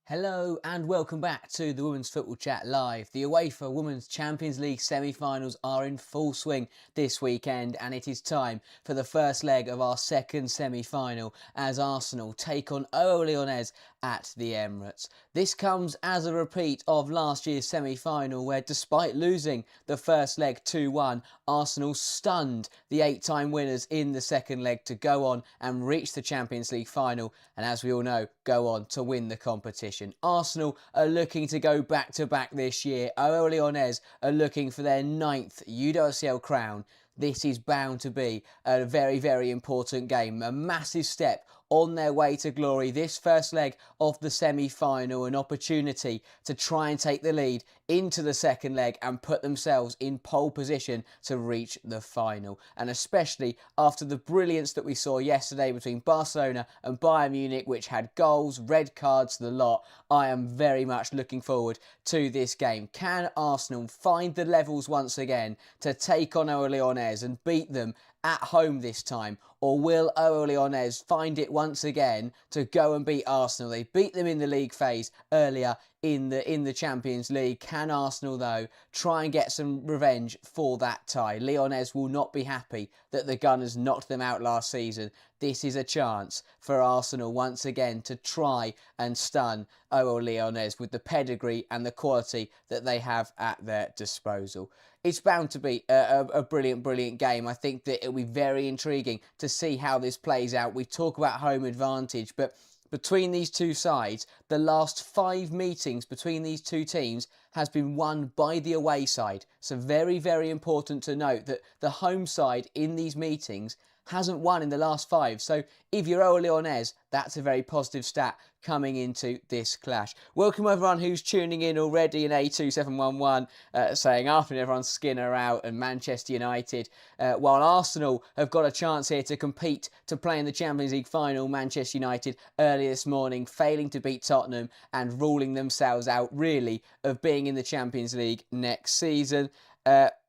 Hello and welcome back to the Women's Football Chat Live. The Uefa Women's Champions League semi-finals are in full swing this weekend, and it is time for the first leg of our second semi-final as Arsenal take on OL Lyonnes at the Emirates. This comes as a repeat of last year's semi-final where, despite losing the first leg 2-1, Arsenal stunned the 8-time winners in the second leg to go on and reach the Champions League final, and as we all know, go on to win the competition. Arsenal are looking to go back-to-back this year. OL Lyonnes are looking for their 9th Uwcl crown. This is bound to be a very, very important game. A massive step on their way to glory. This first leg of the semi-final, an opportunity to try and take the lead into the second leg and put themselves in pole position to reach the final. And especially after the brilliance that we saw yesterday between Barcelona and Bayern Munich, which had goals, red cards, the lot, I am very much looking forward to this game. Can Arsenal find the levels once again to take on OL Lyonnes and beat them at home this time, or will OL Lyonnes find it once again to go and beat Arsenal? They beat them in the league phase earlier in the Champions League. Can Arsenal, though, try and get some revenge for that tie? Lyonnes will not be happy that the Gunners knocked them out last season. This is a chance for Arsenal once again to try and stun OL Lyonnes with the pedigree and the quality that they have at their disposal. It's bound to be a brilliant, brilliant game. I think that it'll be very intriguing to see how this plays out. We talk about home advantage, but between these two sides, the last 5 meetings between these two teams has been won by the away side. So very, very important to note that the home side in these meetings hasn't won in the last 5. So if you're OL Lyonnes, that's a very positive stat coming into this clash. Welcome everyone who's tuning in already in A2711, saying after everyone's Skinner out and Manchester United, while Arsenal have got a chance here to compete to play in the Champions League final. Manchester United early this morning failing to beat Tottenham and ruling themselves out really of being in the Champions League next season.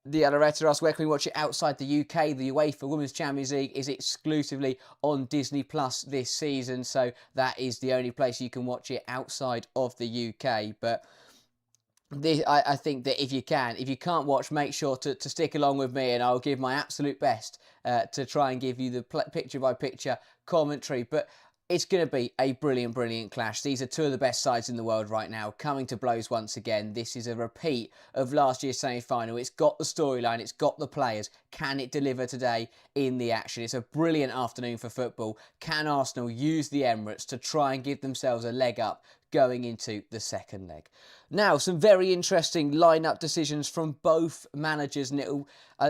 The Aloretta asks, where can we watch it outside the UK? The UEFA Women's Champions League is exclusively on Disney Plus this season, so that is the only place you can watch it outside of the UK. But I think that if you can't watch, make sure to stick along with me, and I'll give my absolute best to try and give you the picture-by-picture commentary. But it's going to be a brilliant, brilliant clash. These are two of the best sides in the world right now, coming to blows once again. This is a repeat of last year's semi-final. It's got the storyline, it's got the players. Can it deliver today in the action? It's a brilliant afternoon for football. Can Arsenal use the Emirates to try and give themselves a leg up going into the second leg? Now, some very interesting lineup decisions from both managers, and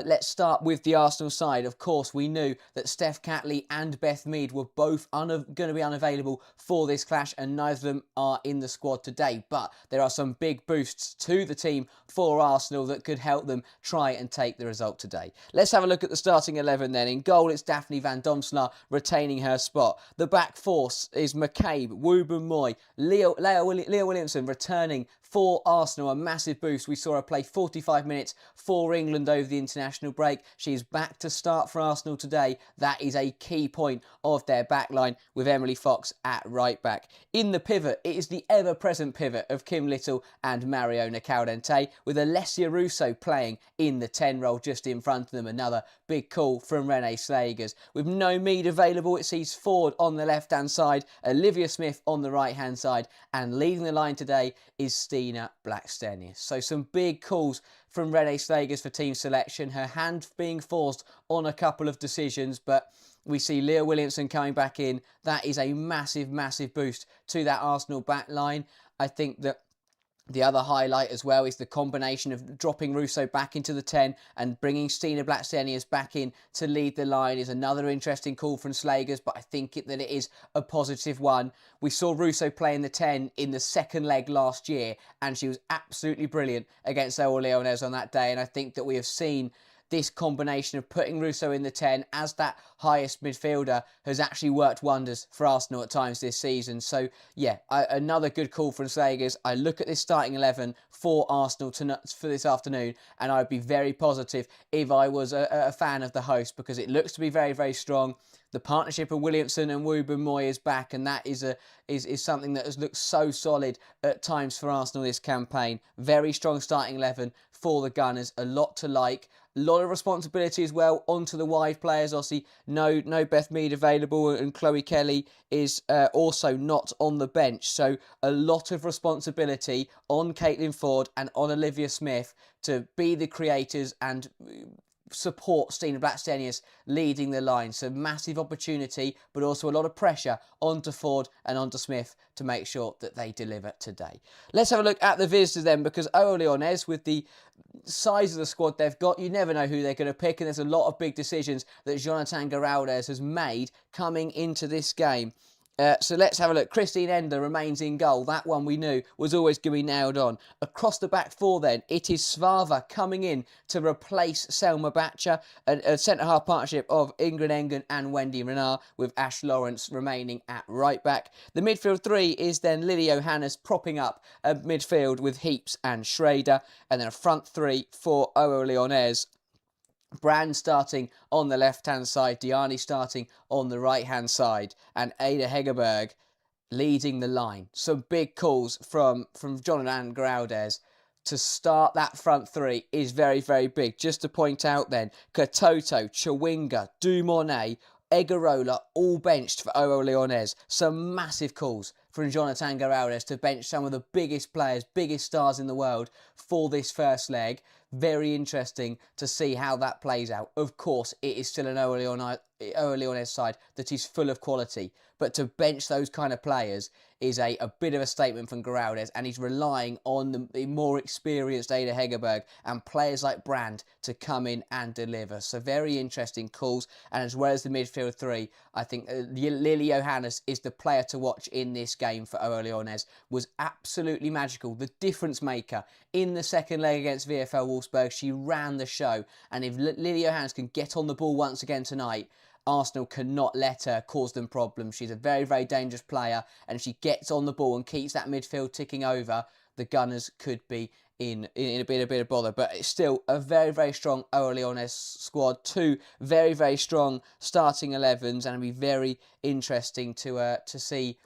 let's start with the Arsenal side. Of course, we knew that Steph Catley and Beth Mead were both going to be unavailable for this clash, and neither of them are in the squad today. But there are some big boosts to the team for Arsenal that could help them try and take the result today. Let's have a look at the starting 11 then. In goal, it's Daphne van Domselaar retaining her spot. The back four is McCabe, Wooben-Moy, Leah Williamson returning for Arsenal, a massive boost. We saw her play 45 minutes for England over the international break. She's back to start for Arsenal today. That is a key point of their backline with Emily Fox at right back. In the pivot, it is the ever-present pivot of Kim Little and Mariona Caldente, with Alessia Russo playing in the 10 role just in front of them. Another big call from Renee Slagers. With no Mead available, it sees Ford on the left-hand side, Olivia Smith on the right-hand side, and leading the line today is Stina Blackstenius. So some big calls from Renee Slagers for team selection. Her hand being forced on a couple of decisions, but we see Leah Williamson coming back in. That is a massive, massive boost to that Arsenal back line. I think that the other highlight as well is the combination of dropping Russo back into the 10 and bringing Stina Blackstenius back in to lead the line is another interesting call from Slagers, but I think that it is a positive one. We saw Russo play in the 10 in the second leg last year, and she was absolutely brilliant against OL Lyonnes on that day, and I think that we have seen this combination of putting Russo in the 10 as that highest midfielder has actually worked wonders for Arsenal at times this season. So yeah, another good call from Sagers. I look at this starting 11 for Arsenal for this afternoon, and I'd be very positive if I was a fan of the host, because it looks to be very, very strong. The partnership of Williamson and Wouben Moy is back, and that is something that has looked so solid at times for Arsenal this campaign. Very strong starting 11 for the Gunners. A lot to like. A lot of responsibility as well onto the wide players. Obviously, no Beth Mead available, and Chloe Kelly is also not on the bench. So a lot of responsibility on Caitlin Ford and on Olivia Smith to be the creators and support Stina Blackstenius leading the line. So massive opportunity, but also a lot of pressure onto Ford and onto Smith to make sure that they deliver today. Let's have a look at the visitors then, because OL Lyonnes, with the size of the squad they've got, you never know who they're going to pick, and there's a lot of big decisions that Jonathan Garaldes has made coming into this game. So let's have a look. Christine Ender remains in goal. That one we knew was always going to be nailed on. Across the back four then, it is Svava coming in to replace Selma Batcher. A centre-half partnership of Ingrid Engen and Wendy Renard, with Ash Lawrence remaining at right back. The midfield three is then Lily Johannes propping up a midfield with Heaps and Schrader. And then a front three for OL Lyonnes. Brand starting on the left-hand side, Diani starting on the right-hand side, and Ada Hegerberg leading the line. Some big calls from Jonathan Garaldes to start that front three is very, very big. Just to point out then, Katoto, Chawinga, Dumornay, Egarola, all benched for OL Lyonnes. Some massive calls from Jonathan Garaldes to bench some of the biggest players, biggest stars in the world for this first leg. Very interesting to see how that plays out. Of course, it is still an OL Lyonnes side that is full of quality, but to bench those kind of players is a bit of a statement from Garaldes, and he's relying on the more experienced Ada Hegerberg and players like Brand to come in and deliver. So very interesting calls, and as well as the midfield three, I think Lily Johannes is the player to watch in this game for OL Lyonnes. Was absolutely magical, the difference maker in the second leg against VfL Wolfsburg. She ran the show, and if Lily Johannes can get on the ball once again tonight, Arsenal cannot let her cause them problems. She's a very, very dangerous player, and if she gets on the ball and keeps that midfield ticking over, the Gunners could be in a bit of bother. But it's still a very, very strong OL Lyonnes squad. Two very, very strong starting 11s, and it'll be very interesting to see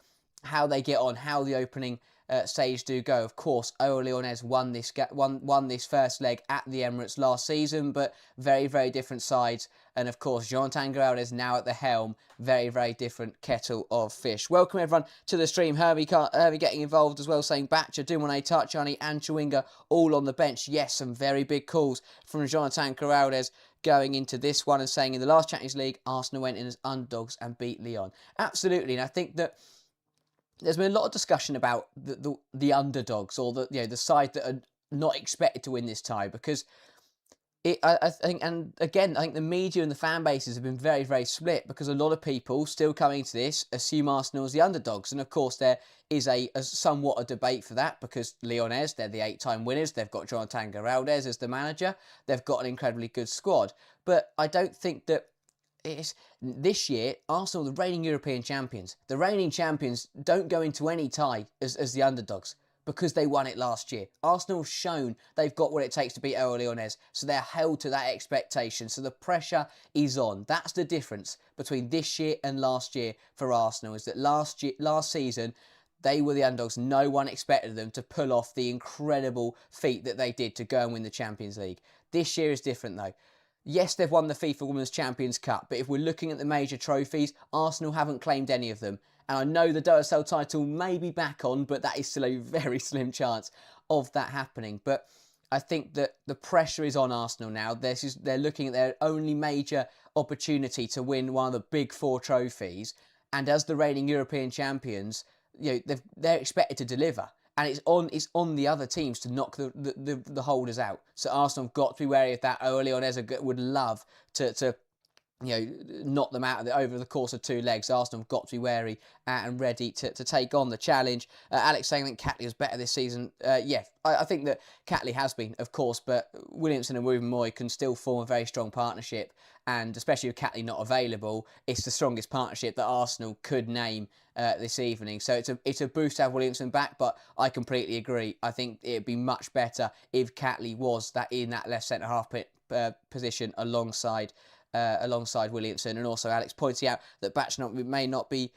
how they get on, how the opening stage do go. Of course, OL Lyonnes won this first leg at the Emirates last season, but very, very different sides. And of course, Jonathan Garaldes now at the helm. Very, very different kettle of fish. Welcome everyone to the stream. Herbie getting involved as well, saying Batcher, Dumone, Tarchani and Chawinga all on the bench. Yes, some very big calls from Jonathan Garaldes going into this one, and saying in the last Champions League, Arsenal went in as underdogs and beat Lyon. Absolutely, and I think that there's been a lot of discussion about the underdogs, or the side that are not expected to win this tie, because I think, and again, I think the media and the fan bases have been very, very split, because a lot of people still coming into this assume Arsenal as the underdogs. And of course, there is somewhat a debate for that, because Lyonnes, they're the 8-time winners. They've got Jonathan Garaldes as the manager. They've got an incredibly good squad. But I don't think that this year, Arsenal, the reigning European champions. The reigning champions don't go into any tie as the underdogs, because they won it last year. Arsenal's shown they've got what it takes to beat OL Lyonnes, so they're held to that expectation. So the pressure is on. That's the difference between this year and last year for Arsenal, is that last season, they were the underdogs. No one expected them to pull off the incredible feat that they did to go and win the Champions League. This year is different though. Yes, they've won the FIFA Women's Champions Cup, but if we're looking at the major trophies, Arsenal haven't claimed any of them. And I know the WSL title may be back on, but that is still a very slim chance of that happening. But I think that the pressure is on Arsenal now. They're looking at their only major opportunity to win one of the big four trophies. And as the reigning European champions, they're expected to deliver. And it's on the other teams to knock the holders out. So Arsenal have got to be wary of that. OL Lyonnes would love to knock them out over the course of 2 legs. Arsenal have got to be wary and ready to take on the challenge. Alex saying that Catley was better this season. I think that Catley has been, of course, but Williamson and Wubben-Moy can still form a very strong partnership, and especially with Catley not available, it's the strongest partnership that Arsenal could name this evening. So it's a boost to have Williamson back, but I completely agree. I think it'd be much better if Catley was in that left centre half position alongside Williamson. And also Alex pointing out that Watchalong may not be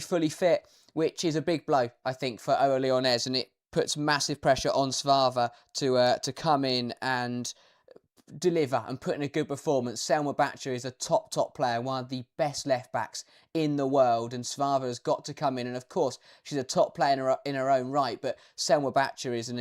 fully fit, which is a big blow, I think, for OL Lyonnes, and it puts massive pressure on Svava to come in and deliver and put in a good performance. Selma Batcher is a top player, one of the best left backs in the world, and Svava has got to come in, and of course she's a top player in her own right, but Selma Batcher is an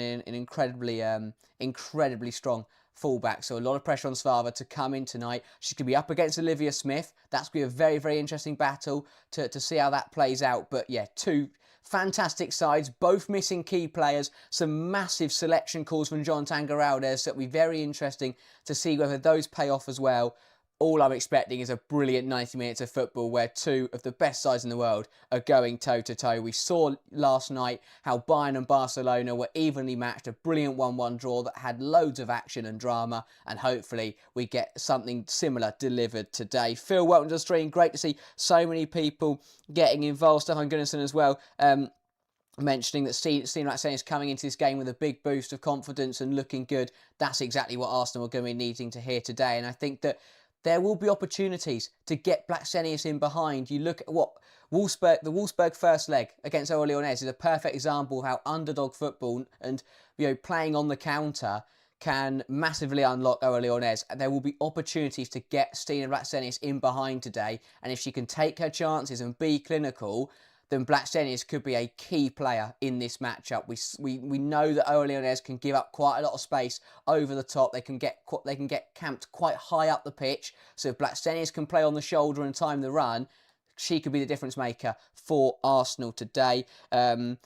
incredibly strong fullback, so a lot of pressure on Svava to come in tonight. She could be up against Olivia Smith. That's going to be a very, very interesting battle to see how that plays out. But yeah, 2 fantastic sides, both missing key players, some massive selection calls from John Tangaraldes, so it'll be very interesting to see whether those pay off as well. All I'm expecting is a brilliant 90 minutes of football where 2 of the best sides in the world are going toe-to-toe. We saw last night how Bayern and Barcelona were evenly matched, a brilliant 1-1 draw that had loads of action and drama, and hopefully we get something similar delivered today. Phil, welcome to the stream. Great to see so many people getting involved. Stefan Gunnarsson as well. Mentioning that Stine Ratsen is coming into this game with a big boost of confidence and looking good. That's exactly what Arsenal are going to be needing to hear today, and I think that there will be opportunities to get Blackstenius in behind. You look at what the Wolfsburg first leg against OL Lyonnes is a perfect example of how underdog football and playing on the counter can massively unlock OL Lyonnes. And there will be opportunities to get Stine Ratsenis in behind today, and if she can take her chances and be clinical, then Blackstenius could be a key player in this matchup. We know that OL Lyonnes can give up quite a lot of space over the top. They can get camped quite high up the pitch. So if Blackstenius can play on the shoulder and time the run, she could be the difference maker for Arsenal today. Hermie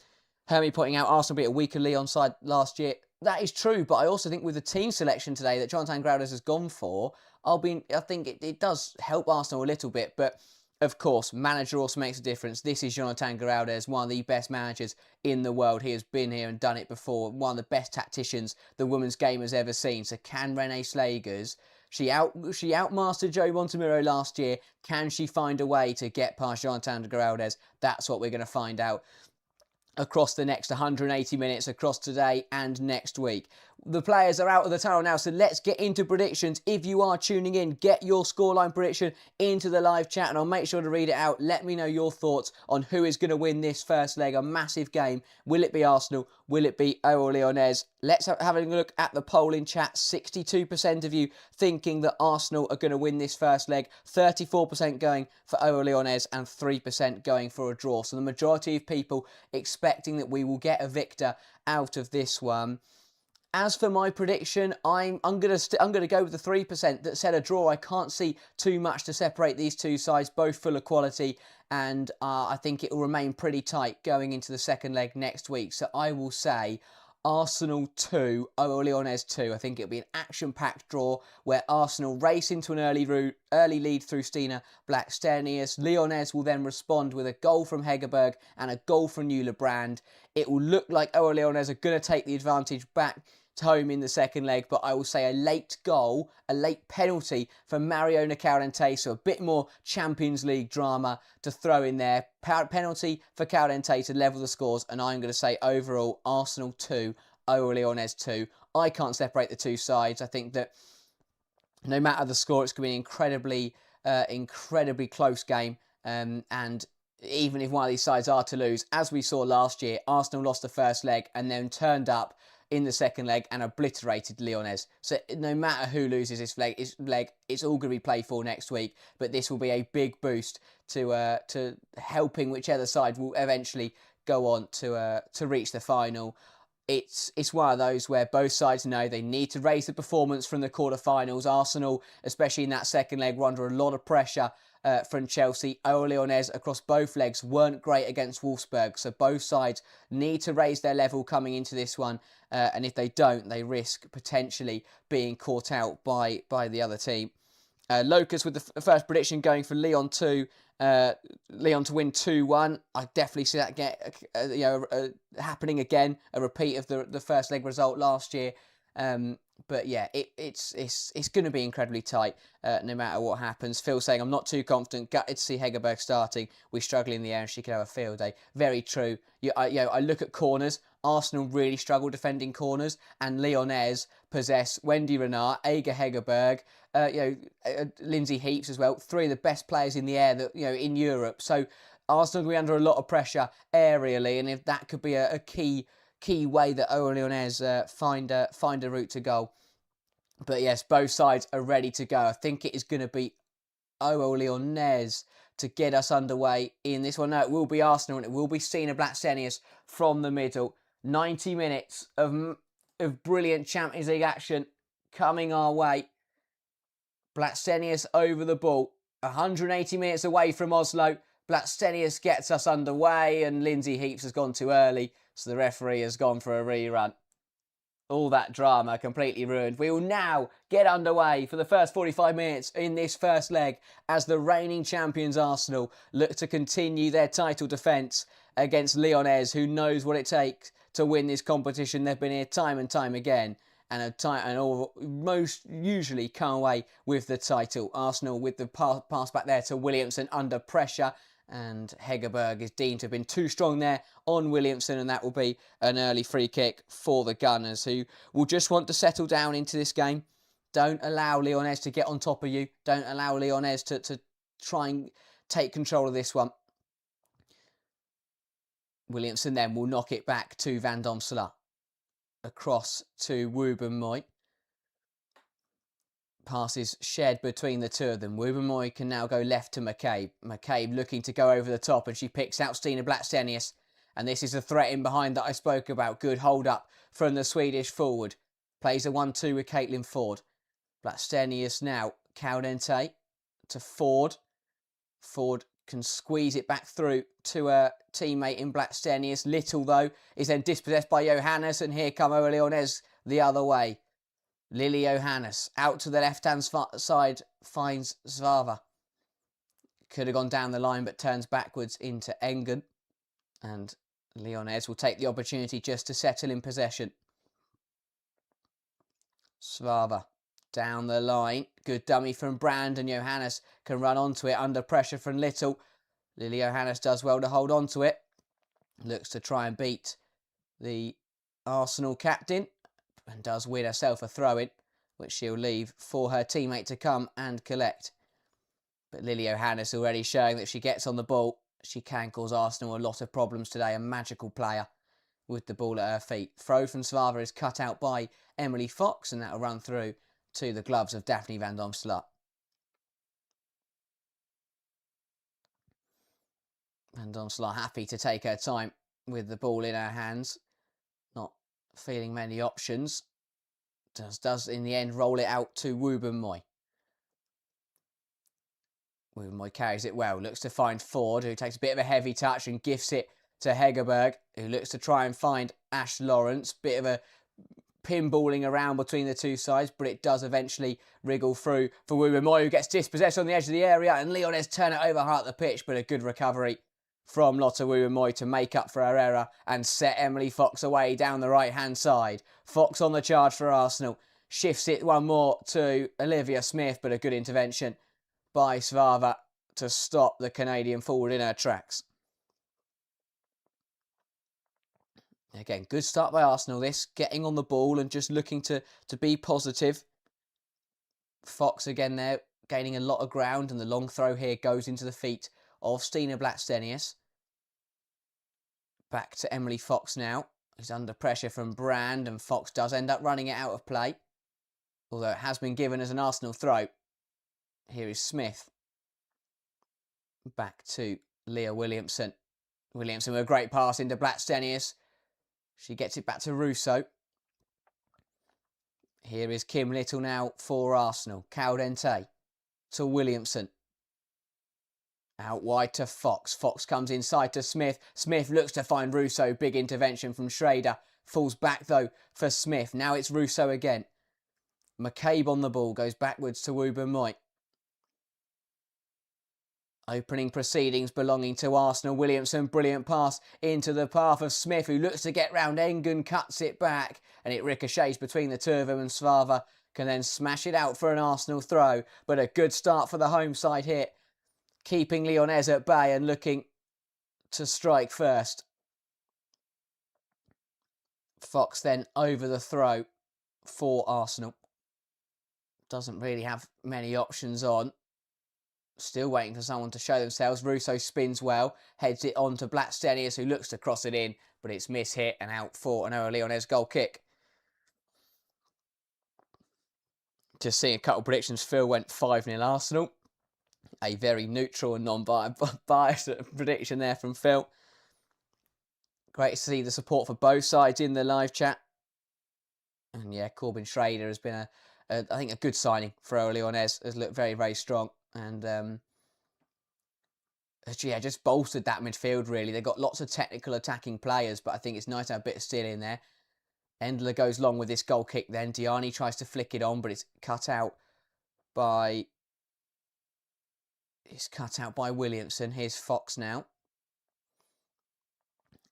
pointing out Arsenal beat a weaker Lyon side last year. That is true, but I also think with the team selection today that Jonathan Graudes has gone for, I think it does help Arsenal a little bit, but of course, manager also makes a difference. This is Jonathan Graudes, one of the best managers in the world. He has been here and done it before. One of the best tacticians the women's game has ever seen. So can Renee Slagers, she outmastered Joe Montemuro last year. Can she find a way to get past Jonathan Graudes? That's what we're going to find out across the next 180 minutes, across today and next week. The players are out of the tunnel now, so let's get into predictions. If you are tuning in, get your scoreline prediction into the live chat and I'll make sure to read it out. Let me know your thoughts on who is going to win this first leg, a massive game. Will it be Arsenal? Will it be OL Lyonnes? Let's have a look at the poll in chat. 62% of you thinking that Arsenal are going to win this first leg, 34% going for OL Lyonnes and 3% going for a draw. So the majority of people expecting that we will get a victor out of this one. As for my prediction, I'm gonna go with the 3% that said a draw. I can't see too much to separate these 2 sides, both full of quality, and I think it will remain pretty tight going into the second leg next week. So I will say Arsenal 2, OL Lyonnes 2. I think it'll be an action-packed draw where Arsenal race into an early lead through Stina Blackstenius. Lyonnes will then respond with a goal from Hegerberg and a goal from Nuala Brand. It will look like OL Lyonnes are going to take the advantage back home in the second leg, but I will say a late goal, a late penalty from Mariona Caudente, so a bit more Champions League drama to throw in there. Penalty for Caudente to level the scores, and I'm going to say overall Arsenal 2, OL Lyonnes 2. I can't separate the 2 sides. I think that no matter the score, it's going to be an incredibly close game, and even if one of these sides are to lose, as we saw last year, Arsenal lost the first leg and then turned up in the second leg and obliterated Lyonnes. So no matter who loses this leg, it's all going to be played for next week. But this will be a big boost to helping whichever side will eventually go on to reach the final. It's one of those where both sides know they need to raise the performance from the quarterfinals. Arsenal, especially in that second leg, were under a lot of pressure from Chelsea. OL Lyonnes across both legs weren't great against Wolfsburg, so both sides need to raise their level coming into this one, and if they don't, they risk potentially being caught out by the other team. Locus with the first prediction going for Lyon 2. Lyon to win 2-1. I definitely see that happening again. A repeat of the first leg result last year. But yeah, it's going to be incredibly tight no matter what happens. Phil saying, I'm not too confident. Gutted to see Hegerberg starting. We struggle in the air and she could have a field day. Very true. I look at corners. Arsenal really struggle defending corners, and Lyonnes possess Wendy Renard, Aga Hegerberg, Lindsay Heaps as well. Three of the best players in the air that in Europe. So Arsenal will be under a lot of pressure aerially, and if that could be a key way that OL Lyonnes find a route to goal. But yes, both sides are ready to go. I think it is going to be OL Lyonnes to get us underway in this one. No, it will be Arsenal, and it will be Stina Blacksenius from the middle. 90 minutes of brilliant Champions League action coming our way. Blacksenius over the ball. 180 minutes away from Oslo. Blacksenius gets us underway, and Lindsay Heaps has gone too early, so the referee has gone for a rerun. All that drama completely ruined. We will now get underway for the first 45 minutes in this first leg as the reigning champions Arsenal look to continue their title defence against Lyonnes, who knows what it takes to win this competition. They've been here time and time again and most usually come away with the title. Arsenal with the pass back there to Williamson under pressure, and Hegerberg is deemed to have been too strong there on Williamson, and that will be an early free kick for the Gunners, who will just want to settle down into this game. Don't allow Lyonnes to get on top of you. Don't allow Lyonnes to try and take control of this one. Williamson then will knock it back to Van Domselaar. Across to Woubenmoy. Passes shared between the two of them. Woubenmoy can now go left to McCabe. McCabe looking to go over the top, and she picks out Stina Blacksenius. And this is the threat in behind that I spoke about. Good hold up from the Swedish forward. Plays a 1-2 with Caitlin Ford. Blacksenius now. Caldente to Ford. Ford can squeeze it back through to a teammate in Blacksenius. Little, though, is then dispossessed by Johannes, and here come OL Lyonnes the other way. Lily Johannes out to the left-hand side, finds Svava. Could have gone down the line, but turns backwards into Engen. And Lyonnes will take the opportunity just to settle in possession. Svava down the line. Good dummy from Brand, and Johannes can run onto it under pressure from Little. Lily Johannes does well to hold on to it. Looks to try and beat the Arsenal captain, and does win herself a throw-in, which she'll leave for her teammate to come and collect. But Lily Johannes already showing that she gets on the ball. She can cause Arsenal a lot of problems today. A magical player with the ball at her feet. Throw from Svava is cut out by Emily Fox, and that will run through to the gloves of Daphne Van Domselaar. Van Domselaar happy to take her time with the ball in her hands. Not feeling many options. Does in the end roll it out to Woubenmoy. Woubenmoy carries it well. Looks to find Ford, who takes a bit of a heavy touch and gifts it to Hegerberg, who looks to try and find Ash Lawrence. Bit of a pinballing around between the two sides, but it does eventually wriggle through for Woubenmoy, who gets dispossessed on the edge of the area, and Lyonnes turn it over half the pitch, but a good recovery from Lotte Woubenmoy to make up for her error and set Emily Fox away down the right-hand side. Fox on the charge for Arsenal. Shifts it one more to Olivia Smith, but a good intervention by Svava to stop the Canadian forward in her tracks. Again, good start by Arsenal this, getting on the ball and just looking to be positive. Fox again there, gaining a lot of ground, and the long throw here goes into the feet of Stina Blacksenius. Back to Emily Fox now. He's under pressure from Brand, and Fox does end up running it out of play, although it has been given as an Arsenal throw. Here is Smith. Back to Leah Williamson. Williamson with a great pass into Blacksenius. She gets it back to Russo. Here is Kim Little now for Arsenal. Caldente to Williamson. Out wide to Fox. Fox comes inside to Smith. Smith looks to find Russo. Big intervention from Schrader. Falls back though for Smith. Now it's Russo again. McCabe on the ball. Goes backwards to Woubenmoy. Opening proceedings belonging to Arsenal. Williamson, brilliant pass into the path of Smith, who looks to get round Engen, cuts it back, and it ricochets between the two of them, and Svava can then smash it out for an Arsenal throw. But a good start for the home side here, keeping Lyonnes at bay and looking to strike first. Fox then over the throw for Arsenal. Doesn't really have many options on. Still waiting for someone to show themselves. Russo spins well, heads it on to Blackstenius, who looks to cross it in, but it's miss-hit and out for an OL Lyonnes goal kick. Just seeing a couple of predictions. Phil went 5-0 Arsenal. A very neutral and non-biased prediction there from Phil. Great to see the support for both sides in the live chat. And yeah, Corbin Schrader has been, I think, a good signing for OL Lyonnes. Has looked very, very strong. And yeah, just bolstered that midfield, really. They've got lots of technical attacking players, but I think it's nice to have a bit of steel in there. Endler goes long with this goal kick then. Diani tries to flick it on, but it's cut out by... It's cut out by Williamson. Here's Fox now.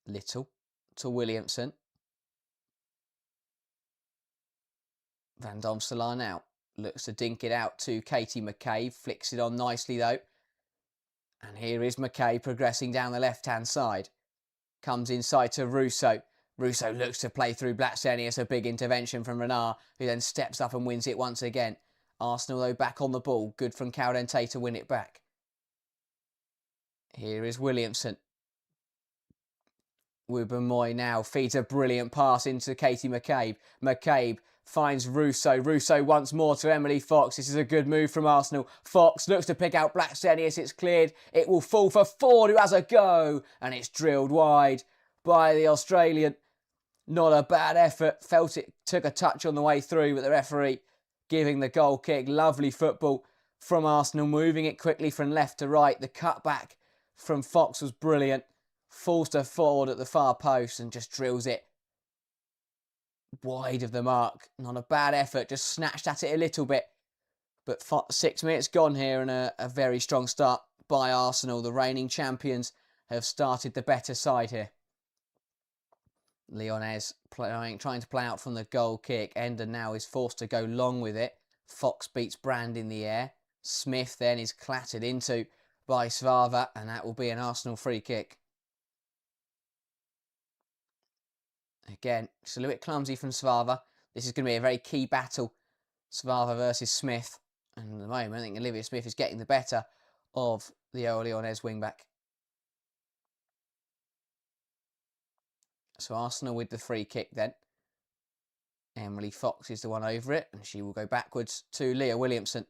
Little to Williamson. Van Domselaar now looks to dink it out to Katie McCabe. Flicks it on nicely, though. And here is McCabe progressing down the left-hand side. Comes inside to Russo. Russo looks to play through Blackstenius. A big intervention from Renard, who then steps up and wins it once again. Arsenal, though, back on the ball. Good from Caldente to win it back. Here is Williamson. Wubben-Moy now feeds a brilliant pass into Katie McCabe. McCabe finds Russo. Russo once more to Emily Fox. This is a good move from Arsenal. Fox looks to pick out Blackstenius. It's cleared. It will fall for Ford, who has a go. And it's drilled wide by the Australian. Not a bad effort. Felt it took a touch on the way through, but the referee giving the goal kick. Lovely football from Arsenal, moving it quickly from left to right. The cutback from Fox was brilliant. Falls to Ford at the far post and just drills it wide of the mark. Not a bad effort, just snatched at it a little bit. But 6 minutes gone here, and a very strong start by Arsenal. The reigning champions have started the better side here. Lyonnes trying to play out from the goal kick. Ender now is forced to go long with it. Fox beats Brand in the air. Smith then is clattered into by Svava, and that will be an Arsenal free kick. Again, it's a little bit clumsy from Svava. This is going to be a very key battle. Svava versus Smith. And at the moment, I think Olivia Smith is getting the better of the OL Lyonnes wingback. So Arsenal with the free kick then. Emily Fox is the one over it, and she will go backwards to Leah Williamson.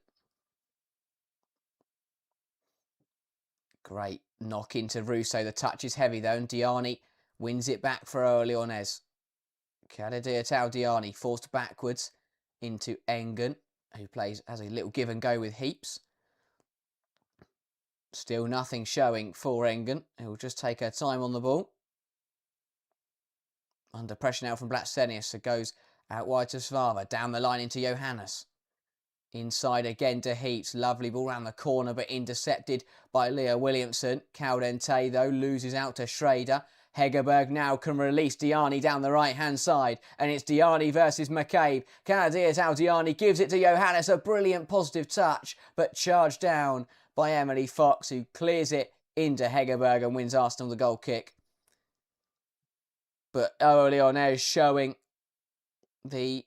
Great knock into Russo. The touch is heavy though, and Diani wins it back for OL Lyonnes. Kadidiatau Diani forced backwards into Engen, who has a little give and go with Heaps. Still nothing showing for Engen, who will just take her time on the ball. Under pressure now from Blackstenius, so goes out wide to Svava. Down the line into Johannes. Inside again to Heaps. Lovely ball round the corner, but intercepted by Leah Williamson. Caldente, though, loses out to Schrader. Hegerberg now can release Diani down the right-hand side. And it's Diani versus McCabe. Canadias Diani gives it to Johannes. A brilliant positive touch, but charged down by Emily Fox, who clears it into Hegerberg and wins Arsenal the goal kick. But OL Lyonnes showing the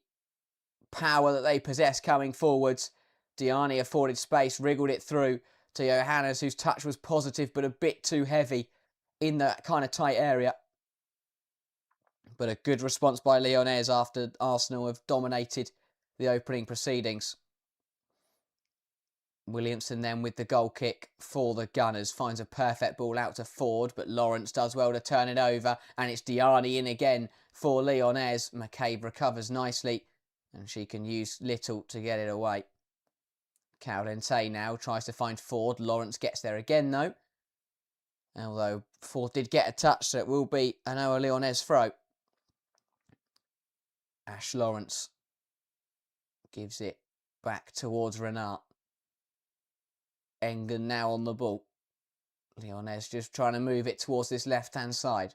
power that they possess coming forwards. Diani afforded space, wriggled it through to Johannes, whose touch was positive but a bit too heavy in that kind of tight area. But a good response by Lyonnes after Arsenal have dominated the opening proceedings. Williamson then with the goal kick for the Gunners. Finds a perfect ball out to Ford, but Lawrence does well to turn it over. And it's Diani in again for Lyonnes. McCabe recovers nicely, and she can use Little to get it away. Caldente now tries to find Ford. Lawrence gets there again, though. Although Ford did get a touch, so it will be an OL Lyonnes throw. Ash Lawrence gives it back towards Renard. Engen now on the ball. Lyonnes just trying to move it towards this left-hand side.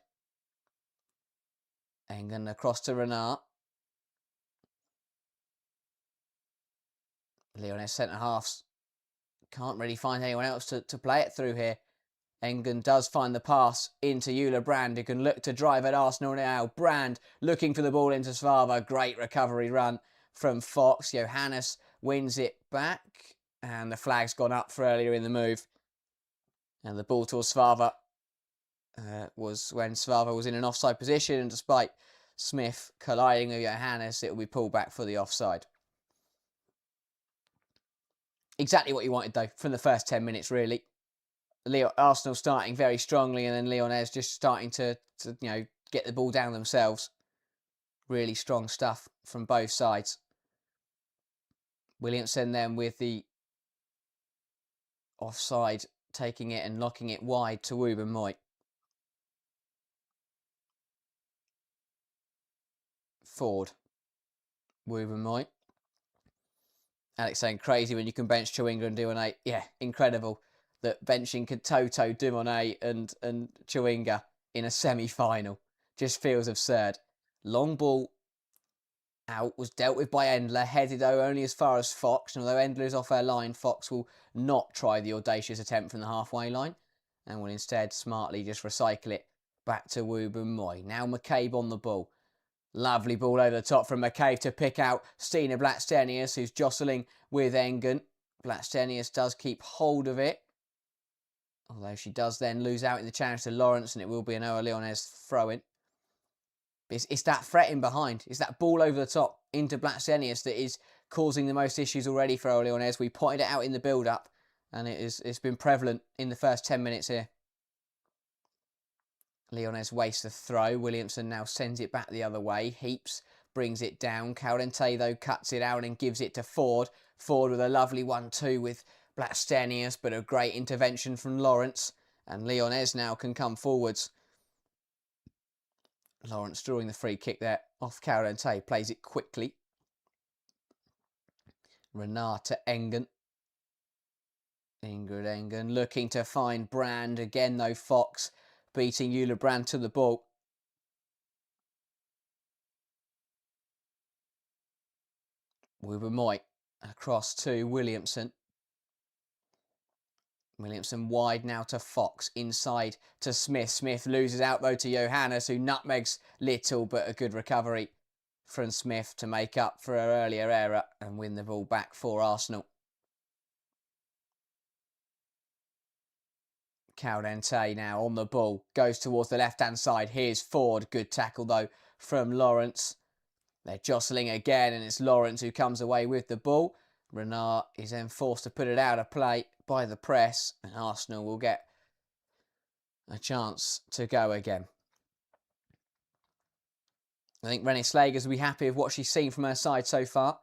Engen across to Renard. Lyonnes centre-halves can't really find anyone else to play it through here. Engen does find the pass into Euler Brand, who can look to drive at Arsenal now. Brand looking for the ball into Svava. Great recovery run from Fox. Johannes wins it back. And the flag's gone up for earlier in the move. And the ball towards Svava was when Svava was in an offside position. And despite Smith colliding with Johannes, it will be pulled back for the offside. Exactly what you wanted, though, from the first 10 minutes, really. Arsenal starting very strongly, and then Lyonnes just starting to get the ball down themselves. Really strong stuff from both sides. Williamson then with the offside, taking it and knocking it wide to Wubben-Moy. Ford. Wubben-Moy. Alex saying crazy when you can bench Chewinga and Dumonnet. Yeah, incredible that benching Toto, Dumonnet and Chewinga in a semi-final. Just feels absurd. Long ball out, was dealt with by Endler, headed only as far as Fox. And although Endler is off her line, Fox will not try the audacious attempt from the halfway line and will instead smartly just recycle it back to Wubben-Moy. Now McCabe on the ball. Lovely ball over the top from McCabe to pick out Stina Blackstenius, who's jostling with Engen. Blackstenius does keep hold of it, although she does then lose out in the challenge to Lawrence, and it will be an OL Lyonnes throw-in. It's that threat in behind. It's that ball over the top into Blackstenius that is causing the most issues already for OL Lyonnes. We pointed it out in the build-up, and it's been prevalent in the first 10 minutes here. Lyonnes wastes the throw. Williamson now sends it back the other way. Heaps brings it down. Caldente, though, cuts it out and gives it to Ford. Ford with a lovely 1-2 with Blackstenius, but a great intervention from Lawrence. And Lyonnes now can come forwards. Lawrence drawing the free kick there off Caldente. Plays it quickly. Renard to Engen. Ingrid Engen looking to find Brand. Again, though, Fox beating Euler Brand to the ball. Wubben-Moy across to Williamson. Williamson wide now to Fox. Inside to Smith. Smith loses out though to Johannes, who nutmegs Little, but a good recovery from Smith to make up for her earlier error and win the ball back for Arsenal. Caldente now on the ball, goes towards the left-hand side. Here's Ford. Good tackle, though, from Lawrence. They're jostling again, and it's Lawrence who comes away with the ball. Renard is then forced to put it out of play by the press, and Arsenal will get a chance to go again. I think Renée Slagers will be happy with what she's seen from her side so far.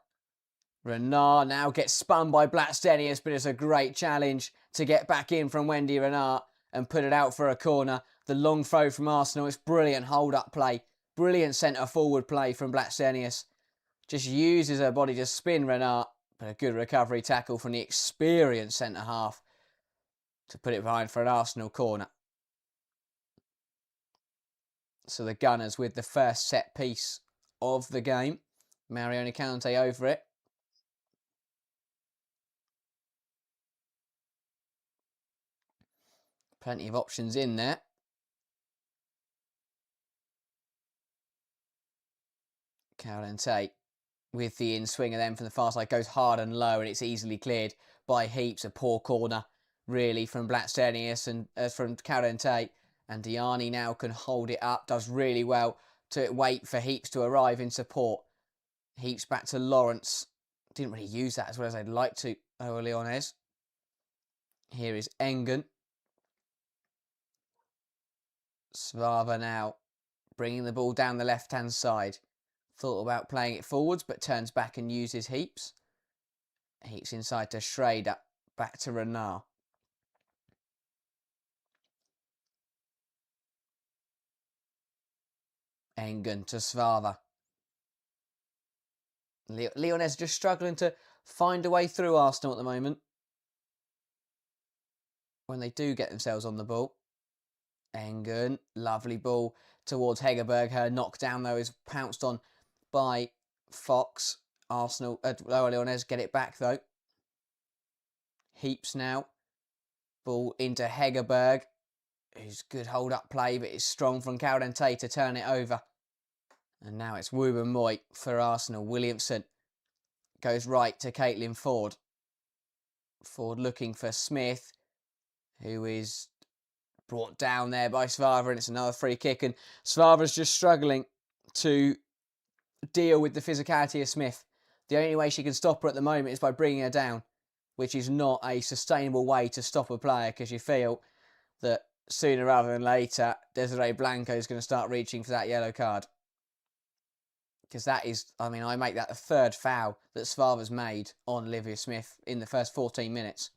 Renard now gets spun by Blackstenius, but it's a great challenge to get back in from Wendy Renard and put it out for a corner. The long throw from Arsenal, it's brilliant hold-up play. Brilliant centre-forward play from Blackstenius. Just uses her body to spin Renard, but a good recovery tackle from the experienced centre-half to put it behind for an Arsenal corner. So the Gunners with the first set piece of the game. Mariona Caldente over it. Plenty of options in there. Caldente with the in-swinger then from the far side goes hard and low, and it's easily cleared by Heaps. A poor corner, really, from Blackstenius and from Caldente. And Diani now can hold it up, does really well to wait for Heaps to arrive in support. Heaps back to Lawrence. Didn't really use that as well as I'd like to, OL Lyonnes. Here is Engen. Svava now bringing the ball down the left-hand side. Thought about playing it forwards, but turns back and uses Heaps. Heaps inside to Schrader. Back to Renard. Engen to Svava. Lyonnes just struggling to find a way through Arsenal at the moment. when they do get themselves on the ball. Engen, lovely ball towards Hegerberg. Her knockdown, though, is pounced on by Fox. Arsenal, OL Lyonnes get it back, though. Heaps now. Ball into Hegerberg, who's good hold-up play, but it's strong from Caldente to turn it over. And now it's Wooben Moy for Arsenal. Williamson goes right to Caitlin Ford. Ford looking for Smith, who is brought down there by Svava, and it's another free kick. And Svava's just struggling to deal with the physicality of Smith. The only way she can stop her at the moment is by bringing her down, which is not a sustainable way to stop a player, because you feel that sooner rather than later, Desiree Blanco is going to start reaching for that yellow card. Because that is, I mean, I make that the third foul that Svava's made on Olivia Smith in the first 14 minutes.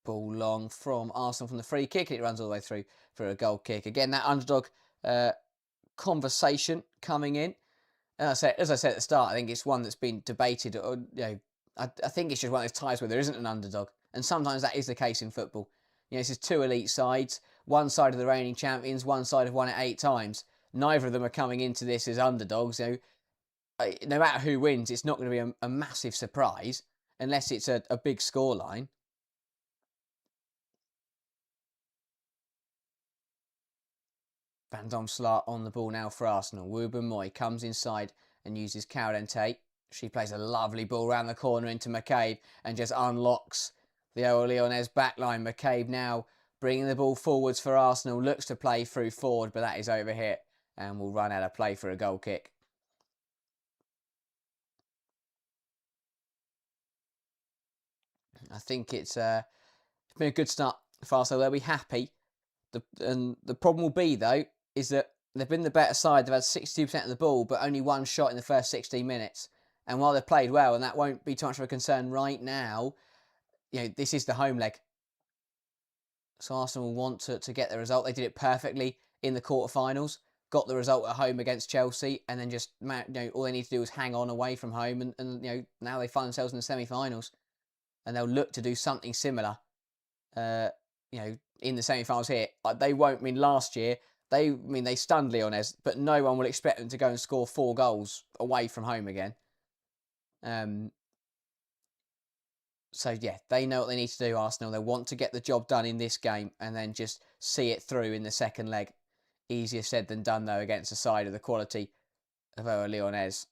Ball long from Arsenal from the free kick, and it runs all the way through for a goal kick. Again, that underdog conversation coming in. And as I said at the start, I think it's one that's been debated. Or, I think it's just one of those ties where there isn't an underdog. And sometimes that is the case in football. This is two elite sides. One side of the reigning champions, one side have won it 8 times. Neither of them are coming into this as underdogs. No matter who wins, it's not going to be a massive surprise unless it's a big scoreline. Van Domslaar on the ball now for Arsenal. Wooben Moy comes inside and uses Caldente. She plays a lovely ball round the corner into McCabe and just unlocks the OL Lyonnes backline. McCabe now bringing the ball forwards for Arsenal. Looks to play through Ford, but that is overhit and will run out of play for a goal kick. I think it's been a good start for Arsenal. They'll be happy. The problem will be, though, is that they've been the better side. They've had 62% of the ball, but only one shot in the first 16 minutes. And while they've played well, and that won't be too much of a concern right now, this is the home leg. So Arsenal want to get the result. They did it perfectly in the quarterfinals, got the result at home against Chelsea, and then just all they need to do is hang on away from home, and now they find themselves in the semi-finals, and they'll look to do something similar. In the semi-finals here. They won't. Last year they stunned Lyonnes, but no one will expect them to go and score 4 goals away from home again. So yeah, they know what they need to do, Arsenal. They want to get the job done in this game and then just see it through in the second leg. Easier said than done, though, against a side of the quality of OL Lyonnes.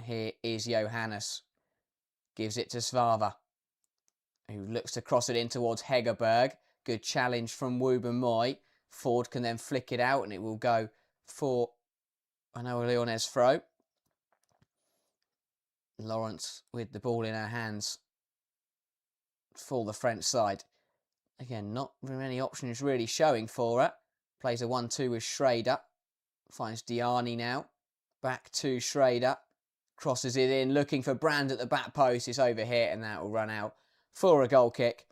Here is Johannes. Gives it to Svava, who looks to cross it in towards Hegerberg. Good challenge from Wooben Moy. Ford can then flick it out, and it will go for an OL Lyonnes throw. Lawrence with the ball in her hands for the French side. Again, not very many options really showing for her. Plays a 1-2 with Schrader. Finds Diani now. Back to Schrader. Crosses it in, looking for Brand at the back post. It's over here, and that will run out for a goal kick.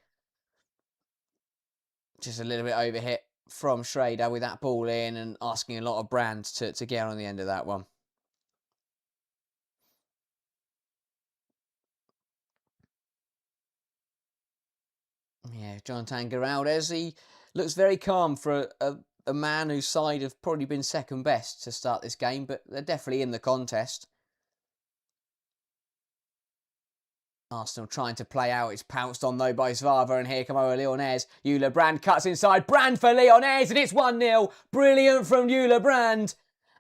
Just a little bit overhit from Schrader with that ball in, and asking a lot of Brand to get on the end of that one. Yeah, Jonathan Giraldes, he looks very calm for a man whose side have probably been second best to start this game, but they're definitely in the contest. Arsenal trying to play out. It's pounced on, though, by Svava, and here come OL Lyonnes. Eula Brand cuts inside. Brand for Lyonnes, and it's 1-0. Brilliant from Eula Brand.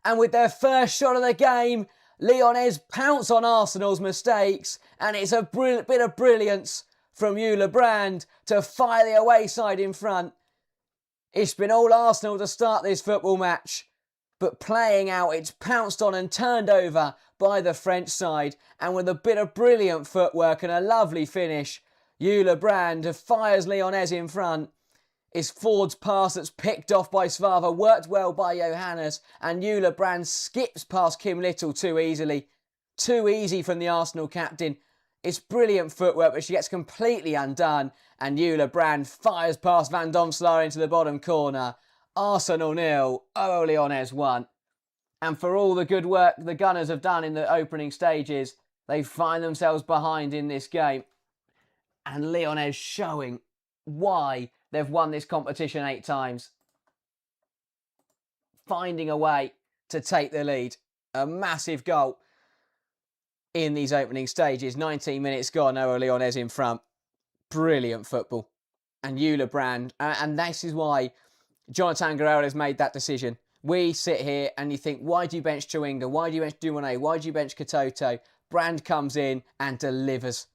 And with their first shot of the game, Lyonnes pounce on Arsenal's mistakes, and it's a bit of brilliance from Eula Brand to fire the away side in front. It's been all Arsenal to start this football match, but playing out, it's pounced on and turned over by the French side, and with a bit of brilliant footwork and a lovely finish, Eula Brand fires Lyonnes in front. It's Ford's pass that's picked off by Svava, worked well by Johannes, and Eula Brand skips past Kim Little too easily. Too easy from the Arsenal captain. It's brilliant footwork, but she gets completely undone, and Eula Brand fires past Van Domslaar into the bottom corner. Arsenal 0, OL Lyonnes 1. And for all the good work the Gunners have done in the opening stages, They find themselves behind in this game. And Lyonnes showing why they've won this competition 8 times. Finding a way to take the lead. A massive goal in these opening stages. 19 minutes gone, OL Lyonnes in front. Brilliant football. And Euler Brand. And this is why Jonathan Guerrero has made that decision. We sit here and you think, why do you bench Chawinga? Why do you bench Dumone? Why do you bench Katoto? Brand comes in and delivers.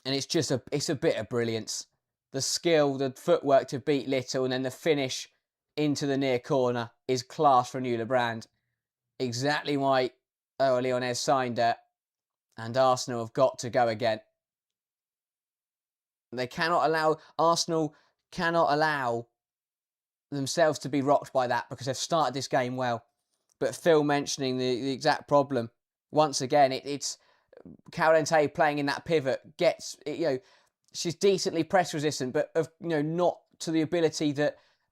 And it's just a bit of brilliance. The skill, the footwork to beat Little, and then the finish into the near corner is class from Euler Brand. Exactly why OL Lyonnes signed her. And Arsenal have got to go again. Arsenal cannot allow themselves to be rocked by that, because they've started this game well. But Phil mentioning the exact problem, once again, it's Caudente playing in that pivot, she's decently press resistant, but not to the ability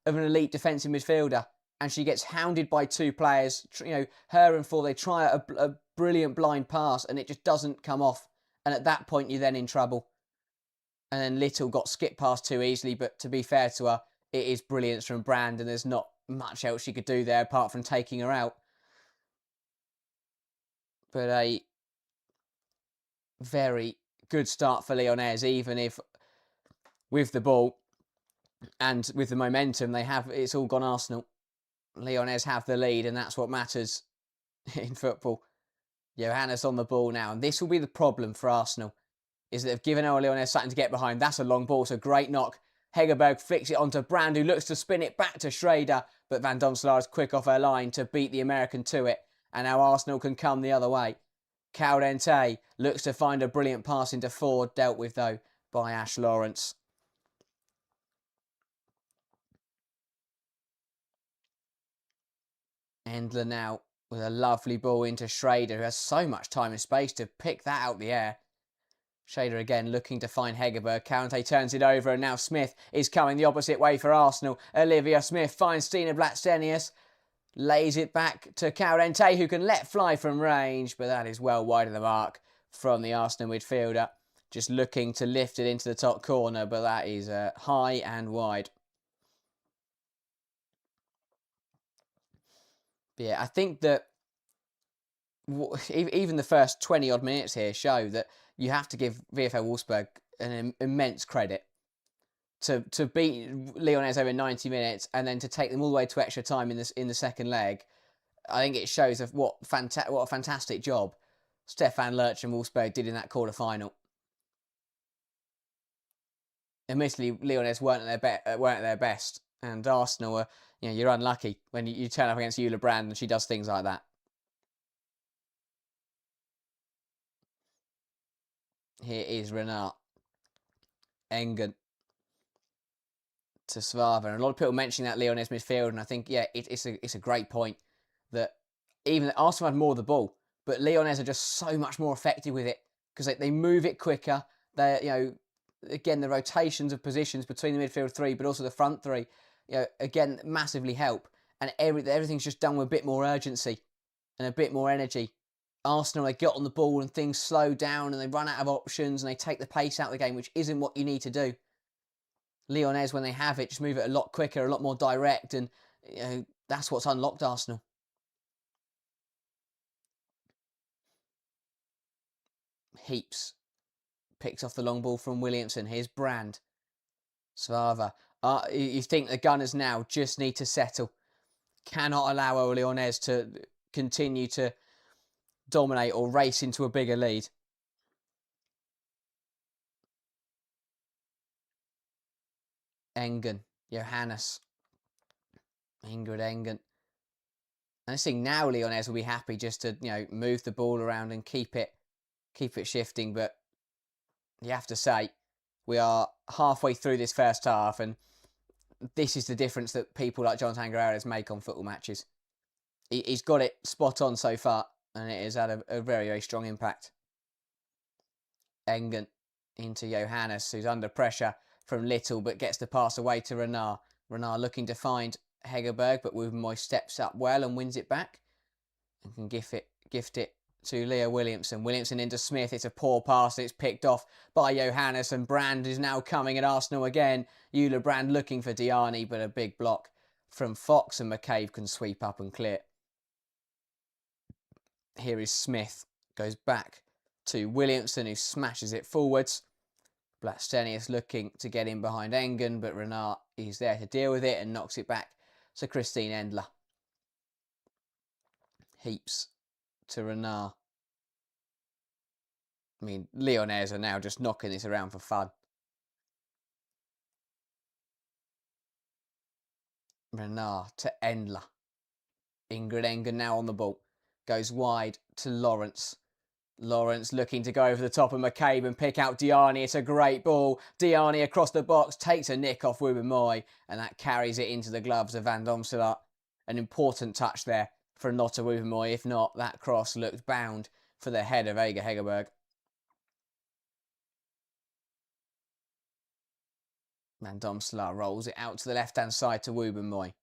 of an elite defensive midfielder. And she gets hounded by 2 players, her and 4, they try a brilliant blind pass and it just doesn't come off. And at that point, you're then in trouble. And then Little got skipped past too easily, but to be fair to her, it is brilliance from Brand, and there's not much else she could do there apart from taking her out. But a very good start for Lyonnes, even if with the ball and with the momentum it's all gone Arsenal. Lyonnes have the lead, and that's what matters in football. Johannes on the ball now, and this will be the problem for Arsenal, is that they've given OL Lyonnes something to get behind. That's a long ball, so great knock. Hegerberg flicks it onto Brand, who looks to spin it back to Schrader, but Van Domselaar is quick off her line to beat the American to it, and now Arsenal can come the other way. Caudente looks to find a brilliant pass into Ford, dealt with though by Ash Lawrence. Endler now with a lovely ball into Schrader, who has so much time and space to pick that out the air. Schrader again looking to find Hegerberg. Caudente turns it over, and now Smith is coming the opposite way for Arsenal. Olivia Smith finds Stina Blacksenius, lays it back to Caudente, who can let fly from range, but that is well wide of the mark from the Arsenal midfielder. Just looking to lift it into the top corner, but that is high and wide. But yeah, I think that even the first 20 odd minutes here show that you have to give VfL Wolfsburg an immense credit to beat Lyonnes over 90 minutes and then to take them all the way to extra time in the second leg. I think it shows what a fantastic job Stefan Lerch and Wolfsburg did in that quarter final. Admittedly, Lyonnes weren't at their best, and Arsenal were, you're unlucky when you turn up against Euler Brand and she does things like that. Here is Renard. Engen to Svava. And a lot of people mentioning that Lyonnes midfield, and I think, it's a great point that even Arsenal had more of the ball, but Lyonnes are just so much more effective with it because they move it quicker. Again, the rotations of positions between the midfield 3, but also the front 3, again, massively help. And everything's just done with a bit more urgency and a bit more energy. Arsenal, they get on the ball and things slow down and they run out of options and they take the pace out of the game, which isn't what you need to do. Lyonnes, when they have it, just move it a lot quicker, a lot more direct, and that's what's unlocked Arsenal. Heaps picks off the long ball from Williamson. Here's Brand. Svava. You think the Gunners now just need to settle. Cannot allow OL Lyonnes to continue to dominate or race into a bigger lead. Engen. Johannes. Ingrid Engen. And I think now Lyonnes will be happy just to, move the ball around and keep it shifting. But you have to say, we are halfway through this first half, and this is the difference that people like Jonathan Guerrero make on football matches. He's got it spot on so far, and it has had a very, very strong impact. Engen into Johannes, who's under pressure from Little, but gets the pass away to Renard. Renard looking to find Hegerberg, but Wouvenmoy steps up well and wins it back and can gift it to Leah Williamson. Williamson into Smith. It's a poor pass. It's picked off by Johannes, and Brand is now coming at Arsenal again. Eula Brand looking for Diani, but a big block from Fox, and McCabe can sweep up and clear. Here is Smith. Goes back to Williamson, who smashes it forwards. Blastenius looking to get in behind Engen, but Renard is there to deal with it and knocks it back to Christine Endler. Heaps to Renard. I mean, Lyonnes are now just knocking this around for fun. Renard to Endler. Ingrid Engen now on the ball. Goes wide to Lawrence. Lawrence looking to go over the top of McCabe and pick out Diani. It's a great ball. Diani across the box, takes a nick off Wubben-Moy, and that carries it into the gloves of Van Domselaar. An important touch there for Lotte Wubben-Moy. If not, that cross looked bound for the head of Ege Hegerberg. Van Domselaar rolls it out to the left-hand side to Wubben-Moy.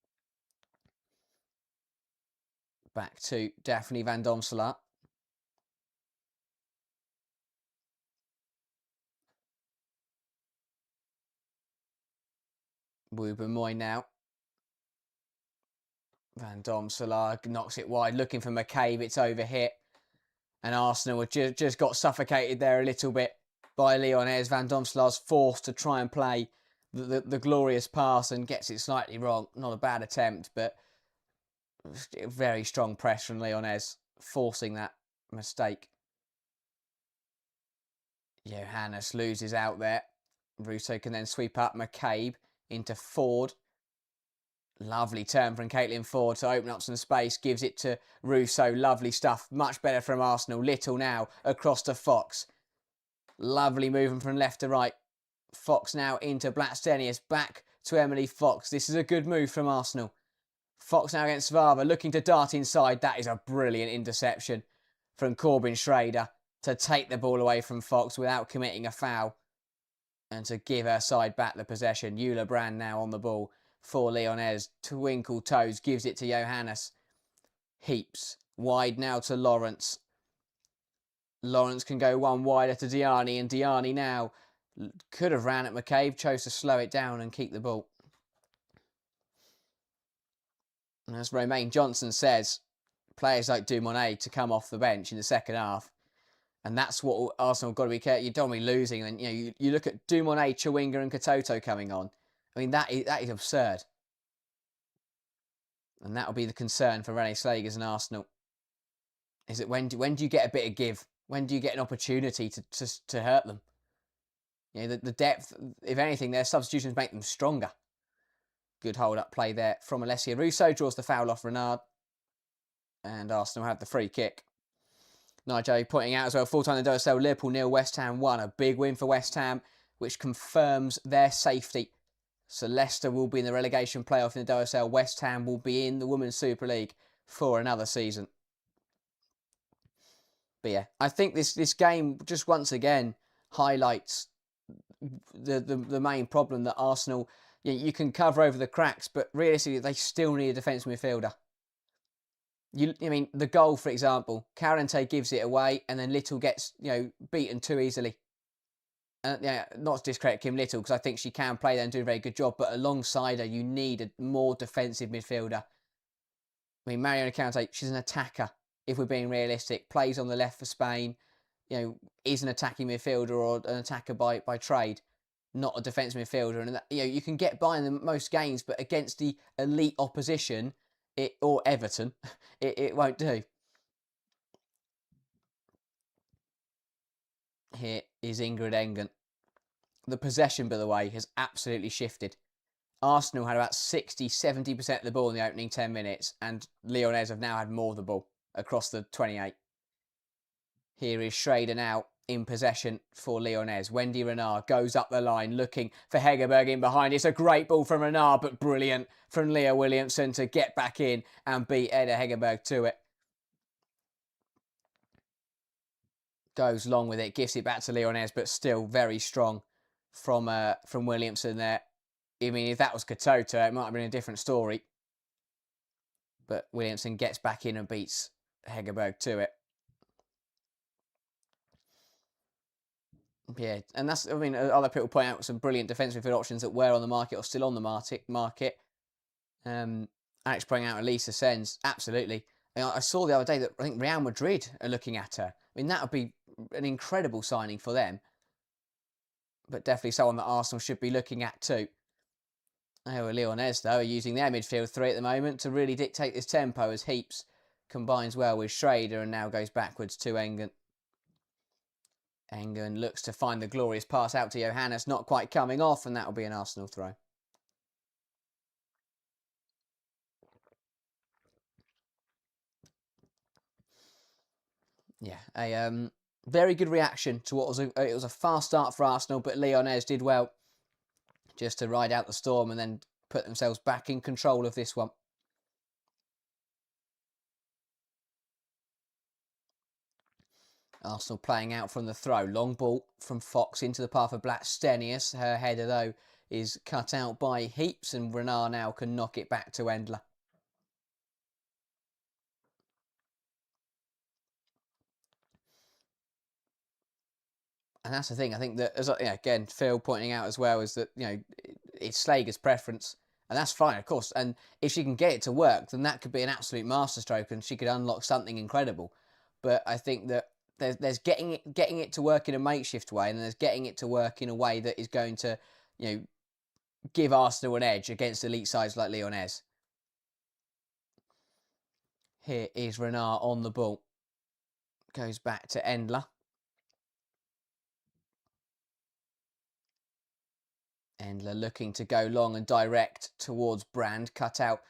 Back to Daphne Van Domselaar. Wubben-Moy now. Van Domselaar knocks it wide, looking for McCabe. It's overhit. And Arsenal have just got suffocated there a little bit by Lyonnes. Van Domselaar's forced to try and play the glorious pass and gets it slightly wrong. Not a bad attempt, but very strong press from Lyonnes, forcing that mistake. Johannes loses out there. Russo can then sweep up. McCabe into Ford. Lovely turn from Caitlin Ford to open up some space. Gives it to Russo. Lovely stuff. Much better from Arsenal. Little now across to Fox. Lovely movement from left to right. Fox now into Blastenius. Back to Emily Fox. This is a good move from Arsenal. Fox now against Svava. Looking to dart inside. That is a brilliant interception from Corbin Schrader to take the ball away from Fox without committing a foul and to give her side back the possession. Eula Brand now on the ball for Lyonnes. Twinkle Toes gives it to Johannes. Heaps. Wide now to Lawrence. Lawrence can go one wider to Diani, and Diani now could have ran at McCabe, chose to slow it down and keep the ball. And as Romaine Johnson says, players like Dumonet to come off the bench in the second half. And that's what Arsenal have got to be careful. You don't want to be losing. And you look at Dumonet, Chawinga and Katoto coming on. I mean, that is absurd. And that will be the concern for René Slagers and Arsenal. Is that when do you get a bit of give? When do you get an opportunity to hurt them? The depth, if anything, their substitutions make them stronger. Good hold-up play there from Alessia Russo. Draws the foul off Renard. And Arsenal have the free kick. Nigel pointing out as well, full-time in the WSL, Liverpool 0, West Ham 1. A big win for West Ham, which confirms their safety. So Leicester will be in the relegation playoff in the WSL. West Ham will be in the Women's Super League for another season. But yeah, I think this game just once again highlights the main problem that Arsenal, you can cover over the cracks, but realistically they still need a defensive midfielder. I mean, the goal, for example, Carente gives it away and then Little gets, beaten too easily. Not to discredit Kim Little, because I think she can play there and do a very good job, but alongside her, you need a more defensive midfielder. I mean, Mariona Carente, she's an attacker, if we're being realistic. Plays on the left for Spain, is an attacking midfielder or an attacker by trade, not a defensive midfielder. And you can get by in most games, but against the elite opposition, or Everton, it won't do. Here is Ingrid Engen. The possession, by the way, has absolutely shifted. Arsenal had about 60-70% of the ball in the opening 10 minutes, and Lyonnes have now had more of the ball across the 28. Here is Schrader now in possession for Lyonnes. Wendy Renard goes up the line looking for Hegerberg in behind. It's a great ball from Renard, but brilliant from Leah Williamson to get back in and beat Edda Hegerberg to it. Goes long with it, gives it back to Lyonnes, but still very strong from Williamson there. I mean, if that was Katoto, it might have been a different story. But Williamson gets back in and beats Hegerberg to it. Yeah, and that's, I mean, other people point out some brilliant defensive midfield options that were on the market or still on the market. Alex bring out Elisa Sens, absolutely. I saw the other day that I think Real Madrid are looking at her. I mean, that would be an incredible signing for them. But definitely someone that Arsenal should be looking at too. OL Lyonnes, though, are using their midfield three at the moment to really dictate this tempo as Heaps combines well with Schrader and now goes backwards to Engen. Engen looks to find the glorious pass out to Johannes, not quite coming off, and that will be an Arsenal throw. Yeah, a very good reaction to what was it was a fast start for Arsenal, but Lyonnes did well just to ride out the storm and then put themselves back in control of this one. Arsenal playing out from the throw. Long ball from Fox into the path of Blackstenius. Her header, though, is cut out by Heaps, and Renard now can knock it back to Endler. And that's the thing. I think that, as again, Phil pointing out as well, is that it's Slager's preference, and that's fine, of course. And if she can get it to work, then that could be an absolute masterstroke, and she could unlock something incredible. But I think that there's getting it to work in a makeshift way, and there's getting it to work in a way that is going to, give Arsenal an edge against elite sides like Lyonnes. Here is Renard on the ball. Goes back to Endler. Endler looking to go long and direct towards Brand. Cut out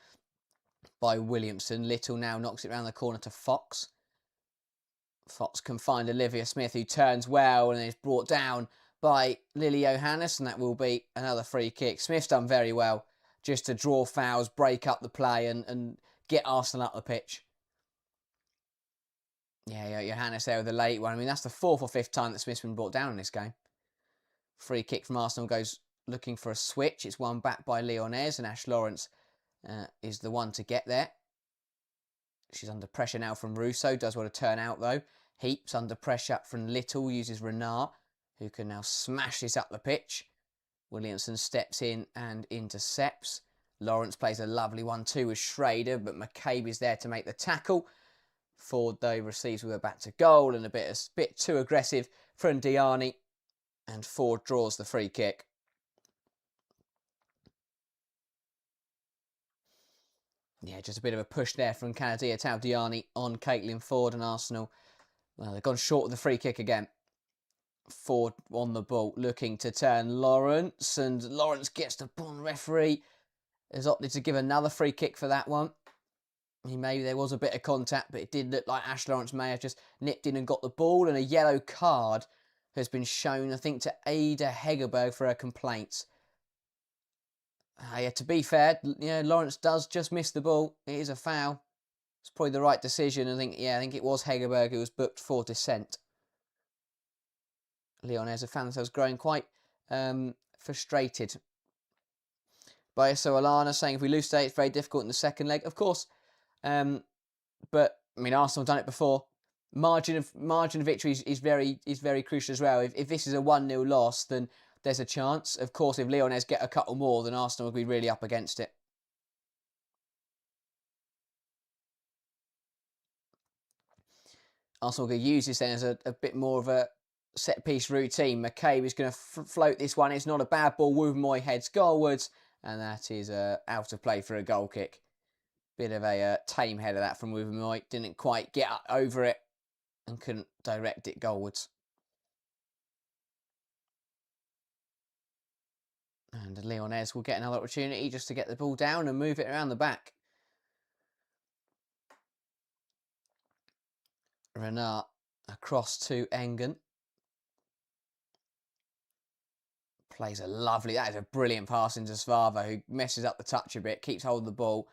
by Williamson. Little now knocks it around the corner to Fox. Fox can find Olivia Smith, who turns well and is brought down by Lily Johannes, and that will be another free kick. Smith's done very well just to draw fouls, break up the play and get Arsenal up the pitch. Yeah, Johannes there with a late one. I mean, that's the fourth or fifth time that Smith's been brought down in this game. Free kick from Arsenal goes looking for a switch. It's won back by Lyonnes, and Ash Lawrence is the one to get there. She's under pressure now from Russo. Does want to turn out, though. Heaps under pressure from Little. Uses Renard, who can now smash this up the pitch. Williamson steps in and intercepts. Lawrence plays a lovely one too with Schrader, but McCabe is there to make the tackle. Ford, though, receives with a back to goal and a bit too aggressive from Diani. And Ford draws the free kick. Yeah, just a bit of a push there from Canadia Diani on Caitlin Ford, and Arsenal. Well, they've gone short of the free kick again. Ford on the ball, looking to turn Lawrence, and Lawrence gets the ball. Referee has opted to give another free kick for that one. Maybe there was a bit of contact, but it did look like Ash Lawrence may have just nipped in and got the ball, and a yellow card has been shown, I think, to Ada Hegerberg for her complaints. Yeah, to be fair, Lawrence does just miss the ball. It is a foul. It's probably the right decision. I think it was Hegerberg who was booked for dissent. Lyonnes have found themselves growing quite frustrated. By OL Lyonnes saying if we lose today, it's very difficult in the second leg. Of course, but I mean, Arsenal have done it before. Margin of victory is very crucial as well. If this is a 1-0 loss, then there's a chance. Of course, if Lyonnes get a couple more, then Arsenal will be really up against it. Arsenal will use this then as a bit more of a set-piece routine. McCabe is going to float this one. It's not a bad ball. Wouvermoy heads goalwards, and that is out of play for a goal kick. Bit of a tame header that from Wouvermoy. Didn't quite get over it and couldn't direct it goalwards. And Lyonnes will get another opportunity just to get the ball down and move it around the back. Renard across to Engen. Plays that is a brilliant pass into Svava, who messes up the touch a bit, keeps hold of the ball.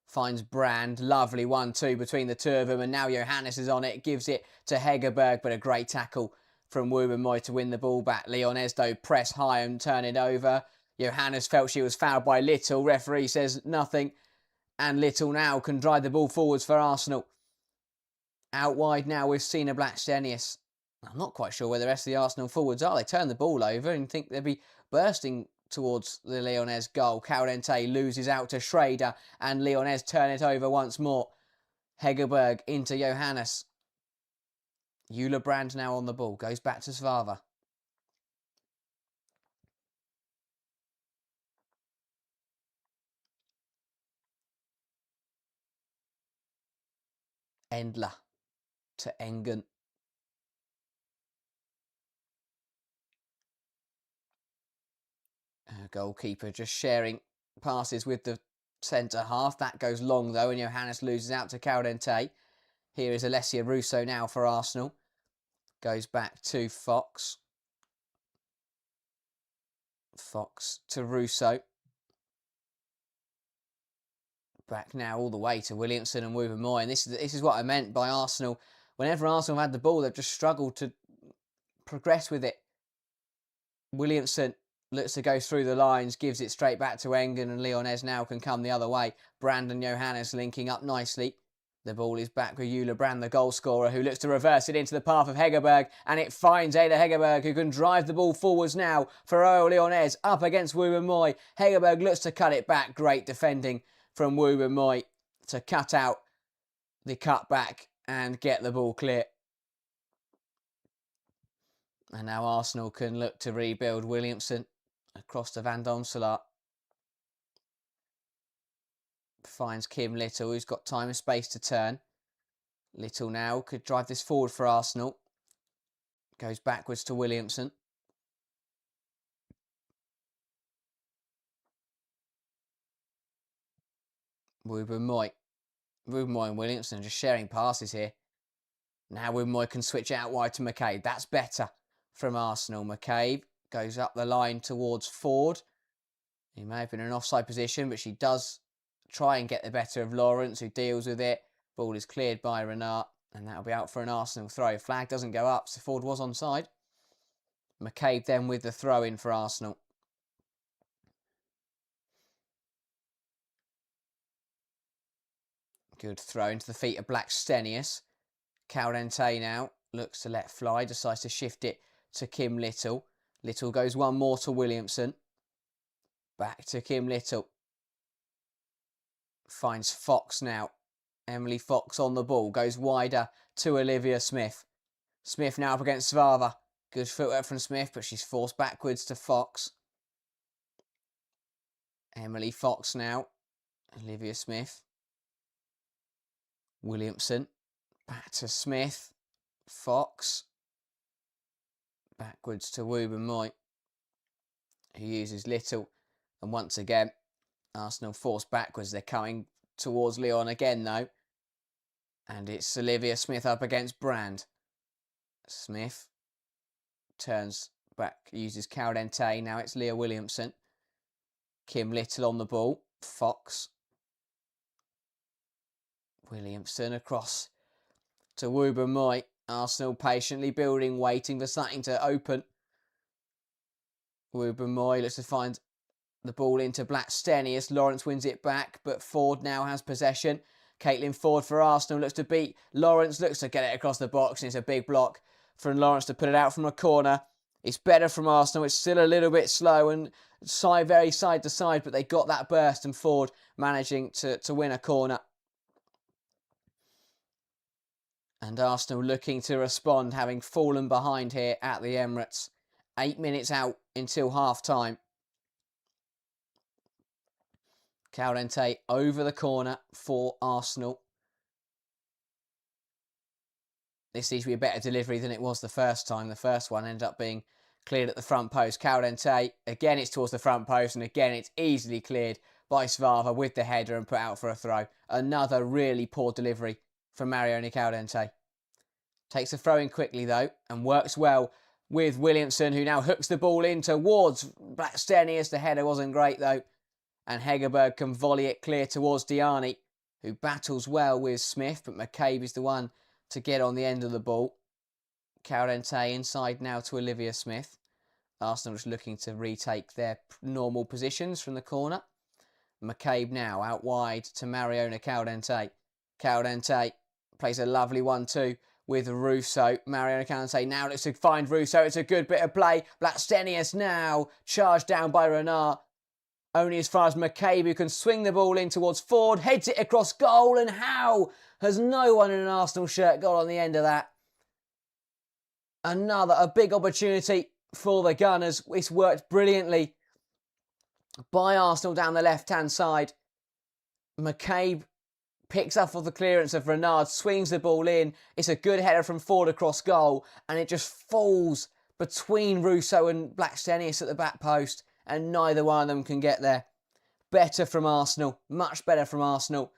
Finds Brand, lovely 1-2 between the two of them, and now Johannes is on it, gives it to Hegerberg, but a great tackle from Wouvermoy to win the ball back. Lyonnes, though, press high and turn it over. Johannes felt she was fouled by Little. Referee says nothing, and Little now can drive the ball forwards for Arsenal. Out wide now with Sina Blackstenius. I'm not quite sure where the rest of the Arsenal forwards are. They turn the ball over and think they'll be bursting towards the Lyonnes goal. Caldente loses out to Schrader and Lyonnes turn it over once more. Hegerberg into Johannes. Ulebrand now on the ball. Goes back to Svava. Endler to Engen. Goalkeeper just sharing passes with the centre half. That goes long though, and Johannes loses out to Caldente. Here is Alessia Russo now for Arsenal. Goes back to Fox. Fox to Russo. Back now all the way to Williamson and Wubben-Moy. And this is what I meant by Arsenal. Whenever Arsenal have had the ball, they've just struggled to progress with it. Williamson looks to go through the lines, gives it straight back to Engen, and Lyonnes now can come the other way. Brandon Johannes linking up nicely. The ball is back with Ulebrand, the goal scorer, who looks to reverse it into the path of Hegerberg, and it finds Ada Hegerberg, who can drive the ball forwards now for OL Lyonnes, up against Wubben-Moy. Hegerberg looks to cut it back. Great defending from Wubben-Moy to cut out the cutback and get the ball clear. And now Arsenal can look to rebuild. Williamson across to Van Domselaar. Finds Kim Little, who's got time and space to turn. Little now could drive this forward for Arsenal. Goes backwards to Williamson. Wubben-Moy. Wubben-Moy and Williamson just sharing passes here. Now Wubben-Moy can switch out wide to McCabe. That's better from Arsenal. McCabe goes up the line towards Ford. He may have been in an offside position, but she does try and get the better of Lawrence, who deals with it. Ball is cleared by Renard, and that'll be out for an Arsenal throw. Flag doesn't go up, so Ford was onside. McCabe then with the throw in for Arsenal. Good throw into the feet of Blackstenius. Caldente now looks to let fly, decides to shift it to Kim Little. Little goes one more to Williamson. Back to Kim Little. Finds Fox now. Emily Fox on the ball. Goes wider to Olivia Smith. Smith now up against Svava. Good footwork from Smith, but she's forced backwards to Fox. Emily Fox now. Olivia Smith. Williamson. Back to Smith. Fox. Backwards to Wubben-Moy, who uses Little. And once again, Arsenal forced backwards. They're coming towards Lyon again, though. And it's Olivia Smith up against Brand. Smith turns back, uses Caldente. Now it's Leah Williamson. Kim Little on the ball. Fox. Williamson across to Wubben-Moy. Arsenal patiently building, waiting for something to open. Wubben-Moy looks to find the ball into Blackstenius. Lawrence wins it back, but Ford now has possession. Caitlin Ford for Arsenal looks to beat Lawrence, looks to get it across the box, and it's a big block from Lawrence to put it out from a corner. It's better from Arsenal. It's still a little bit slow and very side to side, but they got that burst, and Ford managing to win a corner. And Arsenal looking to respond, having fallen behind here at the Emirates. 8 minutes out until half-time. Caldente over the corner for Arsenal. This seems to be a better delivery than it was the first time. The first one ended up being cleared at the front post. Caldente, again it's towards the front post, and again it's easily cleared by Svava with the header and put out for a throw. Another really poor delivery from Mariona Caldente. Takes the throw in quickly though, and works well with Williamson, who now hooks the ball in towards Blackstenius. The header wasn't great though, and Hegerberg can volley it clear towards Diani, who battles well with Smith, but McCabe is the one to get on the end of the ball. Caldente inside now to Olivia Smith. Arsenal just looking to retake their normal positions from the corner. McCabe now out wide to Mariona Caldente. Caldente plays a lovely 1-2 with Russo. Mariano Canate now looks to find Russo. It's a good bit of play. Blackstenius now charged down by Renard. Only as far as McCabe, who can swing the ball in towards Ford, heads it across goal, and how has no one in an Arsenal shirt got on the end of that? A big opportunity for the Gunners. It's worked brilliantly by Arsenal down the left-hand side. McCabe picks up off the clearance of Renard, swings the ball in. It's a good header from Ford across goal, and it just falls between Russo and Blackstenius at the back post, and neither one of them can get there. Better from Arsenal, much better from Arsenal.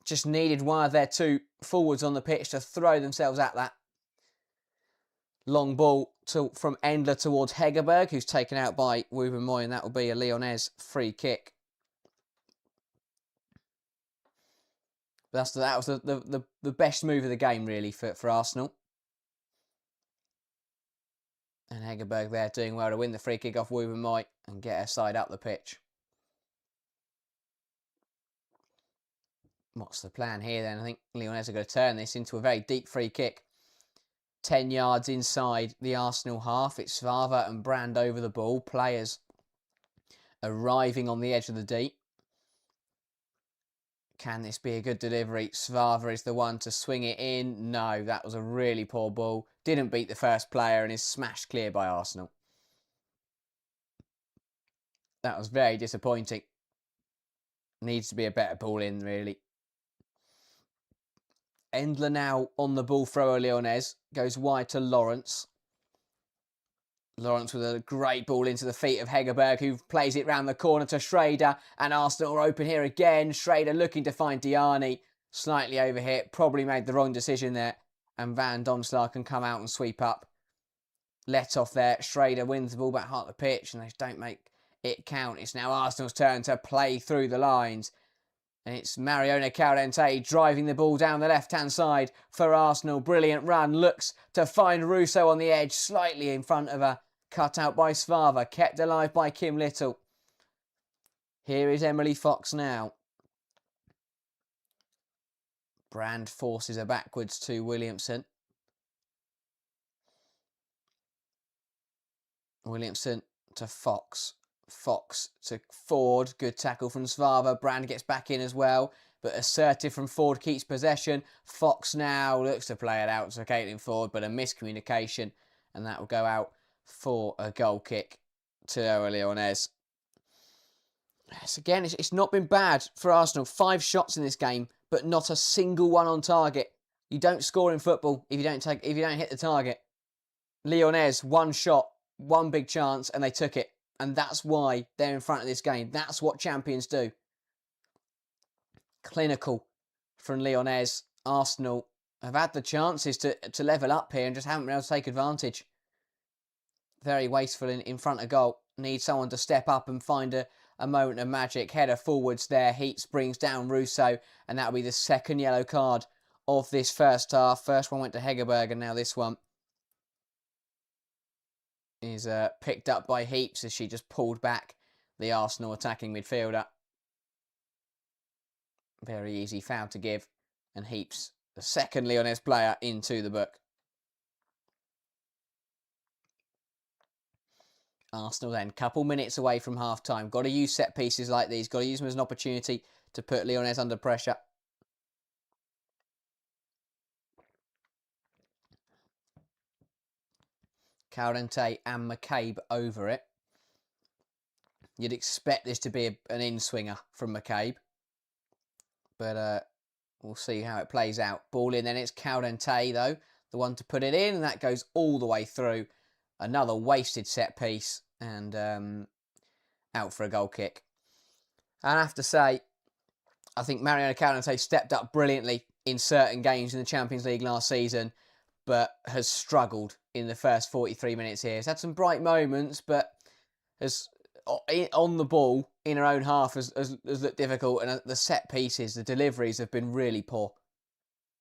Just needed one of their two forwards on the pitch to throw themselves at that. Long ball from Endler towards Hegerberg, who's taken out by Wouben-Moy, and that will be a Lyonnes free kick. That was the best move of the game, really, for Arsenal. And Hegerberg there doing well to win the free kick off Wouben-Moy and get her side up the pitch. What's the plan here then? I think Lyonnes are going to turn this into a very deep free kick. 10 yards inside the Arsenal half. It's Svava and Brand over the ball. Players arriving on the edge of the deep. Can this be a good delivery? Svava is the one to swing it in. No, that was a really poor ball. Didn't beat the first player and is smashed clear by Arsenal. That was very disappointing. Needs to be a better ball in, really. Endler now on the ball for OL Lyonnes. Goes wide to Lawrence. Lawrence with a great ball into the feet of Hegerberg, who plays it round the corner to Schrader. And Arsenal are open here again. Schrader looking to find Diani. Slightly overhit. Probably made the wrong decision there. And Van Domselaar can come out and sweep up. Let off there. Schrader wins the ball back half the pitch, and they don't make it count. It's now Arsenal's turn to play through the lines. And it's Mariano Caldente driving the ball down the left-hand side for Arsenal. Brilliant run. Looks to find Russo on the edge, slightly in front of her. Cut out by Svava. Kept alive by Kim Little. Here is Emily Fox now. Brand forces her backwards to Williamson. Williamson to Fox. Fox to Ford. Good tackle from Svava. Brand gets back in as well, but assertive from Ford, keeps possession. Fox now looks to play it out to Caitlin Ford, but a miscommunication, and that will go out for a goal kick to OL Lyonnes. Yes, again, it's not been bad for Arsenal. 5 shots in this game, but not a single one on target. You don't score in football if you don't hit the target. Lyonnes, 1 shot, 1 big chance, and they took it. And that's why they're in front of this game. That's what champions do. Clinical from Lyonnes. Arsenal have had the chances to level up here and just haven't been able to take advantage. Very wasteful in front of goal. Need someone to step up and find a moment of magic. Header forwards there. Heaps brings down Russo, and that'll be the 2nd yellow card of this first half. First one went to Hegerberg, and now this one is picked up by Heaps as she just pulled back the Arsenal attacking midfielder. Very easy foul to give, and Heaps, the 2nd Lyonnes player, into the book. Arsenal then, couple minutes away from half-time. Got to use set pieces like these. Got to use them as an opportunity to put Lyonnes under pressure. Caldente and McCabe over it. You'd expect this to be an in-swinger from McCabe. But we'll see how it plays out. Ball in, then it's Caldente, though, the one to put it in, and that goes all the way through. Another wasted set piece, and out for a goal kick. And I have to say, I think Mariano Caldente stepped up brilliantly in certain games in the Champions League last season, but has struggled in the first 43 minutes here. Has had some bright moments, but has on the ball in her own half has looked difficult, and the set pieces, the deliveries have been really poor,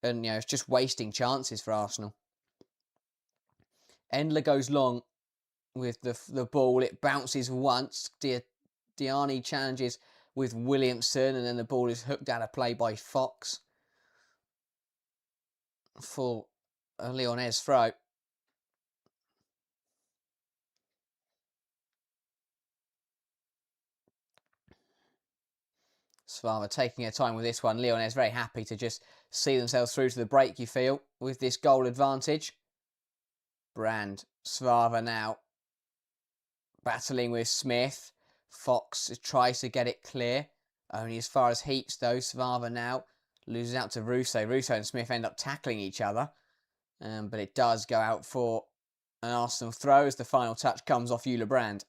and it's just wasting chances for Arsenal. Endler goes long with the ball. It bounces once. Diani challenges with Williamson, and then the ball is hooked out of play by Fox. for a Lyonnes throw. Svava taking her time with this one. Lyonnes very happy to just see themselves through to the break, you feel, with this goal advantage. Brand, Svava now battling with Smith. Fox tries to get it clear. Only as far as Heaps though. Svava now loses out to Russo. Russo and Smith end up tackling each other. But it does go out for an Arsenal throw as the final touch comes off Ulla Brand.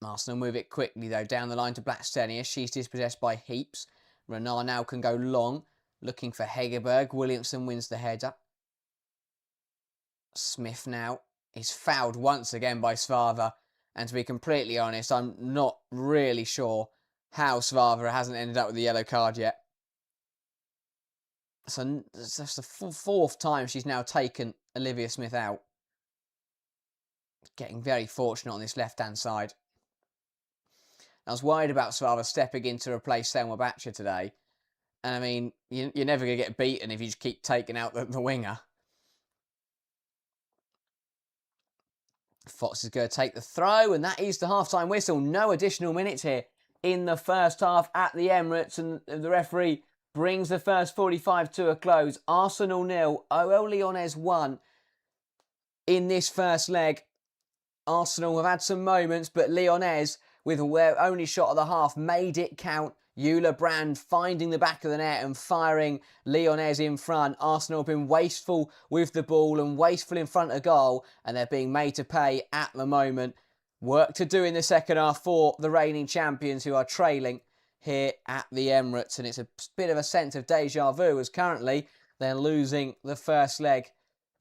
Arsenal move it quickly though, down the line to Blackstenia. She's dispossessed by Heaps. Renard now can go long, looking for Hegerberg. Williamson wins the header. Smith now is fouled once again by Svava. And to be completely honest, I'm not really sure how Svava hasn't ended up with the yellow card yet. So that's the fourth time she's now taken Olivia Smith out. Getting very fortunate on this left-hand side. I was worried about Svava stepping in to replace Selma Batcher today. And I mean, you're never going to get beaten if you just keep taking out the winger. Fox is going to take the throw, and that is the half-time whistle. No additional minutes here in the first half at the Emirates, and the referee brings the first 45 to a close. Arsenal 0, OL Lyonnes 1 in this first leg. Arsenal have had some moments, but Lyonnes, with their only shot of the half, made it count. Ulla Brand finding the back of the net and firing Lyonnes in front. Arsenal have been wasteful with the ball and wasteful in front of goal, and they're being made to pay at the moment. Work to do in the second half for the reigning champions, who are trailing here at the Emirates, and it's a bit of a sense of deja vu as currently they're losing the first leg.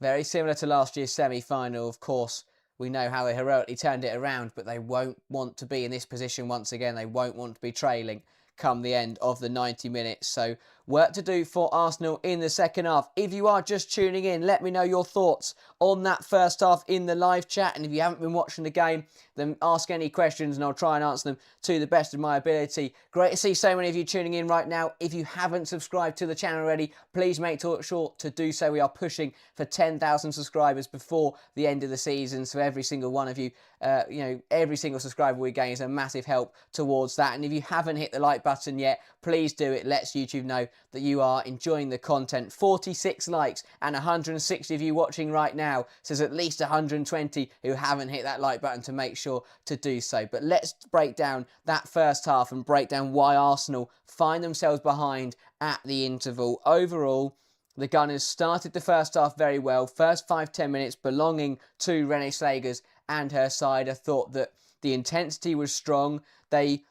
Very similar to last year's semi-final, of course. We know how they heroically turned it around, but they won't want to be in this position once again. They won't want to be trailing come the end of the 90 minutes. So work to do for Arsenal in the second half. If you are just tuning in, let me know your thoughts on that first half in the live chat. And if you haven't been watching the game, then ask any questions and I'll try and answer them to the best of my ability. Great to see so many of you tuning in right now. If you haven't subscribed to the channel already, please make sure to do so. We are pushing for 10,000 subscribers before the end of the season. So every single one of you, every single subscriber we gain is a massive help towards that. And if you haven't hit the like button yet, please do. It lets YouTube know that you are enjoying the content. 46 likes and 160 of you watching right now. So there's at least 120 who haven't hit that like button to make sure to do so. But let's break down that first half and break down why Arsenal find themselves behind at the interval. Overall, the Gunners started the first half very well. First 5-10 minutes belonging to Renée Slegers and her side. I thought that the intensity was strong. They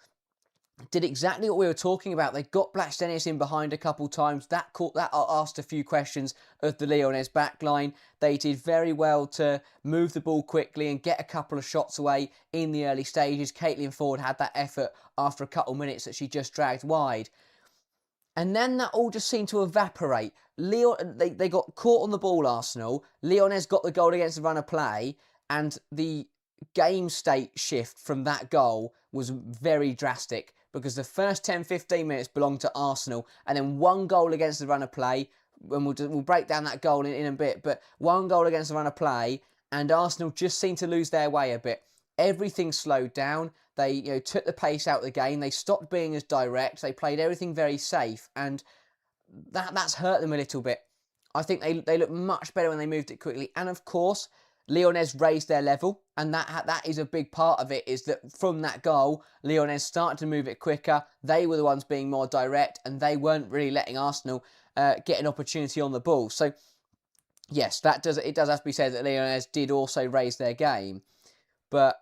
did exactly what we were talking about. They got Blackstenius in behind a couple times. That asked a few questions of the Lyonnes backline. They did very well to move the ball quickly and get a couple of shots away in the early stages. Caitlin Ford had that effort after a couple of minutes that she just dragged wide. And then that all just seemed to evaporate. They got caught on the ball, Arsenal. Lyonnes got the goal against the run of play, and the game state shift from that goal was very drastic, because the first 10-15 minutes belonged to Arsenal, and then one goal against the run of play, and we'll break down that goal in a bit, but one goal against the run of play, and Arsenal just seemed to lose their way a bit. Everything slowed down. They took the pace out of the game. They stopped being as direct. They played everything very safe, and that's hurt them a little bit. I think they look much better when they moved it quickly, and of course Lyonnes raised their level, and that is a big part of it, is that from that goal, Lyonnes started to move it quicker. They were the ones being more direct, and they weren't really letting Arsenal get an opportunity on the ball. So, yes, it does have to be said that Lyonnes did also raise their game. But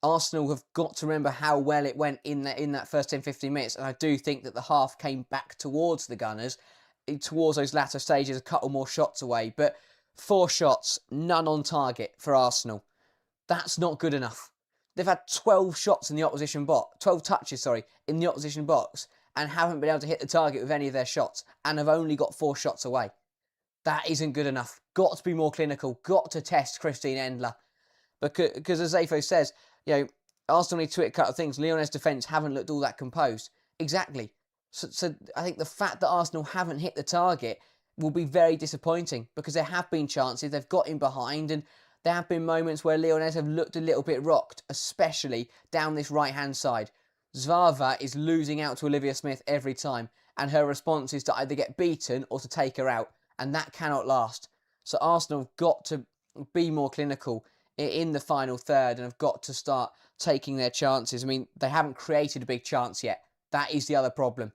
Arsenal have got to remember how well it went in that first 10-15 minutes, and I do think that the half came back towards the Gunners, towards those latter stages, a couple more shots away, but 4 shots, none on target for Arsenal. That's not good enough. They've had 12 shots in the opposition box, 12 touches, in the opposition box, and haven't been able to hit the target with any of their shots, and have only got 4 shots away. That isn't good enough. Got to be more clinical. Got to test Christine Endler. Because as Zafo says, Arsenal need to tweak a couple of things. Lyon's defence haven't looked all that composed. Exactly. So I think the fact that Arsenal haven't hit the target will be very disappointing, because there have been chances, they've got in behind, and there have been moments where Lyonnes have looked a little bit rocked, especially down this right-hand side. Zvava is losing out to Olivia Smith every time, and her response is to either get beaten or to take her out, and that cannot last. So Arsenal have got to be more clinical in the final third and have got to start taking their chances. I mean, they haven't created a big chance yet. That is the other problem,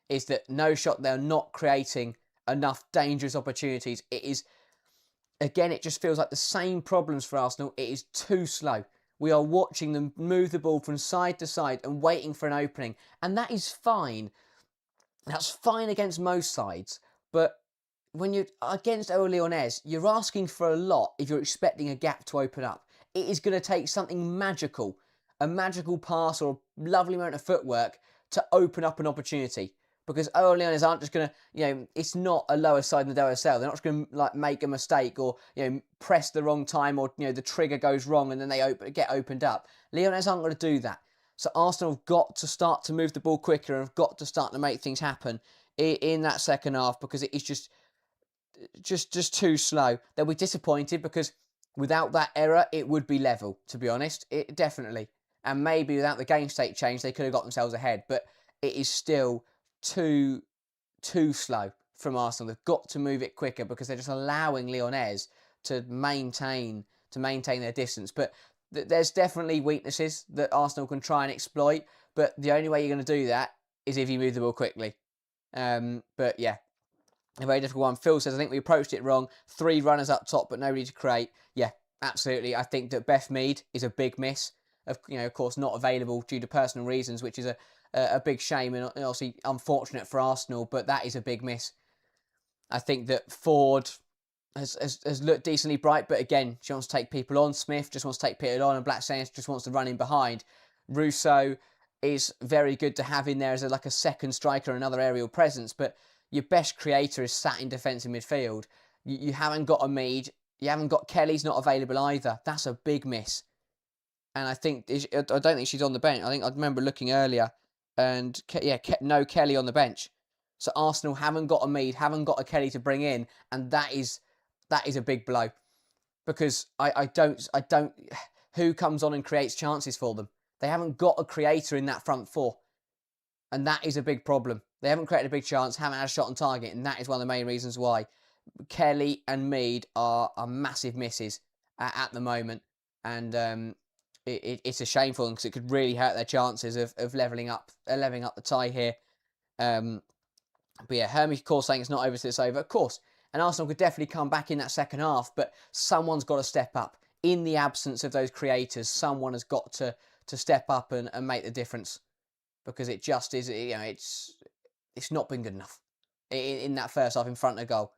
is that no shot, they're not creating enough dangerous opportunities. It is, again, it just feels like the same problems for Arsenal. It is too slow. We are watching them move the ball from side to side and waiting for an opening. And that is fine. That's fine against most sides. But when you're against OL Lyonnes, you're asking for a lot if you're expecting a gap to open up. It is going to take something magical, a magical pass or a lovely amount of footwork to open up an opportunity. Because OL Lyonnes aren't just going to, it's not a lower side than the OSL. They're not just going to make a mistake or, press the wrong time, or, the trigger goes wrong and then they get opened up. Lyonnes aren't going to do that. So Arsenal have got to start to move the ball quicker and have got to start to make things happen in that second half, because it is just too slow. They'll be disappointed, because without that error, it would be level, to be honest. It definitely. And maybe without the game state change, they could have got themselves ahead. But it is still too slow from Arsenal. They've got to move it quicker, because they're just allowing Lyonnes to maintain their distance. But there's definitely weaknesses that Arsenal can try and exploit. But the only way you're going to do that is if you move the ball quickly. But yeah, a very difficult one. Phil says, I think we approached it wrong. 3 runners up top, but nobody to create. Yeah, absolutely. I think that Beth Mead is a big miss. Of course, not available due to personal reasons, which is a big shame and obviously unfortunate for Arsenal, but that is a big miss. I think that Ford has looked decently bright, but again, she wants to take people on. Smith just wants to take people on, and Blackstone just wants to run in behind. Russo is very good to have in there as a second striker, another aerial presence, but your best creator is sat in defensive midfield. You haven't got a Mead. You haven't got Kelly's not available either. That's a big miss. And I don't think she's on the bench. I remember looking earlier, and no Kelly on the bench. So Arsenal haven't got a Mead, haven't got a Kelly to bring in, and that is a big blow, because I don't. Who comes on and creates chances for them? They haven't got a creator in that front four, and that is a big problem. They haven't created a big chance, haven't had a shot on target, and that is one of the main reasons why Kelly and Mead are massive misses at the moment, and it's a shame for them, because it could really hurt their chances of leveling up the tie here. But yeah, Hermie, of course, saying it's not over till it's over. Of course, and Arsenal could definitely come back in that second half, but someone's got to step up. In the absence of those creators, someone has got to step up and make the difference, because it just is, it's not been good enough in that first half in front of goal.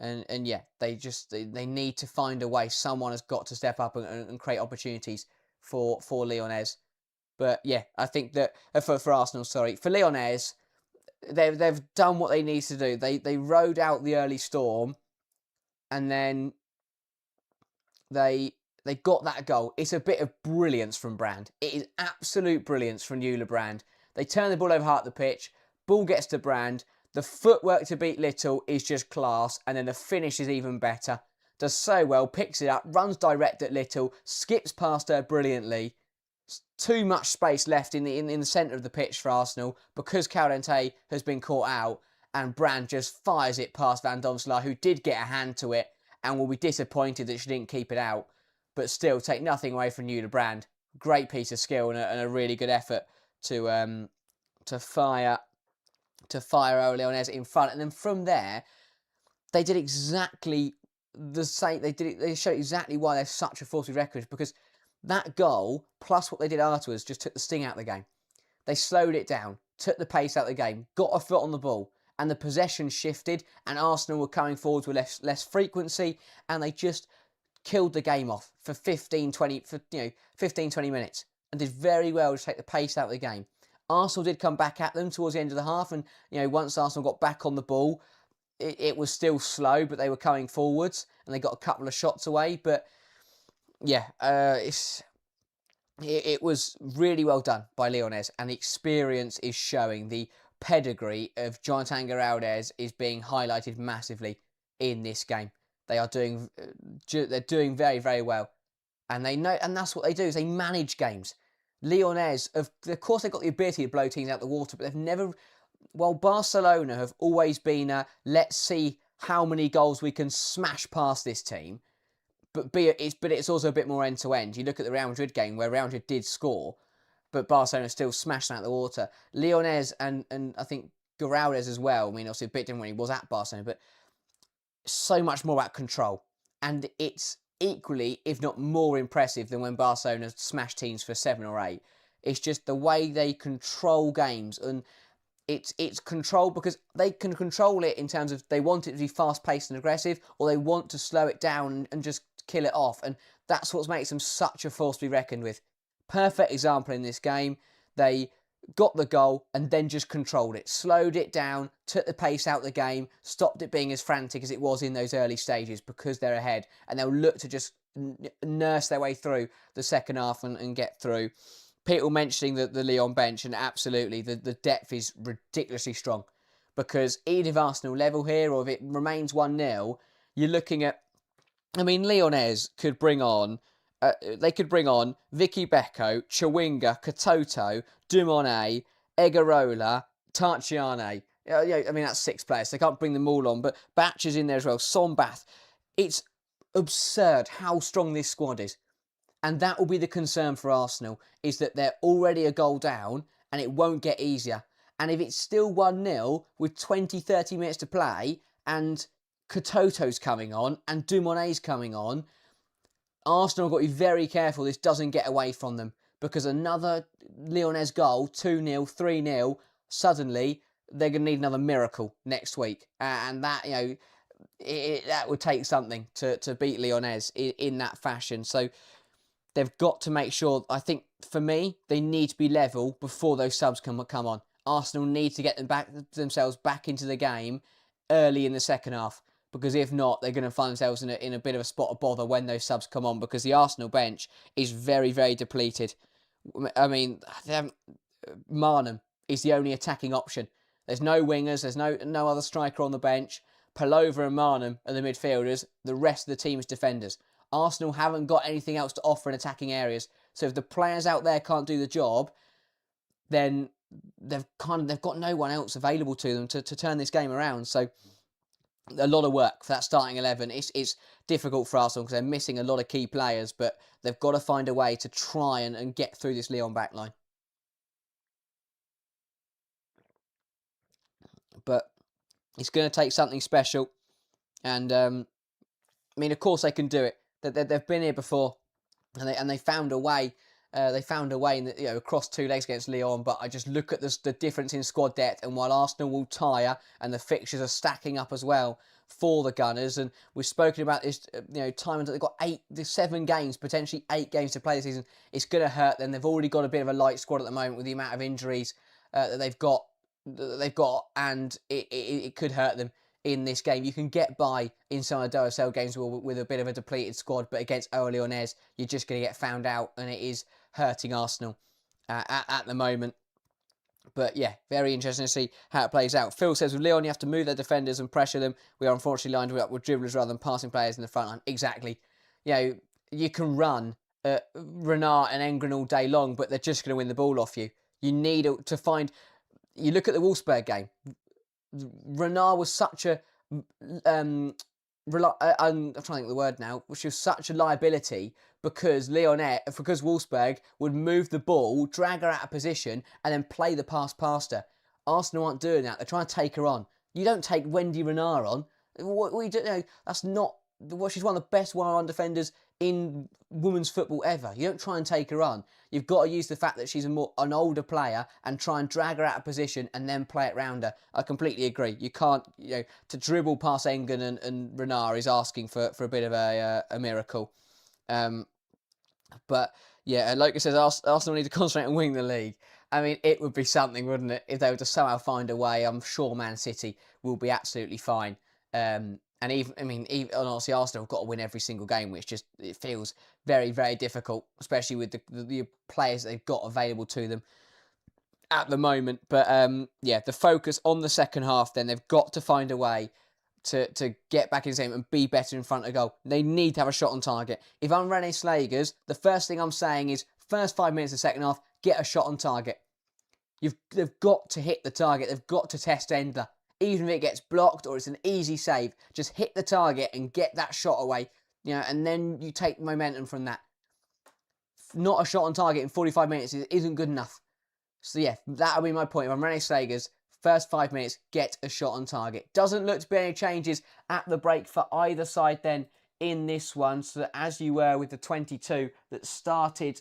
And yeah, they need to find a way. Someone has got to step up and create opportunities for Lyonnes. But yeah, I think that for Arsenal, for Lyonnes, they've done what they need to do. They rode out the early storm, and then they got that goal. It's a bit of brilliance from Brand. It is absolute brilliance from Eula Brand. They turn the ball over half the pitch. Ball gets to Brand. The footwork to beat Little is just class, and then the finish is even better. Does so well, picks it up, runs direct at Little, skips past her brilliantly. Too much space left in the centre of the pitch for Arsenal, because Caldente has been caught out, and Brand just fires it past Van Domselaar, who did get a hand to it and will be disappointed that she didn't keep it out. But still, take nothing away from Eula Brand. Great piece of skill and a really good effort to fire OL Lyonnes in front. And then from there, they did exactly the same. They showed exactly why they're such a force with record, because that goal, plus what they did afterwards, just took the sting out of the game. They slowed it down, took the pace out of the game, got a foot on the ball, and the possession shifted, and Arsenal were coming forward with less frequency, and they just killed the game off for 15, 20 minutes, and did very well to take the pace out of the game. Arsenal did come back at them towards the end of the half, and once Arsenal got back on the ball, it was still slow, but they were coming forwards, and they got a couple of shots away. But yeah, it was really well done by Lyonnes, and the experience is showing. The pedigree of Jonathan Giraldez is being highlighted massively in this game. They are doing, they're doing very, very well, and they know, and that's what they do, is they manage games. Lyonnes, of course, they've got the ability to blow teams out the water, but they've never. Well, Barcelona have always been, let's see how many goals we can smash past this team. But it's also a bit more end to end. You look at the Real Madrid game where Real Madrid did score, but Barcelona still smashed out the water. Lyonnes and I think Giraldez as well. I mean, obviously a bit different when he was at Barcelona, but so much more about control. And it's equally, if not more impressive than when Barcelona smashed teams for 7 or 8. It's just the way they control games, and it's control because they can control it in terms of they want it to be fast-paced and aggressive, or they want to slow it down and just kill it off. And that's what makes them such a force to be reckoned with. Perfect example in this game. They got the goal and then just controlled it, slowed it down, took the pace out of the game, stopped it being as frantic as it was in those early stages because they're ahead, and they'll look to just nurse their way through the second half and get through. People mentioning the Lyon bench, and absolutely, the depth is ridiculously strong, because even if Arsenal level here or if it remains 1-0, you're looking at, I mean, Lyonnes could bring on, they could bring on Vicky Becco, Chawinga, Katoto, Dumonet, Egarola, Tarciane. I mean, that's 6 players. They can't bring them all on, but Batch is in there as well. Sombath. It's absurd how strong this squad is. And that will be the concern for Arsenal, is that they're already a goal down and it won't get easier. And if it's still 1-0 with 20, 30 minutes to play and Katoto's coming on and Dumonet's coming on, Arsenal have got to be very careful this doesn't get away from them, because another Lyonnes goal, 2-0, 3-0, suddenly they're going to need another miracle next week. And that, that would take something to beat Lyonnes in that fashion. So they've got to make sure, I think, for me, they need to be level before those subs come on. Arsenal need to get themselves back into the game early in the second half, because if not, they're going to find themselves in a bit of a spot of bother when those subs come on, because the Arsenal bench is very, very depleted. I mean, Marnham is the only attacking option. There's no wingers, there's no other striker on the bench. Palova and Marnham are the midfielders. The rest of the team is defenders. Arsenal haven't got anything else to offer in attacking areas. So if the players out there can't do the job, then they've got no one else available to them to turn this game around. So a lot of work for that starting 11. It's difficult for Arsenal because they're missing a lot of key players, but they've got to find a way to try and get through this Lyon backline. But it's going to take something special. And, I mean, of course they can do it. They've been here before, and they found a way. They found a way in across 2 legs against Lyon. But I just look at the difference in squad depth, and while Arsenal will tire, and the fixtures are stacking up as well for the Gunners, and we've spoken about this, time until they've got 7 games, potentially 8 games to play this season. It's going to hurt them. They've already got a bit of a light squad at the moment with the amount of injuries that they've got. And it could hurt them in this game. You can get by in some of the OSL games with a bit of a depleted squad, but against OL Lyonnes, you're just going to get found out, and it is hurting Arsenal at the moment. But yeah, very interesting to see how it plays out. Phil says, with Lyon, you have to move their defenders and pressure them. We are unfortunately lined up with dribblers rather than passing players in the front line. Exactly. You can run Renard and Engren all day long, but they're just going to win the ball off you. You need to find... You look at the Wolfsburg game. Renard was such a... I'm trying to think of the word now, which was such a liability because Wolfsburg would move the ball, drag her out of position, and then play the pass past her. Arsenal aren't doing that. They're trying to take her on. You don't take Wendy Renard on. What you do, that's not... She's one of the best one-on-one defenders in women's football ever. You don't try and take her on. You've got to use the fact that she's an older player and try and drag her out of position and then play it round her. I completely agree. You can't, to dribble past Engen and Renard is asking for a bit of a miracle. But yeah, like I said, Arsenal need to concentrate on winning the league. I mean, it would be something, wouldn't it, if they were to somehow find a way. I'm sure Man City will be absolutely fine. And even honestly, Arsenal have got to win every single game, which it feels very, very difficult, especially with the players they've got available to them. at the moment. But yeah, the focus on the second half, then they've got to find a way to get back in the game and be better in front of goal. They need to have a shot on target. If I'm René Slagers, the first thing I'm saying is, first 5 minutes of the second half, get a shot on target. They've got to hit the target. They've got to test Endler. Even if it gets blocked or it's an easy save, just hit the target and get that shot away. And then you take momentum from that. Not a shot on target in 45 minutes isn't good enough. So yeah, that'll be my point. If I'm René Slagers, first 5 minutes, get a shot on target. Doesn't look to be any changes at the break for either side then in this one. So as you were with the 22 that started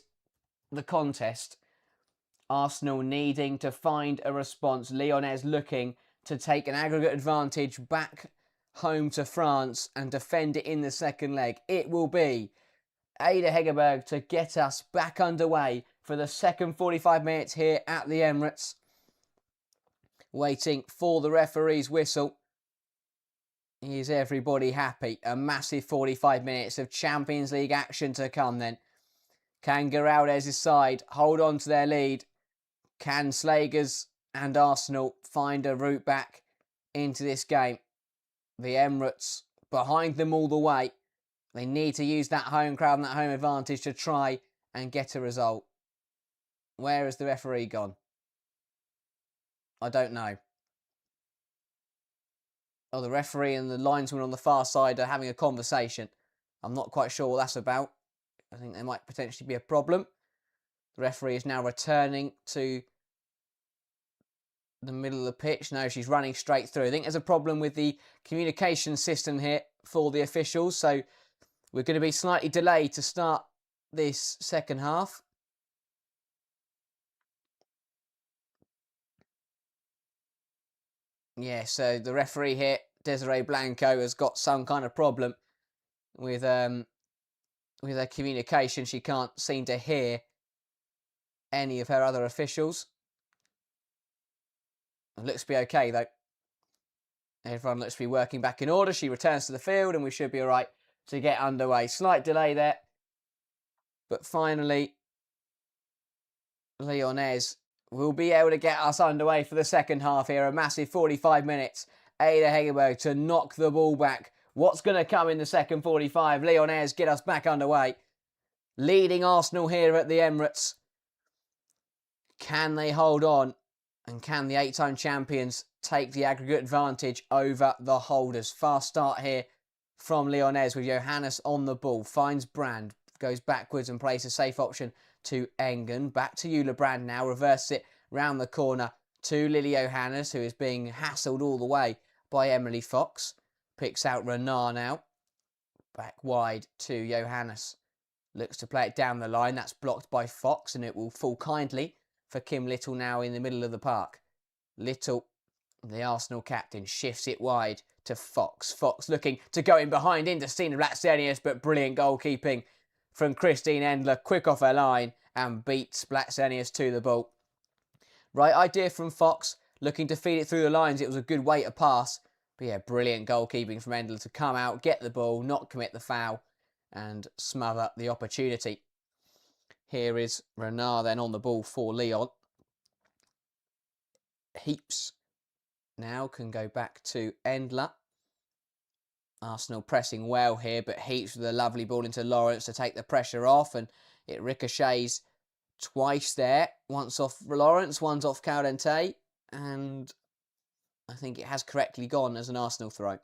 the contest, Arsenal needing to find a response. Lyonnes looking to take an aggregate advantage back home to France and defend it in the second leg. It will be Ada Hegerberg to get us back underway for the second 45 minutes here at the Emirates. Waiting for the referee's whistle. Is everybody happy? A massive 45 minutes of Champions League action to come then. Can Geraldes' side hold on to their lead? Can Slagers and Arsenal find a route back into this game? The Emirates behind them all the way. They need to use that home crowd and that home advantage to try and get a result. Where has the referee gone? I don't know. Oh, the referee and the linesman on the far side are having a conversation. I'm not quite sure what that's about. I think there might potentially be a problem. The referee is now returning to the middle of the pitch. No, she's running straight through. I think there's a problem with the communication system here for the officials. So we're going to be slightly delayed to start this second half. Yeah, so the referee here, Desiree Blanco, has got some kind of problem with her communication. She can't seem to hear any of her other officials. It looks to be okay, though. Everyone looks to be working back in order. She returns to the field and we should be all right to get underway. Slight delay there. But finally, Lyonnes will be able to get us underway for the second half here. A massive 45 minutes. Ada Hegerberg to knock the ball back. What's going to come in the second 45? Lyonnes get us back underway. Leading Arsenal here at the Emirates. Can they hold on? And can the 8-time champions take the aggregate advantage over the holders? Fast start here from Lyonnes with Johannes on the ball. Finds Brand. Goes backwards and plays a safe option to Engen. Back to Eula Brand now. Reverses it round the corner to Lily Johannes, who is being hassled all the way by Emily Fox. Picks out Renard now. Back wide to Johannes. Looks to play it down the line. That's blocked by Fox and it will fall kindly for Kim Little now in the middle of the park. Little, the Arsenal captain, shifts it wide to Fox. Fox looking to go in behind into Stina Blacksenius, but brilliant goalkeeping from Christine Endler. Quick off her line and beats Blacksenius to the ball. Right idea from Fox, looking to feed it through the lines. It was a good way to pass. But yeah, brilliant goalkeeping from Endler to come out, get the ball, not commit the foul and smother the opportunity. Here is Renard then on the ball for Lyon. Heaps now can go back to Endler. Arsenal pressing well here, but Heaps with a lovely ball into Lawrence to take the pressure off, and it ricochets twice there. Once off Lawrence, one's off Caldente, and I think it has correctly gone as an Arsenal throw.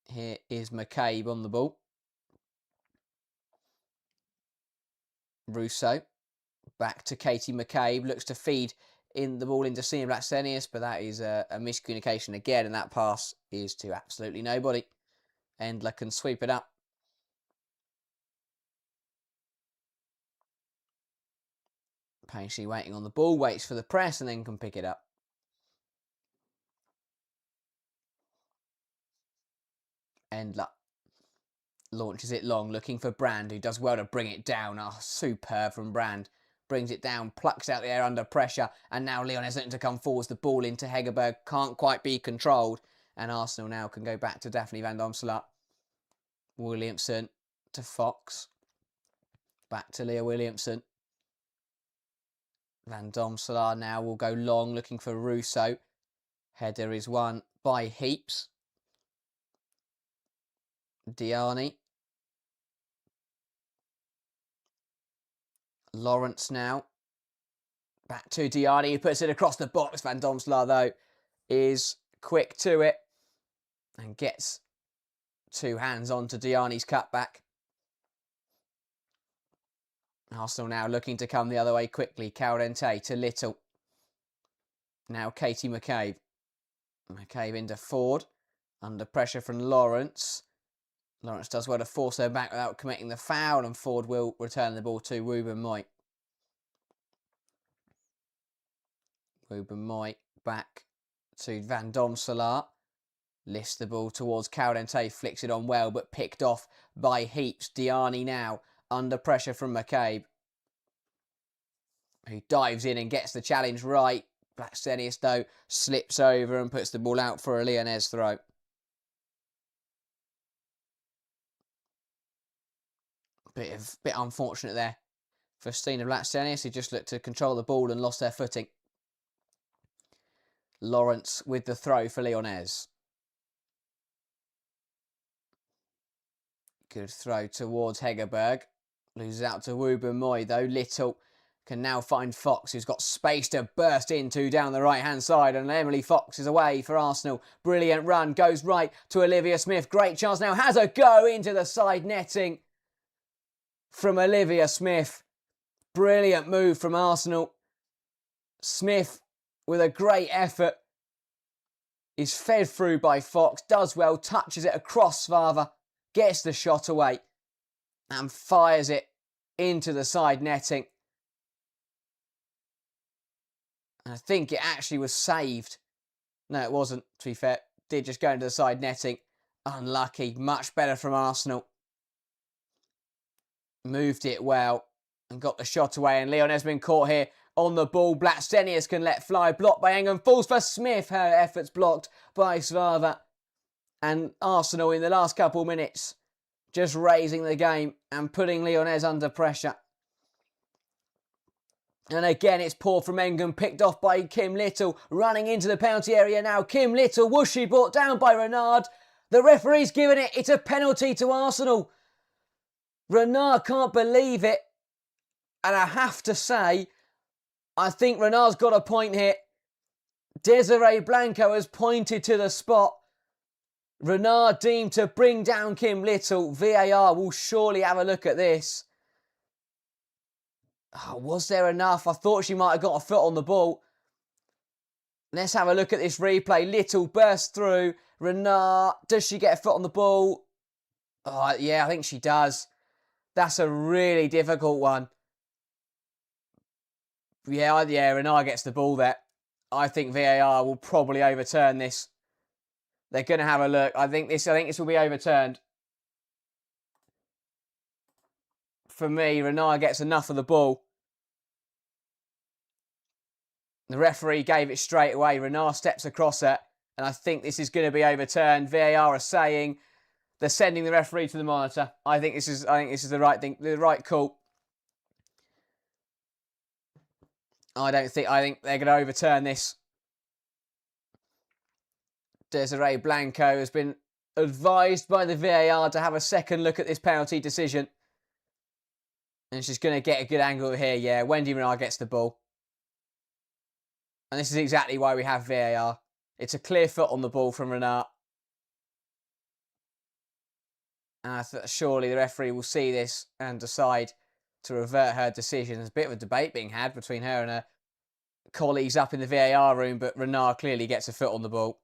Here is McCabe on the ball. Rousseau. Back to Katie McCabe. Looks to feed in the ball into Sina Blacksenius, but that is a miscommunication again, and that pass is to absolutely nobody. Endler can sweep it up. Patiently waiting on the ball, waits for the press, and then can pick it up. Endler launches it long, looking for Brand, who does well to bring it down. Oh, superb from Brand. Brings it down, plucks out the air under pressure, and now Lyon is looking to come forwards. The ball into Hegerberg can't quite be controlled, and Arsenal now can go back to Daphne van Domselaar. Williamson to Fox. Back to Leah Williamson. Van Domselaar now will go long, looking for Russo. Header is won by Heaps. Diani. Lawrence now. Back to Diani, who puts it across the box. Van Domselaar, though, is quick to it and gets two hands onto Diani's cutback. Arsenal now looking to come the other way quickly. Caudente to Little. Now Katie McCabe. McCabe into Ford. Under pressure from Lawrence. Lawrence does well to force her back without committing the foul, and Ford will return the ball to Ruben Moy. Ruben Moy back to Van Domselaar. Lifts the ball towards Caudente, flicks it on well, but picked off by Heaps. Diani now under pressure from McCabe, who dives in and gets the challenge right. Blackstenius, though, slips over and puts the ball out for a Lyonnes throw. Bit unfortunate there for Stina Blackstenius, who just looked to control the ball and lost their footing. Lawrence with the throw for Lyonnes. Good throw towards Hegerberg. Loses out to Ruben Moy, though. Little can now find Fox, who's got space to burst into down the right-hand side. And Emily Fox is away for Arsenal. Brilliant run. Goes right to Olivia Smith. Great chance now. Has a go into the side netting from Olivia Smith. Brilliant move from Arsenal. Smith, with a great effort, is fed through by Fox. Does well. Touches it across Svava. Gets the shot away and fires it into the side netting. I think it actually was saved. No, it wasn't, to be fair. Did just go into the side netting. Unlucky. Much better from Arsenal. Moved it well and got the shot away. And Lyon has been caught here on the ball. Blackstenius can let fly. Blocked by England. Falls for Smith. Her efforts blocked by Svava. And Arsenal in the last couple of minutes just raising the game and putting Lyonnes under pressure. And again, it's poor from England, picked off by Kim Little, running into the penalty area now. Kim Little, was she brought down by Renard? The referee's given it. It's a penalty to Arsenal. Renard can't believe it. And I have to say, I think Renard's got a point here. Desiree Blanco has pointed to the spot. Renard deemed to bring down Kim Little. VAR will surely have a look at this. Oh, was there enough? I thought she might have got a foot on the ball. Let's have a look at this replay. Little burst through. Renard, does she get a foot on the ball? Oh, yeah, I think she does. That's a really difficult one. Yeah, Renard gets the ball there. I think VAR will probably overturn this. They're going to have a look. I think this will be overturned. For me, Renard gets enough of the ball. The referee gave it straight away. Renard steps across it, and I think this is going to be overturned. VAR are saying they're sending the referee to the monitor. I think this is the right thing, the right call. I think they're going to overturn this. Desiree Blanco has been advised by the VAR to have a second look at this penalty decision. And she's going to get a good angle here. Yeah, Wendy Renard gets the ball. And this is exactly why we have VAR. It's a clear foot on the ball from Renard. And I thought surely the referee will see this and decide to revert her decision. There's a bit of a debate being had between her and her colleagues up in the VAR room, but Renard clearly gets a foot on the ball.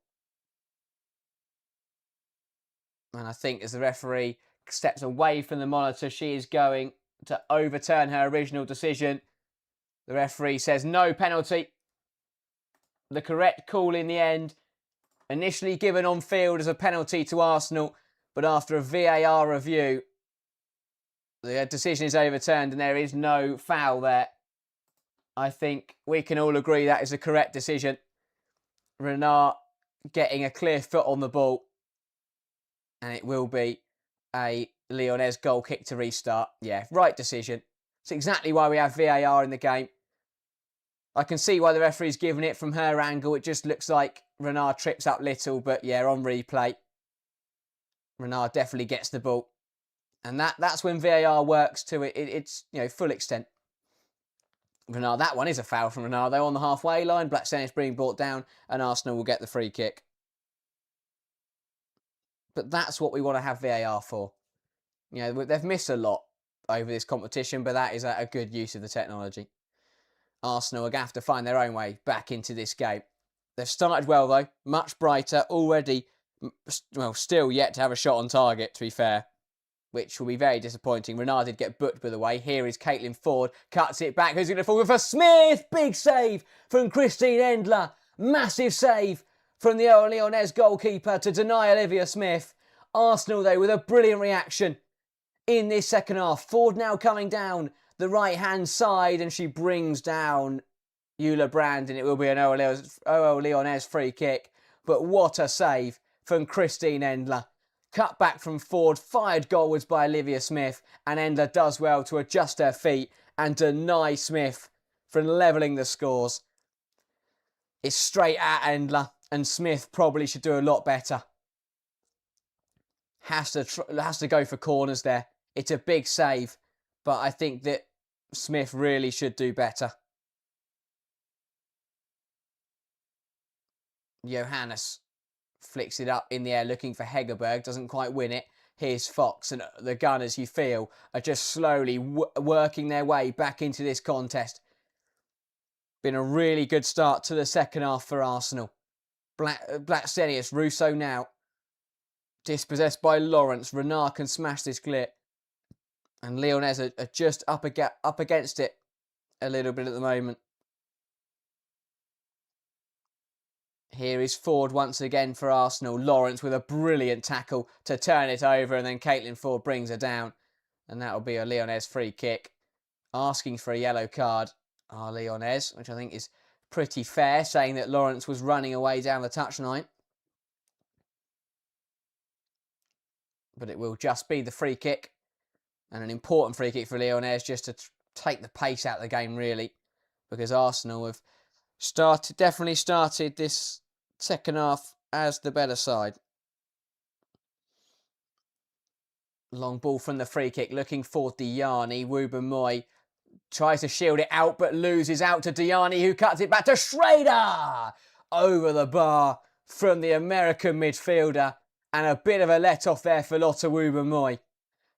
And I think as the referee steps away from the monitor, she is going to overturn her original decision. The referee says no penalty. The correct call in the end, initially given on field as a penalty to Arsenal, but after a VAR review, the decision is overturned and there is no foul there. I think we can all agree that is the correct decision. Renard getting a clear foot on the ball. And it will be a Lyonnes goal kick to restart. Yeah, right decision. It's exactly why we have VAR in the game. I can see why the referee's giving it from her angle. It just looks like Renard trips up little, but yeah, on replay, Renard definitely gets the ball. And that's when VAR works to its full extent. Renard, that one is a foul from Renard, though, on the halfway line. Blackstenius being brought down, and Arsenal will get the free kick. But that's what we want to have VAR for. They've missed a lot over this competition, but that is a good use of the technology. Arsenal are going to have to find their own way back into this game. They've started well, though. Much brighter. Already, well, still yet to have a shot on target, to be fair, which will be very disappointing. Renard did get booked, by the way. Here is Caitlin Ford. Cuts it back. Who's going to fall for Smith? Big save from Christine Endler. Massive save from the OL Lyonnes goalkeeper to deny Olivia Smith. Arsenal, though, with a brilliant reaction in this second half. Ford now coming down the right-hand side, and she brings down Eula Brand, and it will be an OL Lyonnes free kick. But what a save from Christine Endler. Cut back from Ford, fired goalwards by Olivia Smith, and Endler does well to adjust her feet and deny Smith from levelling the scores. It's straight at Endler, and Smith probably should do a lot better. Has to go for corners there. It's a big save, but I think that Smith really should do better. Johannes flicks it up in the air looking for Hegerberg, doesn't quite win it. Here's Fox, and the Gunners, you feel, are just slowly working their way back into this contest. Been a really good start to the second half for Arsenal. Blackstenius, Russo now. Dispossessed by Lawrence. Renard can smash this clear. And Lyonnes are just up against it a little bit at the moment. Here is Ford once again for Arsenal. Lawrence with a brilliant tackle to turn it over, and then Caitlin Ford brings her down. And that will be a Lyonnes free kick. Asking for a yellow card are Lyonnes, which I think is pretty fair, saying that Lawrence was running away down the touchline. But it will just be the free kick. And an important free kick for Lyonnes, just to take the pace out of the game, really. Because Arsenal have definitely started this second half as the better side. Long ball from the free kick, looking for Diani. Wubben-Moy tries to shield it out, but loses out to Diani, who cuts it back to Schrader! Over the bar from the American midfielder. And a bit of a let-off there for Lotte Wubben-Moy,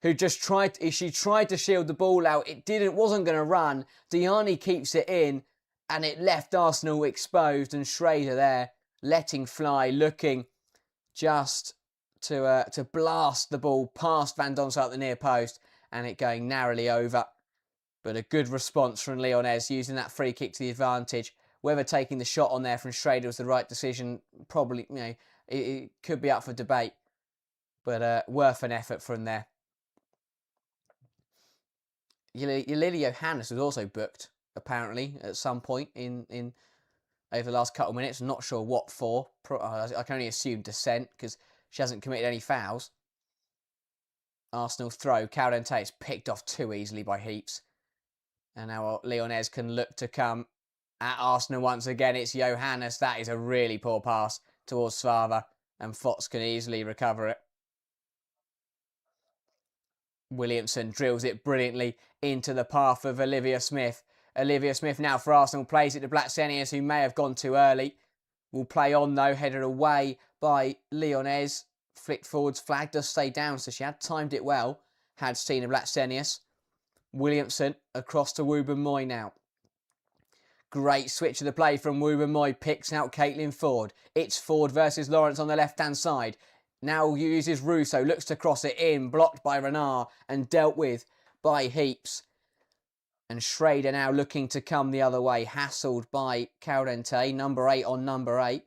who just tried to shield the ball out. It wasn't going to run. Diani keeps it in, and it left Arsenal exposed, and Schrader there letting fly, looking just to blast the ball past Van Donsel at the near post, and it going narrowly over. But a good response from Lyonnes, using that free kick to the advantage. Whether taking the shot on there from Schrader was the right decision, probably, it could be up for debate. But worth an effort from there. Lily Johannes was also booked, apparently, at some point in over the last couple of minutes. I'm not sure what for. I can only assume dissent, because she hasn't committed any fouls. Arsenal throw. Caldente is picked off too easily by Heaps. And now Lyonnes can look to come at Arsenal once again. It's Johannes. That is a really poor pass towards Svava, and Fox can easily recover it. Williamson drills it brilliantly into the path of Olivia Smith. Olivia Smith now for Arsenal plays it to Blackstenius, who may have gone too early. Will play on though, headed away by Lyonnes. Flicked forwards, flag does stay down, so she had timed it well. Had Stina Blackstenius. Williamson across to Wubben-Moy now. Great switch of the play from Wubben-Moy, picks out Caitlin Ford. It's Ford versus Lawrence on the left-hand side. Now uses Russo, looks to cross it in, blocked by Renard and dealt with by Heaps. And Schrader now looking to come the other way, hassled by Caldente, number 8 on number 8.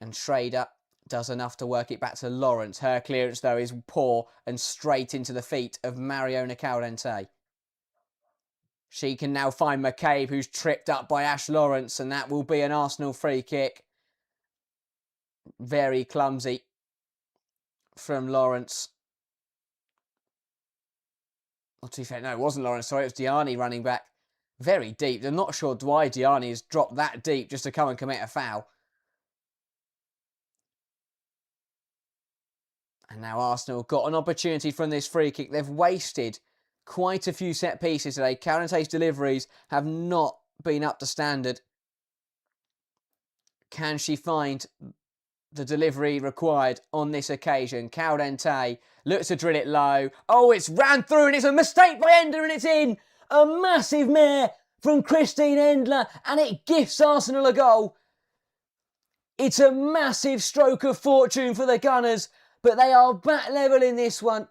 And Schrader does enough to work it back to Lawrence. Her clearance, though, is poor and straight into the feet of Mariona Caldente. She can now find McCabe, who's tripped up by Ash Lawrence, and that will be an Arsenal free kick. Very clumsy from Lawrence. Oh, to be fair, no, it wasn't Lawrence, sorry, it was Diani running back very deep. I'm not sure why Diani has dropped that deep just to come and commit a foul. And now Arsenal got an opportunity from this free kick. They've wasted quite a few set pieces today. Carente's deliveries have not been up to standard. Can she find the delivery required on this occasion? Caudente looks to drill it low. Oh, it's ran through and it's a mistake by Ender and it's in. A massive mare from Christine Endler and it gifts Arsenal a goal. It's a massive stroke of fortune for the Gunners, but they are back level in this one.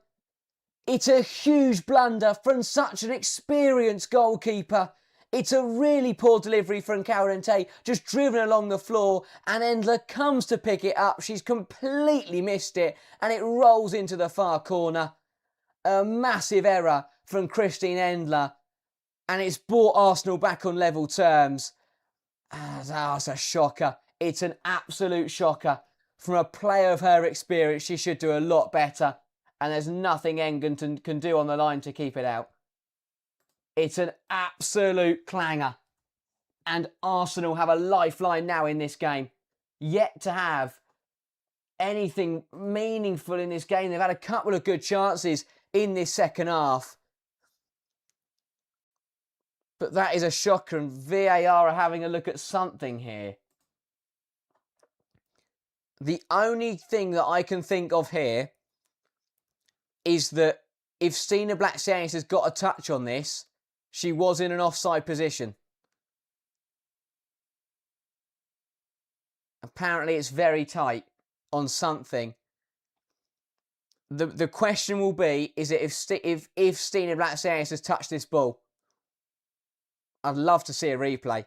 It's a huge blunder from such an experienced goalkeeper. It's a really poor delivery from Caudente, just driven along the floor, and Endler comes to pick it up. She's completely missed it, and it rolls into the far corner. A massive error from Christine Endler, and it's brought Arsenal back on level terms. That's a shocker. It's an absolute shocker. From a player of her experience, she should do a lot better, and there's nothing Engen can do on the line to keep it out. It's an absolute clanger. And Arsenal have a lifeline now in this game. Yet to have anything meaningful in this game. They've had a couple of good chances in this second half. But that is a shocker, and VAR are having a look at something here. The only thing that I can think of here is that if Stina Blackstenius has got a touch on this, she was in an offside position. Apparently it's very tight on something. The question will be, is it if Stina Blackstenius has touched this ball? I'd love to see a replay.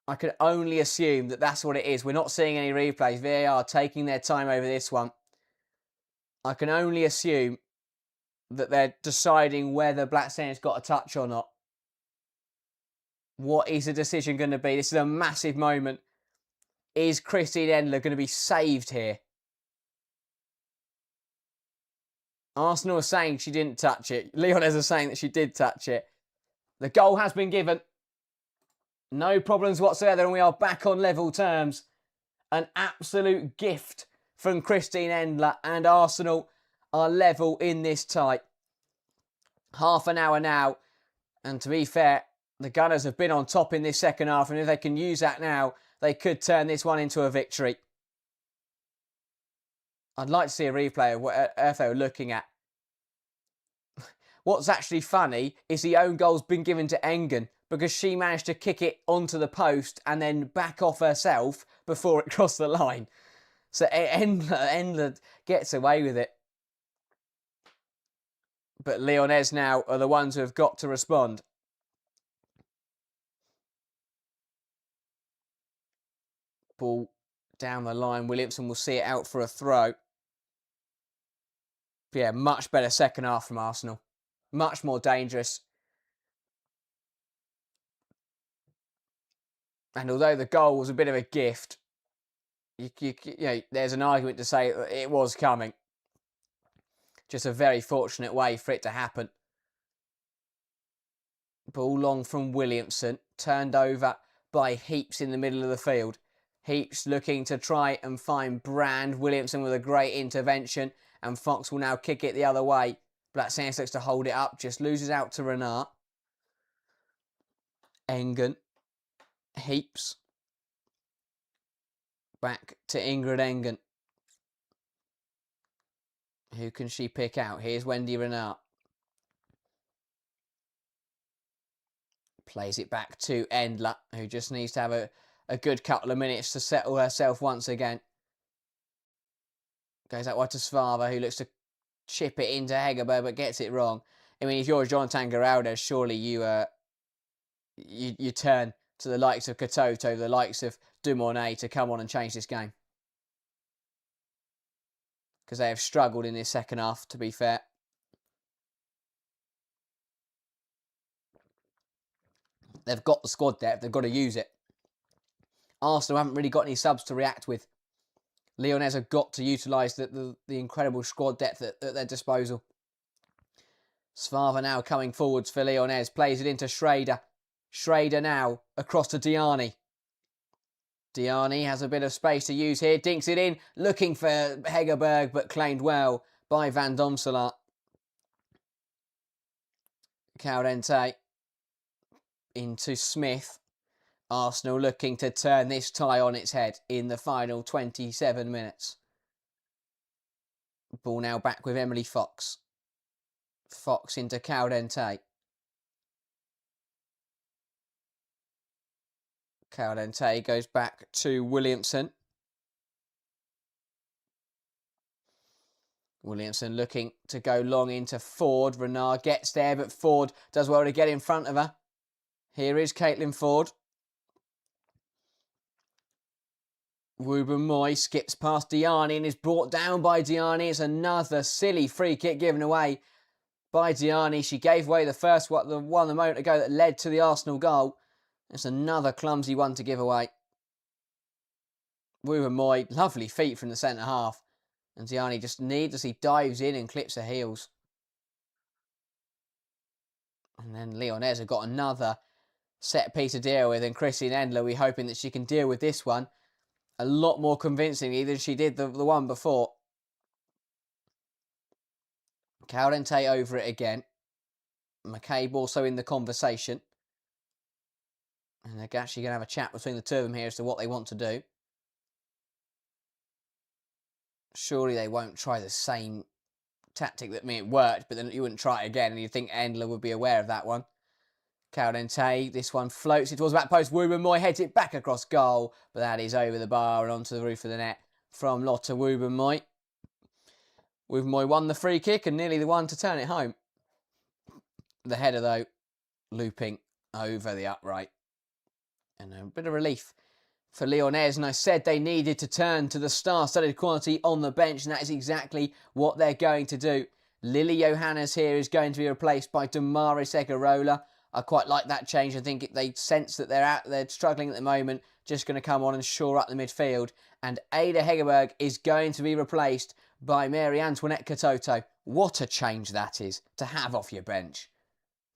I can only assume that that's what it is. We're not seeing any replays. VAR taking their time over this one. I can only assume that they're deciding whether Blackstenius got a touch or not. What is the decision going to be? This is a massive moment. Is Christine Endler going to be saved here? Arsenal are saying she didn't touch it. Lyonnes are saying that she did touch it. The goal has been given. No problems whatsoever, and we are back on level terms. An absolute gift from Christine Endler, and Arsenal are level in this tie. Half an hour now, and to be fair, the Gunners have been on top in this second half, and if they can use that now, they could turn this one into a victory. I'd like to see a replay of what Earth they were looking at. What's actually funny is the own goal's been given to Engen because she managed to kick it onto the post and then back off herself before it crossed the line. So Endler gets away with it. But Lyonnes now are the ones who have got to respond. Ball down the line. Williamson will see it out for a throw. But yeah, much better second half from Arsenal. Much more dangerous. And although the goal was a bit of a gift, you know, there's an argument to say that it was coming. Just a very fortunate way for it to happen. Ball long from Williamson. Turned over by Heaps in the middle of the field. Heaps looking to try and find Brand. Williamson with a great intervention. And Fox will now kick it the other way. Blackstenius looks to hold it up. Just loses out to Renat. Engen. Heaps. Back to Ingrid Engen. Who can she pick out? Here's Wendy Renat. Plays it back to Endler, who just needs to have a good couple of minutes to settle herself once again. Goes out wide to Svava, who looks to chip it into Hegerberg, but gets it wrong. I mean, if you're John Tangaraldo, surely you turn to the likes of Katoto, the likes of Dumonet to come on and change this game. Because they have struggled in this second half, to be fair. They've got the squad depth, they've got to use it. Arsenal haven't really got any subs to react with. Lyonnes have got to utilise the incredible squad depth at their disposal. Svava now coming forwards for Lyonnes, plays it into Schrader. Schrader now across to Diani. Diani has a bit of space to use here, dinks it in, looking for Hegerberg, but claimed well by Van Domselaar. Caudente into Smith. Arsenal looking to turn this tie on its head in the final 27 minutes. Ball now back with Emily Fox. Fox into Caudente. Caudente goes back to Williamson. Williamson looking to go long into Ford. Renard gets there, but Ford does well to get in front of her. Here is Caitlin Ford. Ruben Moy skips past Diani and is brought down by Diani. It's another silly free kick given away by Diani. She gave away the first one, the one a moment ago that led to the Arsenal goal. It's another clumsy one to give away. Ruben Moy, lovely feet from the centre half. And Diani just needlessly dives in and clips her heels. And then Lyonnes have got another set piece to deal with. And Christine Endler, we're hoping that she can deal with this one a lot more convincingly than she did the one before. Caudente over it again. McCabe also in the conversation. And they're actually going to have a chat between the two of them here as to what they want to do. Surely they won't try the same tactic that it worked, but then you wouldn't try it again, and you'd think Endler would be aware of that one. Caudente, this one floats it towards the back post. Ruben Moy heads it back across goal, but that is over the bar and onto the roof of the net from Lotte Ruben Moy. Ruben Moy won the free kick and nearly the one to turn it home. The header, though, looping over the upright. And a bit of relief for Lyonnes, and I said they needed to turn to the star-studded quality on the bench, and that is exactly what they're going to do. Lily Johannes here is going to be replaced by Damaris Egarola. I quite like that change. I think they sense that they're struggling at the moment, just going to come on and shore up the midfield. And Ada Hegerberg is going to be replaced by Mary Antoinette Katoto. What a change that is to have off your bench.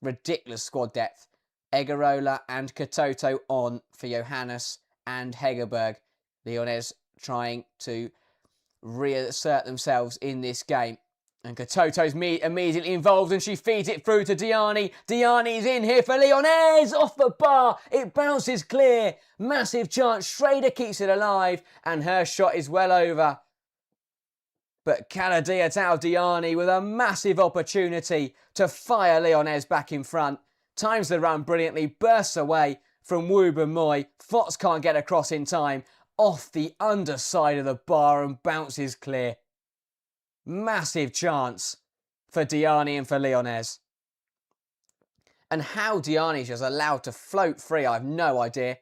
Ridiculous squad depth. Egarola and Katoto on for Johannes and Hegerberg. Lyonnes trying to reassert themselves in this game. And Katoto's immediately involved and she feeds it through to Diani. Diani's in here for Lyonnes. Off the bar. It bounces clear. Massive chance. Schrader keeps it alive and her shot is well over. But Canadia Tau Diani with a massive opportunity to fire Lyonnes back in front. Times the run brilliantly. Bursts away from Ruben Moy. Fox can't get across in time. Off the underside of the bar and bounces clear. Massive chance for Diani and for Lyonnes. And how Diani's just allowed to float free, I have no idea.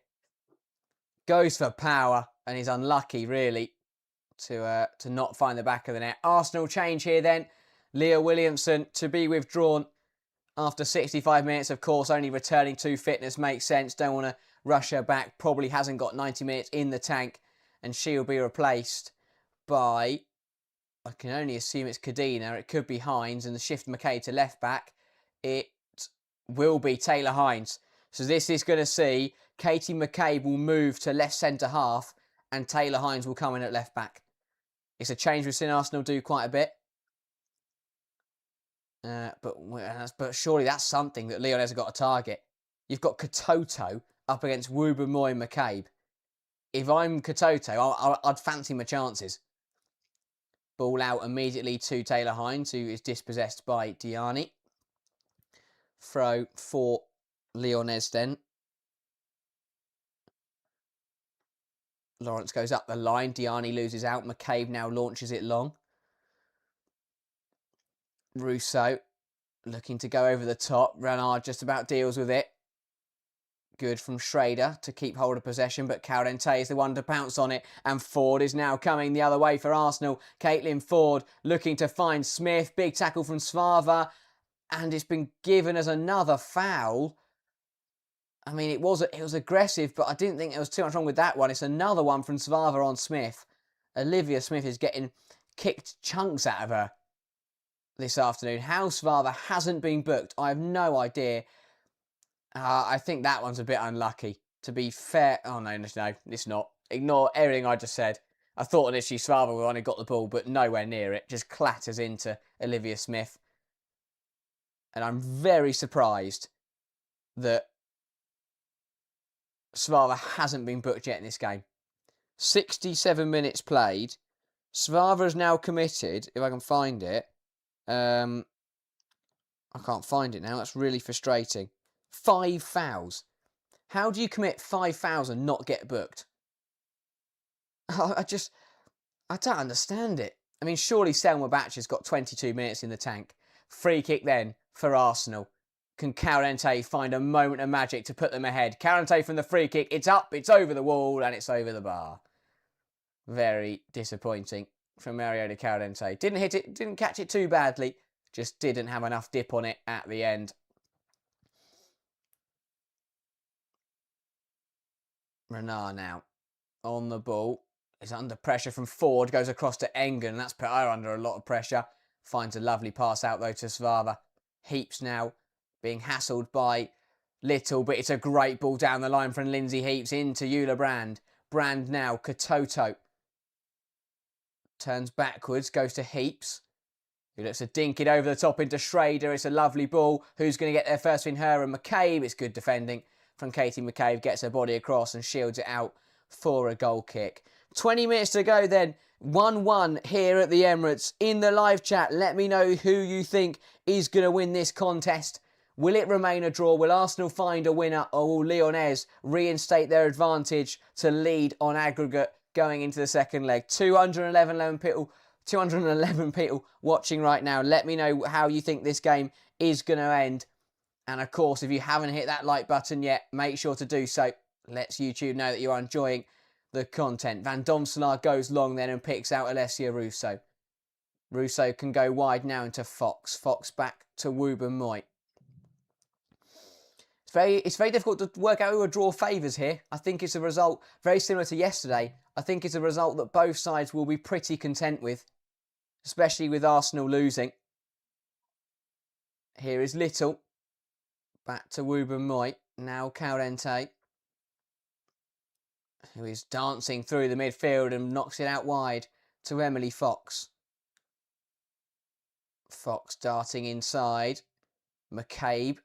Goes for power and is unlucky, really, to not find the back of the net. Arsenal change here then. Leah Williamson to be withdrawn after 65 minutes, of course, only returning to fitness makes sense. Don't want to rush her back. Probably hasn't got 90 minutes in the tank. And she will be replaced by, I can only assume it's Kadina. It could be Hines, and the shift McKay to left back. It will be Taylor Hines. So this is going to see Katie McCabe will move to left centre half and Taylor Hines will come in at left back. It's a change we've seen Arsenal do quite a bit. But surely that's something that Lyonnes has got to target. You've got Katoto up against Ruben Moy and McCabe. If I'm Katoto, I'd fancy my chances. Ball out immediately to Taylor Hines, who is dispossessed by Diani. Throw for Lyonnes then. Lawrence goes up the line. Diani loses out. McCabe now launches it long. Rousseau looking to go over the top. Renard just about deals with it. Good from Schrader to keep hold of possession, but Caudente is the one to pounce on it. And Ford is now coming the other way for Arsenal. Caitlin Ford looking to find Smith. Big tackle from Svava. And it's been given as another foul. I mean, it was aggressive, but I didn't think there was too much wrong with that one. It's another one from Svava on Smith. Olivia Smith is getting kicked chunks out of her this afternoon. How Svava hasn't been booked, I have no idea. I think that one's a bit unlucky. To be fair, oh no, it's not. Ignore everything I just said. I thought initially Svava would only got the ball, but nowhere near it. Just clatters into Olivia Smith. And I'm very surprised that Svava hasn't been booked yet in this game. 67 minutes played. Svava is now committed, if I can find it. I can't find it now. That's really frustrating. 5 fouls. How do you commit 5 fouls and not get booked? I don't understand it. I mean, surely Selma Batch has got 22 minutes in the tank. Free kick then for Arsenal. Can Carente find a moment of magic to put them ahead? Carente from the free kick. It's up, it's over the wall, and it's over the bar. Very disappointing from Mariota Carente. Didn't hit it, didn't catch it too badly. Just didn't have enough dip on it at the end. Renard now on the ball. Is under pressure from Ford. Goes across to Engen. That's put her under a lot of pressure. Finds a lovely pass out though to Svava. Heaps now being hassled by Little, but it's a great ball down the line from Lindsay Heaps into Eula Brand. Brand now, Katoto. Turns backwards, goes to Heaps. Who looks to dink it over the top into Schrader. It's a lovely ball. Who's going to get there first between her and McCabe? It's good defending from Katie McCabe. Gets her body across and shields it out for a goal kick. 20 minutes to go then. 1-1 here at the Emirates. In the live chat, let me know who you think is going to win this contest. Will it remain a draw? Will Arsenal find a winner? Or will Lyonnes reinstate their advantage to lead on aggregate going into the second leg? 211 people watching right now. Let me know how you think this game is going to end. And of course, if you haven't hit that like button yet, make sure to do so. Lets YouTube know that you are enjoying the content. Van Domselaar goes long then and picks out Alessia Russo. Russo can go wide now into Fox. Fox back to Wooben-Moy. It's very difficult to work out who a draw favours here. I think it's a result very similar to yesterday. I think it's a result that both sides will be pretty content with, especially with Arsenal losing. Here is Little. Back to Wooben-Moy. Now Carente, who is dancing through the midfield and knocks it out wide to Emily Fox. Fox darting inside. McCabe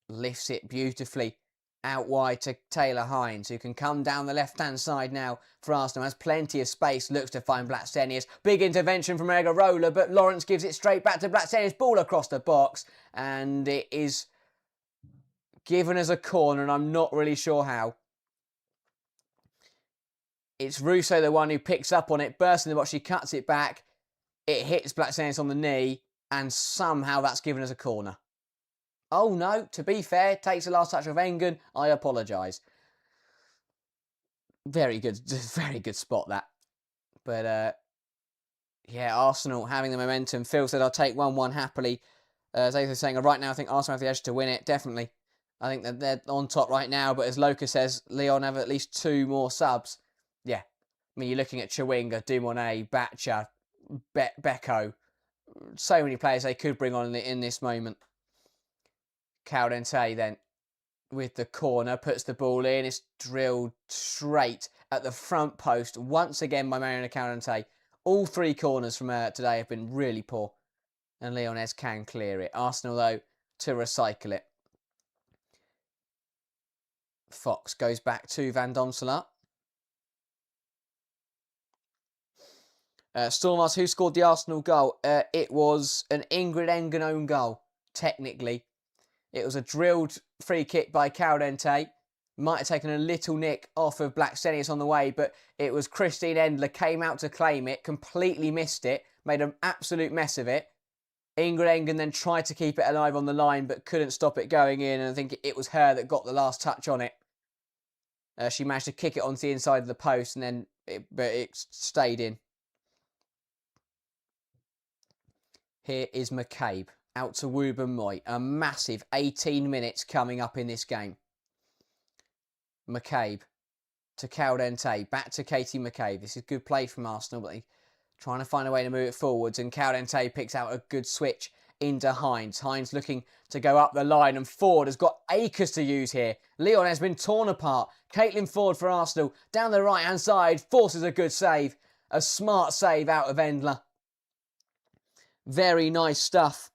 lifts it beautifully out wide to Taylor Hines, who can come down the left-hand side now for Arsenal. Has plenty of space, looks to find Blacksenius. Big intervention from Egarola, but Lawrence gives it straight back to Blacksenius. Ball across the box, and it is given as a corner, and I'm not really sure how. It's Russo, the one who picks up on it, bursts in the box, she cuts it back. It hits Blacksenius on the knee, and somehow that's given as a corner. Oh no, to be fair, takes the last touch of Engen. I apologise. Very good spot that. But yeah, Arsenal having the momentum. Phil said I'll take 1-1 happily. Zathan saying right now I think Arsenal have the edge to win it. Definitely. I think that they're on top right now, but as Loka says, Lyon have at least 2 more subs. Yeah. I mean, you're looking at Chawinga, Dumonet, Batcha, Becco. So many players they could bring on in this moment. Carente then with the corner puts the ball in. It's drilled straight at the front post once again by Mariana Carente. All 3 corners from her today have been really poor, and Lyonnes can clear it. Arsenal though to recycle it. Fox goes back to Van Domselaar. Stormers, who scored the Arsenal goal? It was an Ingrid Engen own goal, technically. It was a drilled free kick by Carente. Might have taken a little nick off of Blacksenius on the way, but it was Christine Endler came out to claim it, completely missed it, made an absolute mess of it. Ingrid Engen then tried to keep it alive on the line, but couldn't stop it going in, and I think it was her that got the last touch on it. She managed to kick it onto the inside of the post, and then it stayed in. Here is McCabe out to Wooben-Moy. A massive 18 minutes coming up in this game. McCabe to Caldente, back to Katie McCabe. This is good play from Arsenal, but they're trying to find a way to move it forwards, and Caldente picks out a good switch into Hines. Hines looking to go up the line, and Ford has got acres to use here. Lyon has been torn apart. Caitlin Ford for Arsenal, down the right-hand side, forces a good save. A smart save out of Endler. Very nice stuff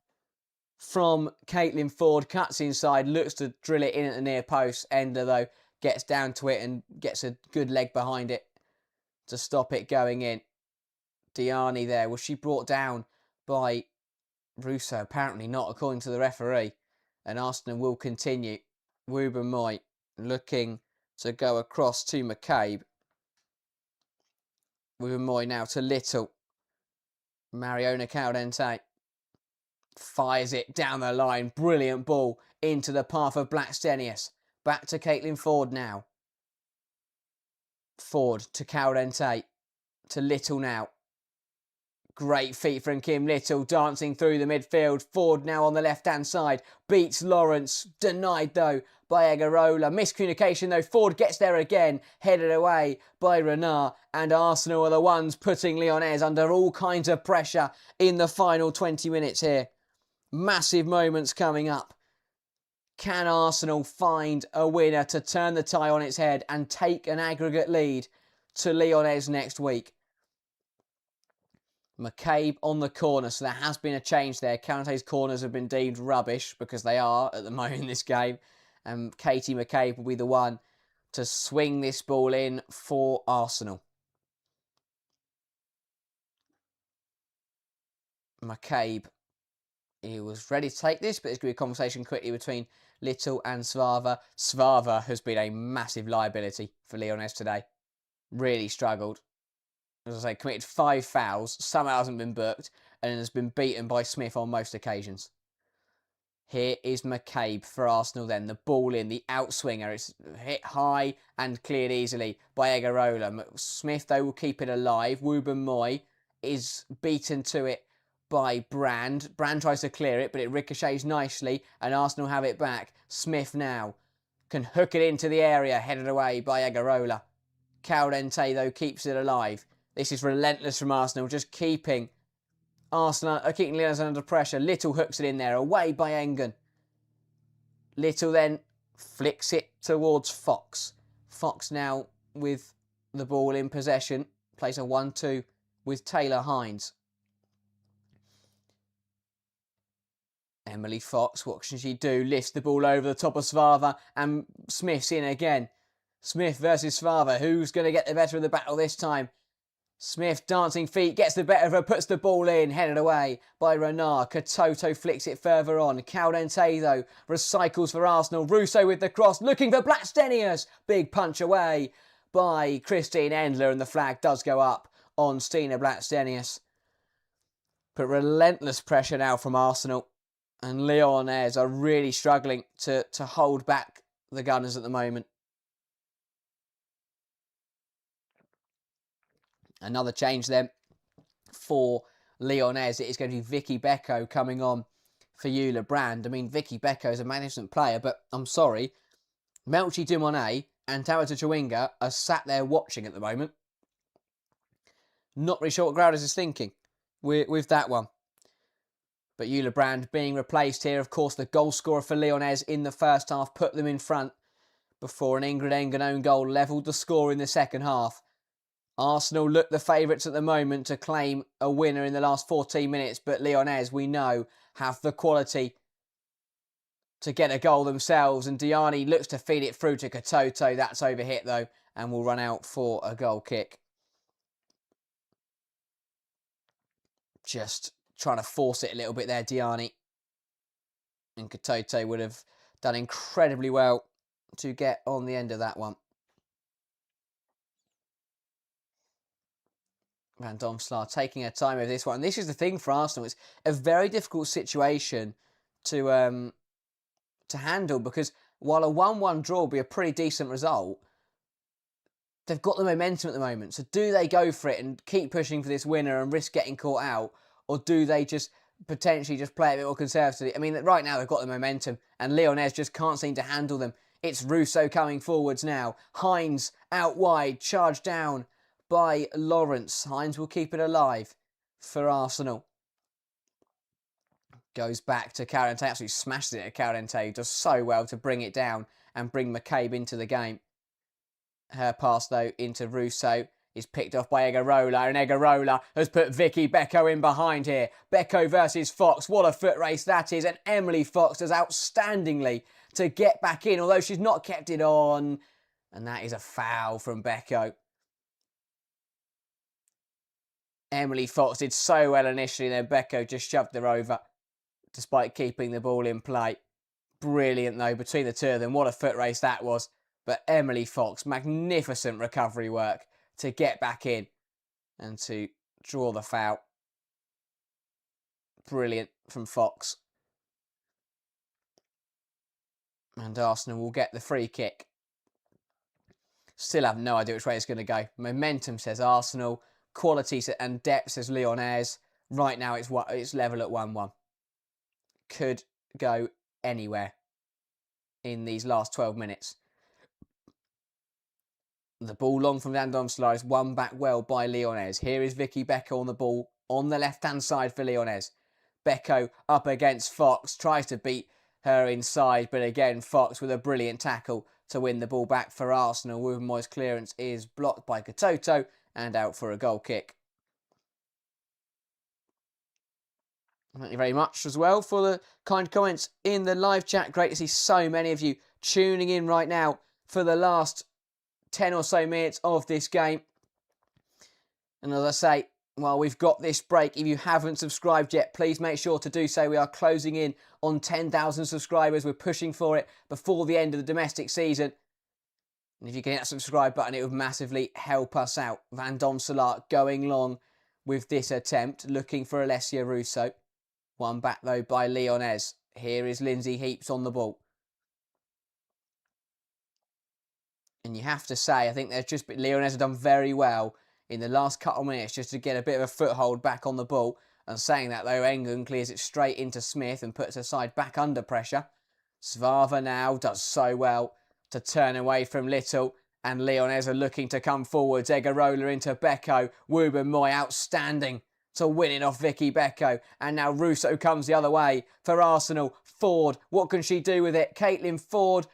from Caitlin Ford. Cuts inside, looks to drill it in at the near post. Endler, though, gets down to it and gets a good leg behind it to stop it going in. Diani there. Was she brought down by Russo? Apparently not, according to the referee. And Arsenal will continue. Wubben-Moy looking to go across to McCabe. Wubben-Moy now to Little. Mariona Caldente fires it down the line. Brilliant ball into the path of Blackstenius. Back to Caitlin Ford now. Ford to Caldente. To Little now. Great feet from Kim Little, dancing through the midfield. Ford now on the left-hand side. Beats Lawrence. Denied, though, by Egarola. Miscommunication, though. Ford gets there again. Headed away by Renard. And Arsenal are the ones putting Lyonnes under all kinds of pressure in the final 20 minutes here. Massive moments coming up. Can Arsenal find a winner to turn the tie on its head and take an aggregate lead to Lyonnes next week? McCabe on the corner, so there has been a change there. Calente's corners have been deemed rubbish, because they are at the moment in this game. And Katie McCabe will be the one to swing this ball in for Arsenal. McCabe, he was ready to take this, but it's going to be a conversation quickly between Little and Svava. Svava has been a massive liability for Lyonnes today. Really struggled. As I say, committed 5 fouls, somehow hasn't been booked, and has been beaten by Smith on most occasions. Here is McCabe for Arsenal then. The ball in, the outswinger. It's hit high and cleared easily by Egarola. Smith, though, will keep it alive. Wubben-Moy is beaten to it by Brand. Brand tries to clear it, but it ricochets nicely, and Arsenal have it back. Smith now can hook it into the area, headed away by Egarola. Caldente, though, keeps it alive. This is relentless from Arsenal, just keeping Lyonnes under pressure. Little hooks it in there, away by Engen. Little then flicks it towards Fox. Fox now with the ball in possession. Plays a 1-2 with Taylor Hines. Emily Fox, what can she do? Lifts the ball over the top of Svava, and Smith's in again. Smith versus Svava. Who's going to get the better of the battle this time? Smith, dancing feet, gets the better of her, puts the ball in, headed away by Renard. Katoto flicks it further on. Caldente, though, recycles for Arsenal. Russo with the cross, looking for Blackstenius. Big punch away by Christine Endler, and the flag does go up on Stina Blackstenius. But relentless pressure now from Arsenal. And Lyonnes are really struggling to hold back the Gunners at the moment. Another change then for Lyonnes. It is going to be Vicky Becco coming on for Eula Brand. I mean, Vicky Becco is a magnificent player, but I'm sorry. Melchi Dumonet and Tabata Chawinga are sat there watching at the moment. Not really sure what Grouders is thinking with that one. But Eula Brand being replaced here. Of course, the goal scorer for Lyonnes in the first half put them in front before an Ingrid Engen own goal levelled the score in the second half. Arsenal look the favourites at the moment to claim a winner in the last 14 minutes, but Lyonnes, we know, have the quality to get a goal themselves, and Diani looks to feed it through to Katoto. That's overhit, though, and will run out for a goal kick. Just trying to force it a little bit there, Diani. And Katoto would have done incredibly well to get on the end of that one. Van Domslaar taking her time over this one. And this is the thing for Arsenal. It's a very difficult situation to handle, because while a 1-1 draw will be a pretty decent result, they've got the momentum at the moment. So do they go for it and keep pushing for this winner and risk getting caught out? Or do they just potentially just play a bit more conservatively? I mean, right now they've got the momentum, and Lyonnes just can't seem to handle them It's Russo coming forwards now. Hines out wide, charged down by Lawrence. Hines will keep it alive for Arsenal. Goes back to Carente, absolutely smashes it at Carente, who does so well to bring it down and bring McCabe into the game. Her pass, though, into Russo is picked off by Egarola, and Egarola has put Vicky Becco in behind here. Becco versus Fox, what a foot race that is, and Emily Fox does outstandingly to get back in, although she's not kept it on, and that is a foul from Becco. Emily Fox did so well initially, and then Becco just shoved her over, despite keeping the ball in play. Brilliant, though, between the two of them. What a foot race that was. But Emily Fox, magnificent recovery work to get back in and to draw the foul. Brilliant from Fox. And Arsenal will get the free kick. Still have no idea which way it's going to go. Momentum says Arsenal. Quality and depth says Lyonnes. Right now it's level at 1-1. Could go anywhere in these last 12 minutes. The ball long from Van Domselaar is won back well by Lyonnes. Here is Vicky Becco on the ball on the left-hand side for Lyonnes. Becco up against Fox, tries to beat her inside, but again Fox with a brilliant tackle to win the ball back for Arsenal. Wubenmoy's clearance is blocked by Katoto and out for a goal kick. Thank you very much as well for the kind comments in the live chat. Great to see so many of you tuning in right now for the last 10 or so minutes of this game. And as I say, while we've got this break, if you haven't subscribed yet, please make sure to do so. We are closing in on 10,000 subscribers. We're pushing for it before the end of the domestic season. And if you can hit that subscribe button, it would massively help us out. Van Domselaar going long with this attempt, looking for Alessia Russo. One back, though, by Lyonnes. Here is Lindsay Heaps on the ball. And you have to say, I think Lyonnes have done very well in the last couple of minutes just to get a bit of a foothold back on the ball. And saying that, though, Engen clears it straight into Smith and puts her side back under pressure. Svava now does so well to turn away from Little. And Lyonnes are looking to come forwards. Egarola into Becco. Wubenmoy outstanding to win it off Vicky Becco. And now Russo comes the other way for Arsenal. Ford, what can she do with it? Caitlin Ford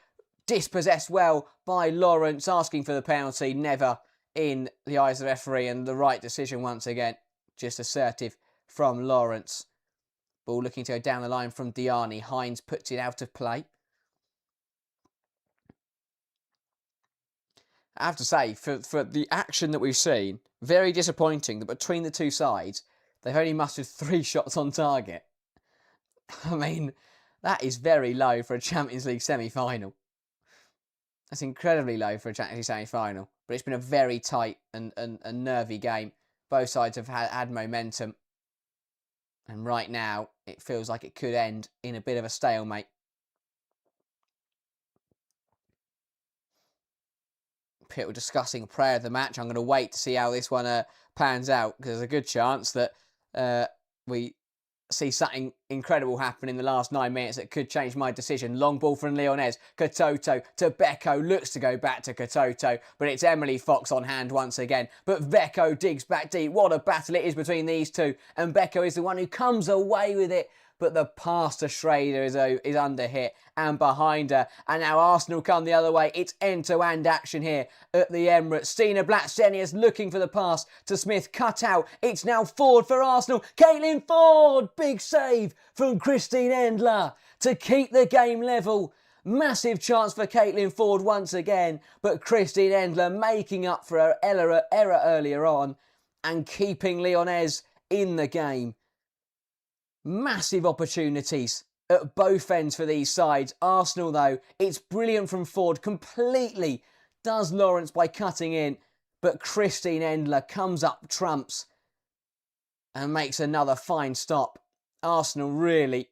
dispossessed well by Lawrence, asking for the penalty, never in the eyes of the referee, and the right decision once again. Just assertive from Lawrence. Ball looking to go down the line from Diani. Hines puts it out of play. I have to say, for the action that we've seen, very disappointing that between the two sides, they've only mustered 3 shots on target. I mean, that is very low for a Champions League semi-final. That's incredibly low for a Champions League semi-final. But it's been a very tight and nervy game. Both sides have had momentum. And right now, it feels like it could end in a bit of a stalemate. People discussing player of the match. I'm going to wait to see how this one pans out, because there's a good chance that we see something incredible happen in the last 9 minutes that could change my decision. Long ball from Lyonnes. Katoto to Becco. Looks to go back to Katoto, but it's Emily Fox on hand once again. But Becco digs back deep. What a battle it is between these two. And Becco is the one who comes away with it. But the pass to Schrader is under hit and behind her. And now Arsenal come the other way. It's end-to-end action here at the Emirates. Stina Blacksenius looking for the pass to Smith. Cut out. It's now Ford for Arsenal. Caitlin Ford! Big save from Christine Endler to keep the game level. Massive chance for Caitlin Ford once again. But Christine Endler making up for her error earlier on and keeping Lyonnes in the game. Massive opportunities at both ends for these sides. Arsenal, though, it's brilliant from Ford. Completely does Lawrence by cutting in. But Christine Endler comes up trumps and makes another fine stop. Arsenal really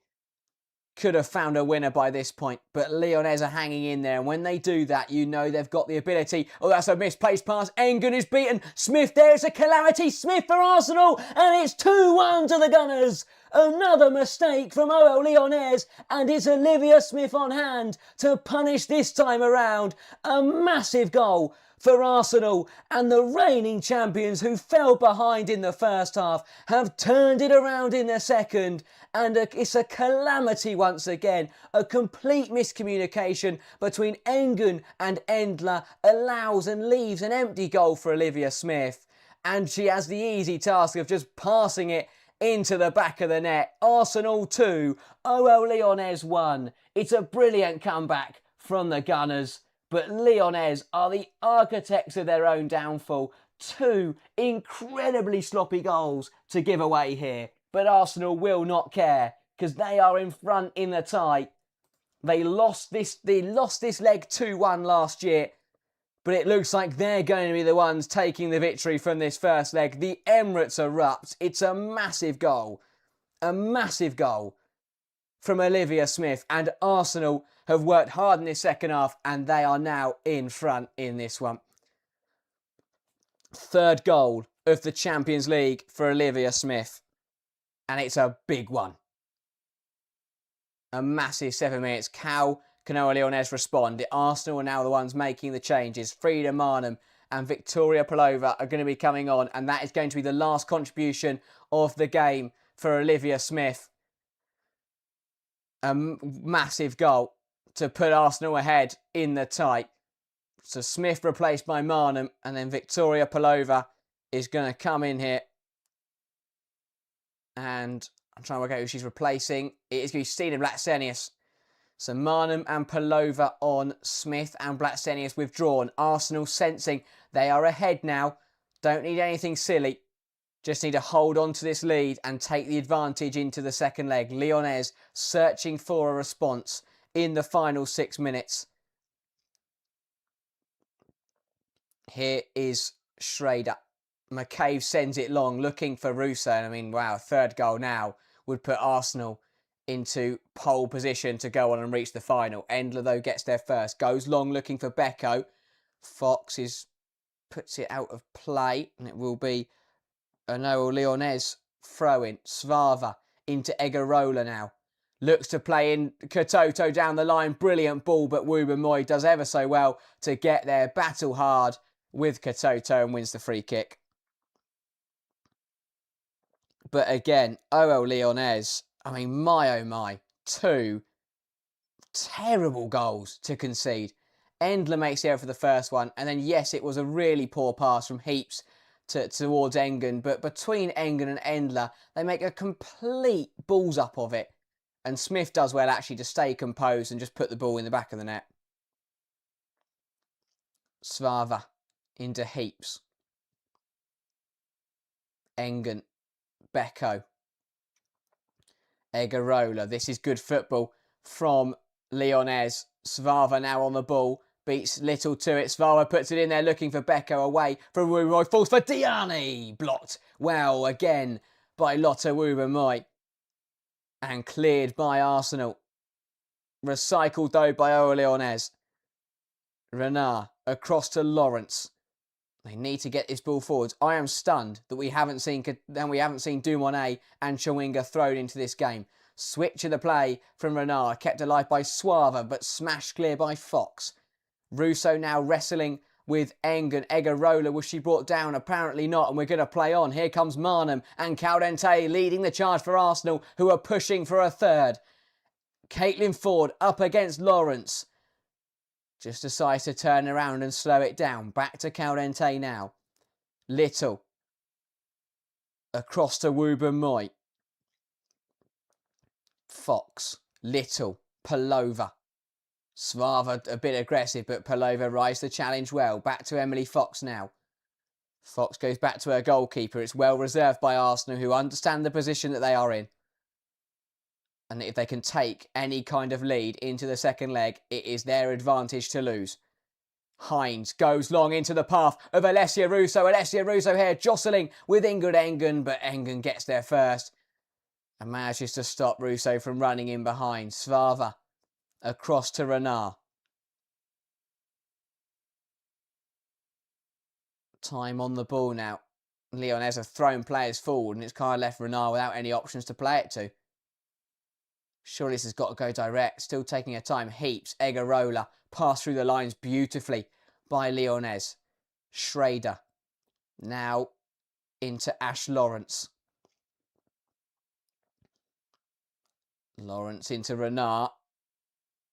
could have found a winner by this point, but Lyonnes are hanging in there, and when they do that, you know they've got the ability. Oh, that's a misplaced pass. Engen is beaten. Smith, there's a calamity. Smith for Arsenal, and it's 2-1 to the Gunners. Another mistake from OL Lyonnes, and it's Olivia Smith on hand to punish this time around. A massive goal for Arsenal, and the reigning champions who fell behind in the first half have turned it around in the second, and it's a calamity once again. A complete miscommunication between Engen and Endler allows and leaves an empty goal for Olivia Smith, and she has the easy task of just passing it into the back of the net. Arsenal 2, OL Lyonnes 1. It's a brilliant comeback from the Gunners, but Lyonnes are the architects of their own downfall. 2 incredibly sloppy goals to give away here, but Arsenal will not care because they are in front in the tie. They lost this leg 2-1 last year, but it looks like they're going to be the ones taking the victory from this first leg. The Emirates erupt. It's a massive goal from Olivia Smith, and Arsenal have worked hard in this second half, and they are now in front in this one. Third goal of the Champions League for Olivia Smith, and it's a big one. A massive 7 minutes. How can OL Lyonnes respond? The Arsenal are now the ones making the changes. Frida Marnham and Victoria Pelova are going to be coming on, and that is going to be the last contribution of the game for Olivia Smith. A massive goal to put Arsenal ahead in the tie. So Smith replaced by Marnham, and then Victoria Pelova is going to come in here. And I'm trying to work out who she's replacing. It is going to be Stina Blacksenius. So Marnham and Pelova on. Smith and Blacksenius withdrawn. Arsenal sensing they are ahead now. Don't need anything silly. Just need to hold on to this lead and take the advantage into the second leg. Lyonnes searching for a response in the final 6 minutes. Here is Schrader. McCabe sends it long, looking for Russo. I mean, wow, third goal now would put Arsenal into pole position to go on and reach the final. Endler, though, gets there first. Goes long, looking for Becco. Fox puts it out of play, and it will be an OL Lyonnes throw-in. Svava into Egarola now. Looks to play in Katoto down the line. Brilliant ball, but Wubamoy does ever so well to get there. Battle hard with Katoto and wins the free kick. But again, OL Lyonnes, I mean, my oh my, 2 terrible goals to concede. Endler makes the error for the first one, and then yes, it was a really poor pass from Heaps towards Engen, but between Engen and Endler, they make a complete balls up of it. And Smith does well actually to stay composed and just put the ball in the back of the net. Svava into Heaps. Engen. Becco. Egarola. This is good football from Lyonnes. Svava now on the ball. Beats Little to it. Svava puts it in there looking for Becco away from Wubamoy. Falls for Diani. Blocked well again by Lotte Wubamoy. And cleared by Arsenal. Recycled though by OL Lyonnes. Renard across to Lawrence. They need to get this ball forwards. I am stunned that we haven't seen Dumonet and Chawinga thrown into this game. Switch of the play from Renard, kept alive by Suava, but smashed clear by Fox. Russo now wrestling with Engen. Egarola, was she brought down? Apparently not, and we're going to play on. Here comes Marnham and Caldente leading the charge for Arsenal, who are pushing for a third. Caitlin Ford up against Lawrence. Just decides to turn around and slow it down. Back to Caldente now. Little. Across to Wubamoy. Fox. Little. Pelova. Svava a bit aggressive, but Pelova rides the challenge well. Back to Emily Fox now. Fox goes back to her goalkeeper. It's well reserved by Arsenal, who understand the position that they are in. And if they can take any kind of lead into the second leg, it is their advantage to lose. Hines goes long into the path of Alessia Russo. Alessia Russo here jostling with Ingrid Engen, but Engen gets there first. And manages to stop Russo from running in behind. Svava across to Renard. Time on the ball now. Lyonnes have thrown players forward and it's kind of left Renard without any options to play it to. Surely this has got to go direct. Still taking her time. Heaps. Egarola. Pass through the lines beautifully by Lyonnes. Schrader. Now into Ash Lawrence. Lawrence into Renard.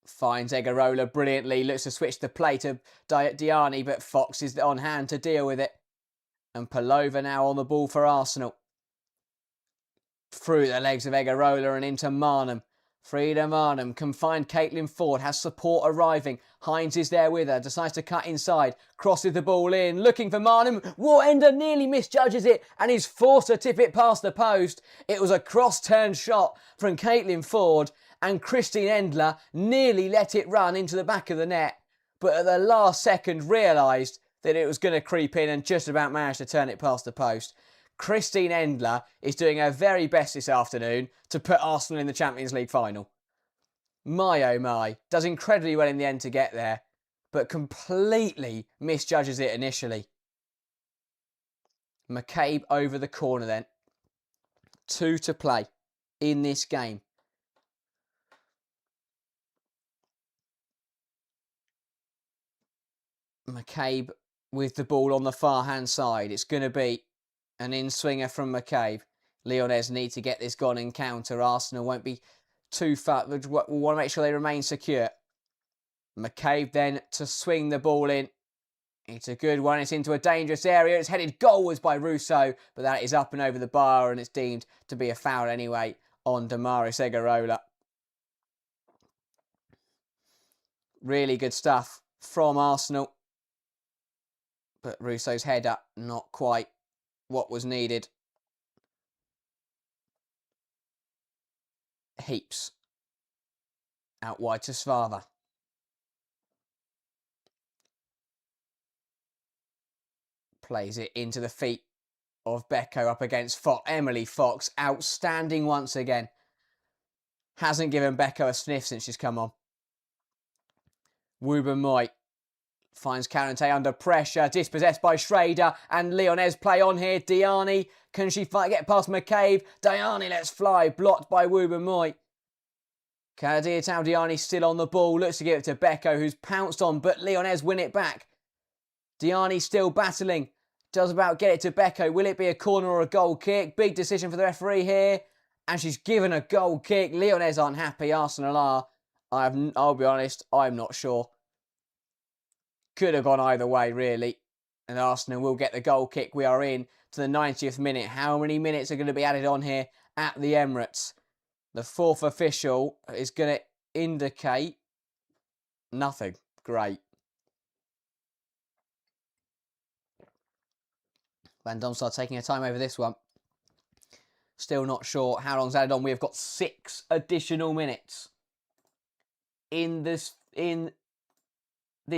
Finds Egarola brilliantly. Looks to switch the play to Diani, but Fox is on hand to deal with it. And Palova now on the ball for Arsenal. Through the legs of Egarola and into Marnham. Frida Marnham can find Caitlin Ford, has support arriving. Hines is there with her, decides to cut inside, crosses the ball in, looking for Marnham. Warender nearly misjudges it and is forced to tip it past the post. It was a cross-turn shot from Caitlin Ford and Christine Endler nearly let it run into the back of the net, but at the last second realised that it was going to creep in and just about managed to turn it past the post. Christine Endler is doing her very best this afternoon to put Arsenal in the Champions League final. My oh my, does incredibly well in the end to get there, but completely misjudges it initially. McCabe over the corner then. 2 to play in this game. McCabe with the ball on the far hand side. It's going to be an in-swinger from McCabe. Lyonnes need to get this gone in counter. Arsenal won't be too far. We'll want to make sure they remain secure. McCabe then to swing the ball in. It's a good one. It's into a dangerous area. It's headed goalwards by Russo, but that is up and over the bar and it's deemed to be a foul anyway on Damaris Egarola. Really good stuff from Arsenal. But Russo's header, not quite what was needed. Heaps. Out wide to Svava. Plays it into the feet of Becco up against Fox. Emily Fox, outstanding once again. Hasn't given Becco a sniff since she's come on. Wouben-Moy finds Carante under pressure, dispossessed by Schrader, and Lyonnes play on here. Diani, can she get past McCabe? Diani lets fly, blocked by Wouben-Moy. Kadir Diani still on the ball, looks to give it to Becco, who's pounced on, but Lyonnes win it back. Diani still battling, does about get it to Becco. Will it be a corner or a goal kick? Big decision for the referee here, and she's given a goal kick. Lyonnes aren't happy, Arsenal are. I'll be honest, I'm not sure. Could have gone either way, really. And Arsenal will get the goal kick. We are in to the 90th minute. How many minutes are going to be added on here at the Emirates? The fourth official is going to indicate nothing. Great. Van Domstar taking her time over this one. Still not sure how long's added on. We have got 6 additional minutes in this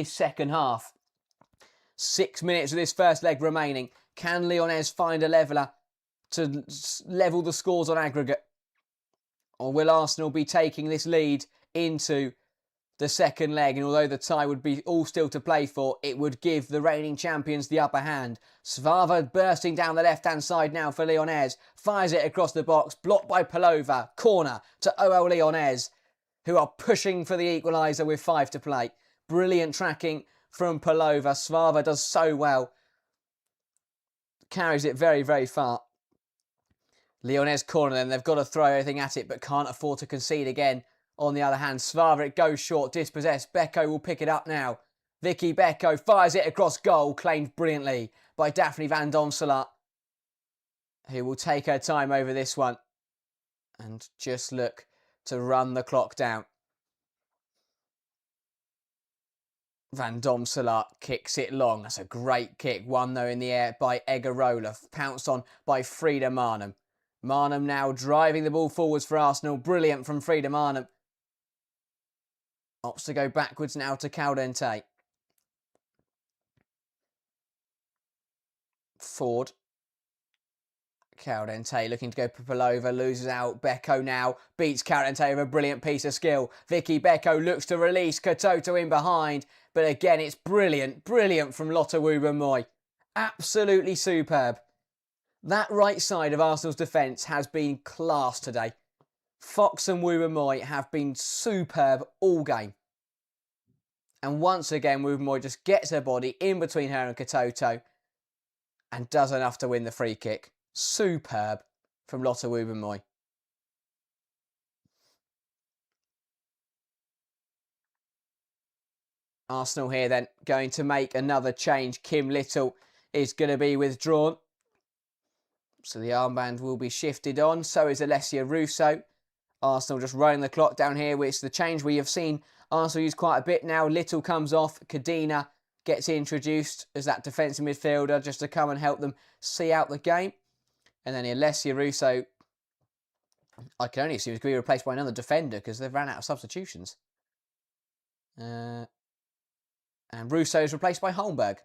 second half. 6 minutes of this first leg remaining. Can Lyonnes find a leveller to level the scores on aggregate? Or will Arsenal be taking this lead into the second leg? And although the tie would be all still to play for, it would give the reigning champions the upper hand. Svava bursting down the left-hand side now for Lyonnes. Fires it across the box. Blocked by Palova. Corner to OL Lyonnes, who are pushing for the equaliser with 5 to play. Brilliant tracking from Palova. Svava does so well. Carries it very, very far. Lyonnes corner then. They've got to throw everything at it, but can't afford to concede again. On the other hand, Svava, it goes short, dispossessed. Becco will pick it up now. Vicky Becco fires it across goal, claimed brilliantly by Daphne Van Domselaar, who will take her time over this one and just look to run the clock down. Van Domselaar kicks it long. That's a great kick. One, though, in the air by Egarola. Pounced on by Frida Marnham. Marnham now driving the ball forwards for Arsenal. Brilliant from Frida Marnham. Opts to go backwards now to Caldente. Ford. Caldente looking to go Papalova, loses out. Beko now beats Caldente with a brilliant piece of skill. Vicky Beko looks to release Katoto in behind. But again, it's brilliant, brilliant from Lotte Wubben-Moy. Absolutely superb. That right side of Arsenal's defence has been class today. Fox and Wubben-Moy have been superb all game. And once again, Wubben-Moy just gets her body in between her and Katoto and does enough to win the free kick. Superb from Lotte Wubben-Moy. Arsenal here then going to make another change. Kim Little is going to be withdrawn. So the armband will be shifted on. So is Alessia Russo. Arsenal just running the clock down here, which is the change we have seen Arsenal use quite a bit now. Little comes off. Kadina gets introduced as that defensive midfielder just to come and help them see out the game. And then Alessia Russo, I can only assume, is going to be replaced by another defender because they've ran out of substitutions. And Russo is replaced by Holmberg.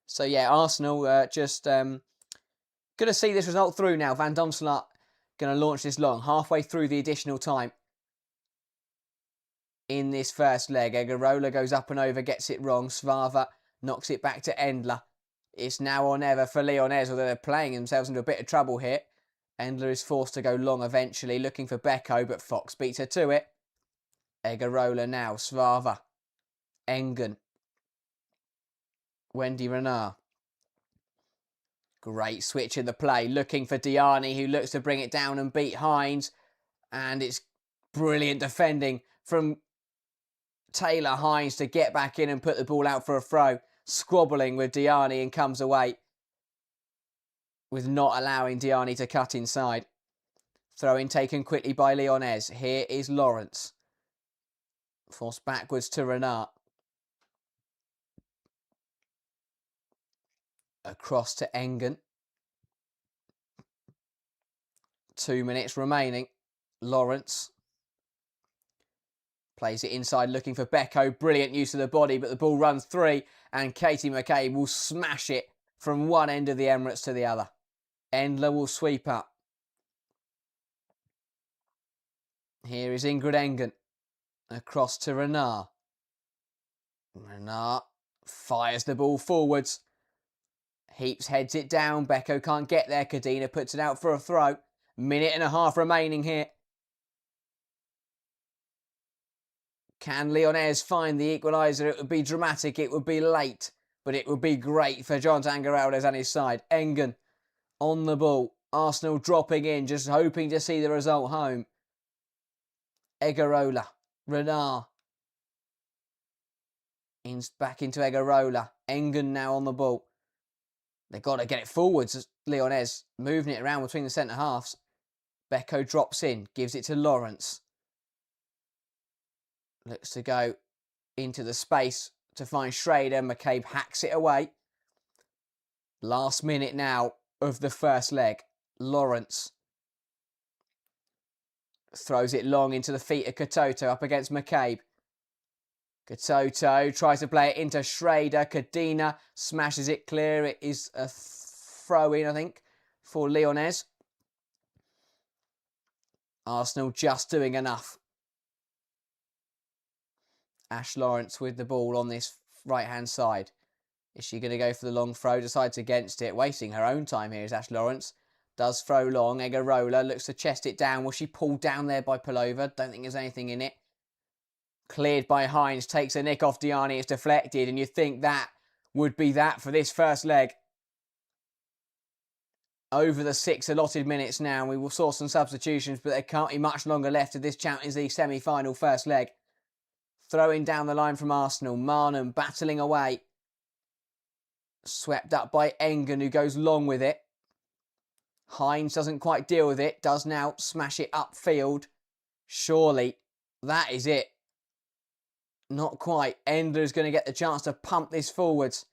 So yeah, Arsenal just going to see this result through now. Van Domselaar going to launch this long, halfway through the additional time. In this first leg, Egarola goes up and over, gets it wrong. Svava knocks it back to Endler. It's now or never for Lyonnes, although they're playing themselves into a bit of trouble here. Endler is forced to go long eventually, looking for Beko, but Fox beats her to it. Egarola now, Svava, Engen, Wendy Renard. Great switch in the play, looking for Diani, who looks to bring it down and beat Hines. And it's brilliant defending from Taylor Hines to get back in and put the ball out for a throw. Squabbling with Diani and comes away with not allowing Diani to cut inside. Throw-in taken quickly by Lyonnes. Here is Lawrence. Forced backwards to Renard. Across to Engen. 2 minutes remaining. Lawrence plays it inside looking for Beko. Brilliant use of the body, but the ball runs free and Katie McCabe will smash it from one end of the Emirates to the other. Endler will sweep up. Here is Ingrid Engen. Across to Renard. Renard fires the ball forwards. Heaps heads it down. Beko can't get there. Kadina puts it out for a throw. Minute and a half remaining here. Can Lyonnes find the equaliser? It would be dramatic. It would be late. But it would be great for John Angeraldes and his side. Engen on the ball. Arsenal dropping in, just hoping to see the result home. Egarola. Renard. Back into Egarola. Engen now on the ball. They've got to get it forwards. Lyonnes moving it around between the centre halves. Beko drops in, gives it to Lawrence. Looks to go into the space to find Schrader. McCabe hacks it away. Last minute now of the first leg. Lawrence throws it long into the feet of Katoto up against McCabe. Katoto tries to play it into Schrader. Kadina smashes it clear. It is a throw-in, I think, for Lyonnes. Arsenal just doing enough. Ash Lawrence with the ball on this right-hand side. Is she going to go for the long throw? Decides against it. Wasting her own time here is Ash Lawrence. Does throw long. Egarola looks to chest it down. Was she pulled down there by Palova? Don't think there's anything in it. Cleared by Hines. Takes a nick off Diani. It's deflected. And you think that would be that for this first leg. Over the 6 allotted minutes now. We will saw some substitutions, but there can't be much longer left of this Champions League semi-final first leg. Throwing down the line from Arsenal. Marnham battling away. Swept up by Engen, who goes long with it. Hines doesn't quite deal with it. Does now smash it upfield. Surely that is it. Not quite. Endler is going to get the chance to pump this forwards.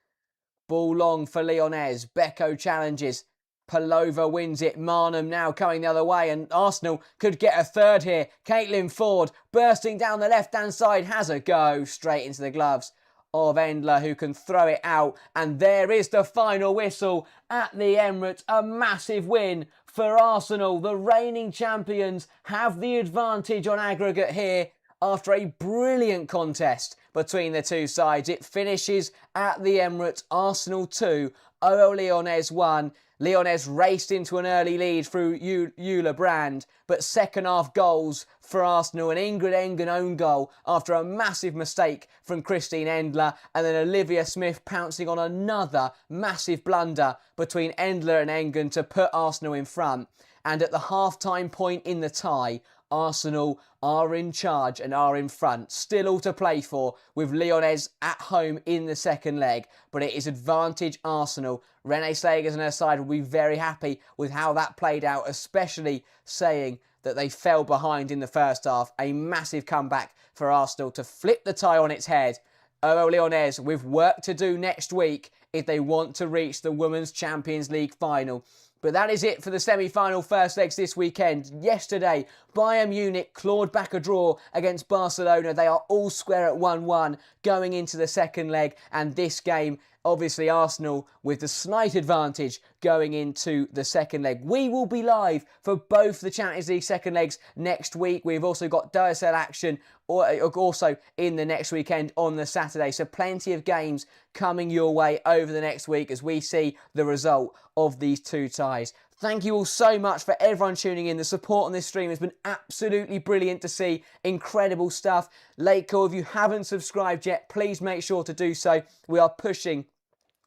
Ball long for Lyonnes. Beko challenges. Palova wins it. Marnham now coming the other way, and Arsenal could get a third here. Caitlin Ford bursting down the left-hand side has a go straight into the gloves of Endler, who can throw it out. And there is the final whistle at the Emirates. A massive win for Arsenal. The reigning champions have the advantage on aggregate here after a brilliant contest between the two sides. It finishes at the Emirates, Arsenal 2, OL Lyonnes 1. Lyonnes raced into an early lead through Euler Brand, but second half goals for Arsenal. An Ingrid Engen own goal after a massive mistake from Christine Endler, and then Olivia Smith pouncing on another massive blunder between Endler and Engen to put Arsenal in front. And at the half-time point in the tie, Arsenal are in charge and are in front. Still all to play for with Lyonnes at home in the second leg, but it is advantage Arsenal. Renée Slegers and her side will be very happy with how that played out, especially saying that they fell behind in the first half. A massive comeback for Arsenal to flip the tie on its head. OL Lyonnes with work to do next week if they want to reach the Women's Champions League final. But that is it for the semi-final first legs this weekend. Yesterday, Bayern Munich clawed back a draw against Barcelona. They are all square at 1-1 going into the second leg. And this game, obviously Arsenal with the slight advantage going into the second leg. We will be live for both the Champions League second legs next week. We've also got WSL action also in the next weekend on the Saturday. So plenty of games coming your way over the next week as we see the result of these two ties. Thank you all so much for everyone tuning in. The support on this stream has been absolutely brilliant to see. Incredible stuff. Late call, if you haven't subscribed yet, please make sure to do so. We are pushing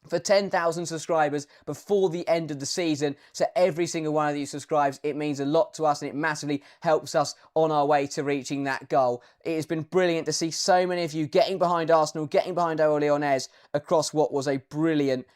for 10,000 subscribers before the end of the season. So every single one of you subscribes, it means a lot to us and it massively helps us on our way to reaching that goal. It has been brilliant to see so many of you getting behind Arsenal, getting behind OL Lyonnes across what was a brilliant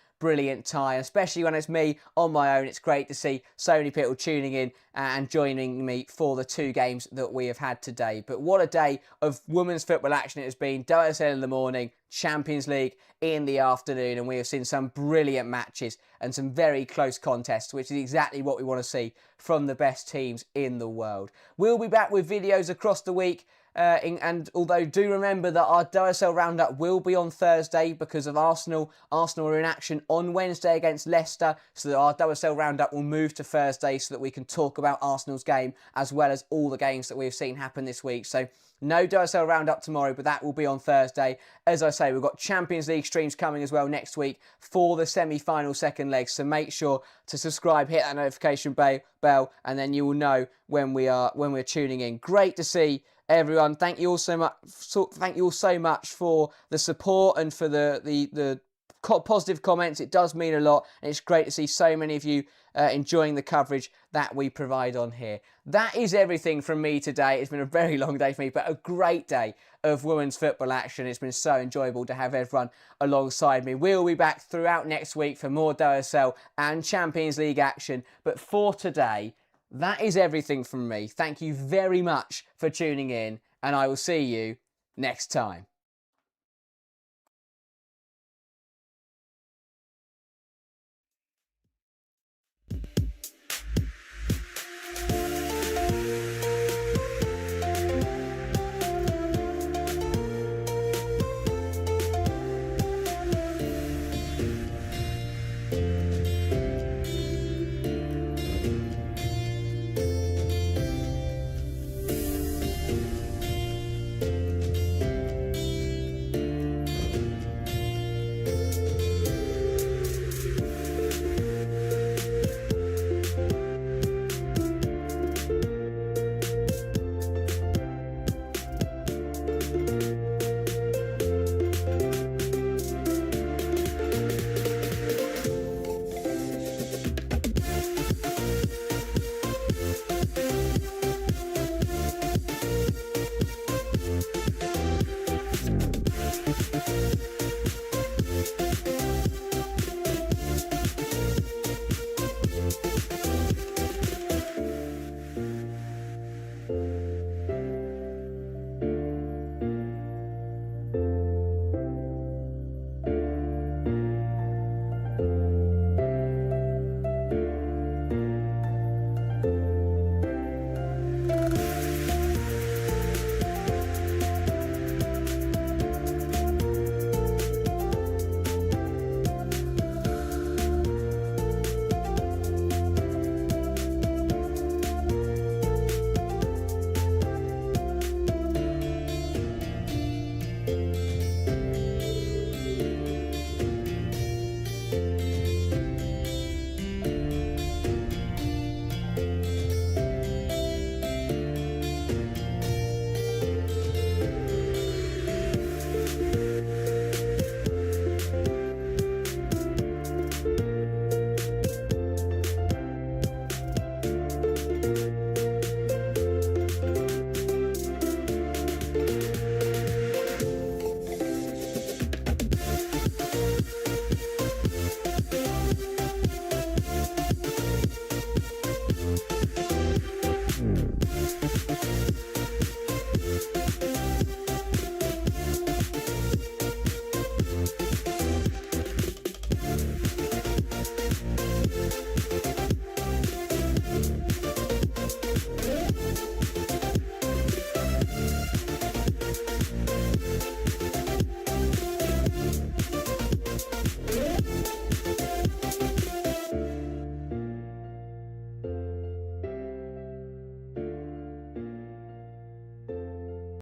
tie, especially when it's me on my own. It's great to see so many people tuning in and joining me for the two games that we have had today. But what a day of women's football action it has been. WSL in the morning, Champions League in the afternoon, and we have seen some brilliant matches and some very close contests, which is exactly what we want to see from the best teams in the world. We'll be back with videos across the week. And although do remember that our WSL roundup will be on Thursday because of Arsenal. Arsenal are in action on Wednesday against Leicester, so that our WSL roundup will move to Thursday so that we can talk about Arsenal's game as well as all the games that we've seen happen this week. So no WSL roundup tomorrow, but that will be on Thursday. As I say, we've got Champions League streams coming as well next week for the semi-final second leg. So make sure to subscribe, hit that notification bell, and then you will know when we're tuning in. Great to see everyone. Thank you all so much. Thank you all so much for the support and for the positive comments. It does mean a lot, and it's great to see so many of you enjoying the coverage that we provide on here. That is everything from me today. It's been a very long day for me, but a great day of women's football action. It's been so enjoyable to have everyone alongside me. We'll be back throughout next week for more WSL and Champions League action. But for today, that is everything from me. Thank you very much for tuning in, and I will see you next time.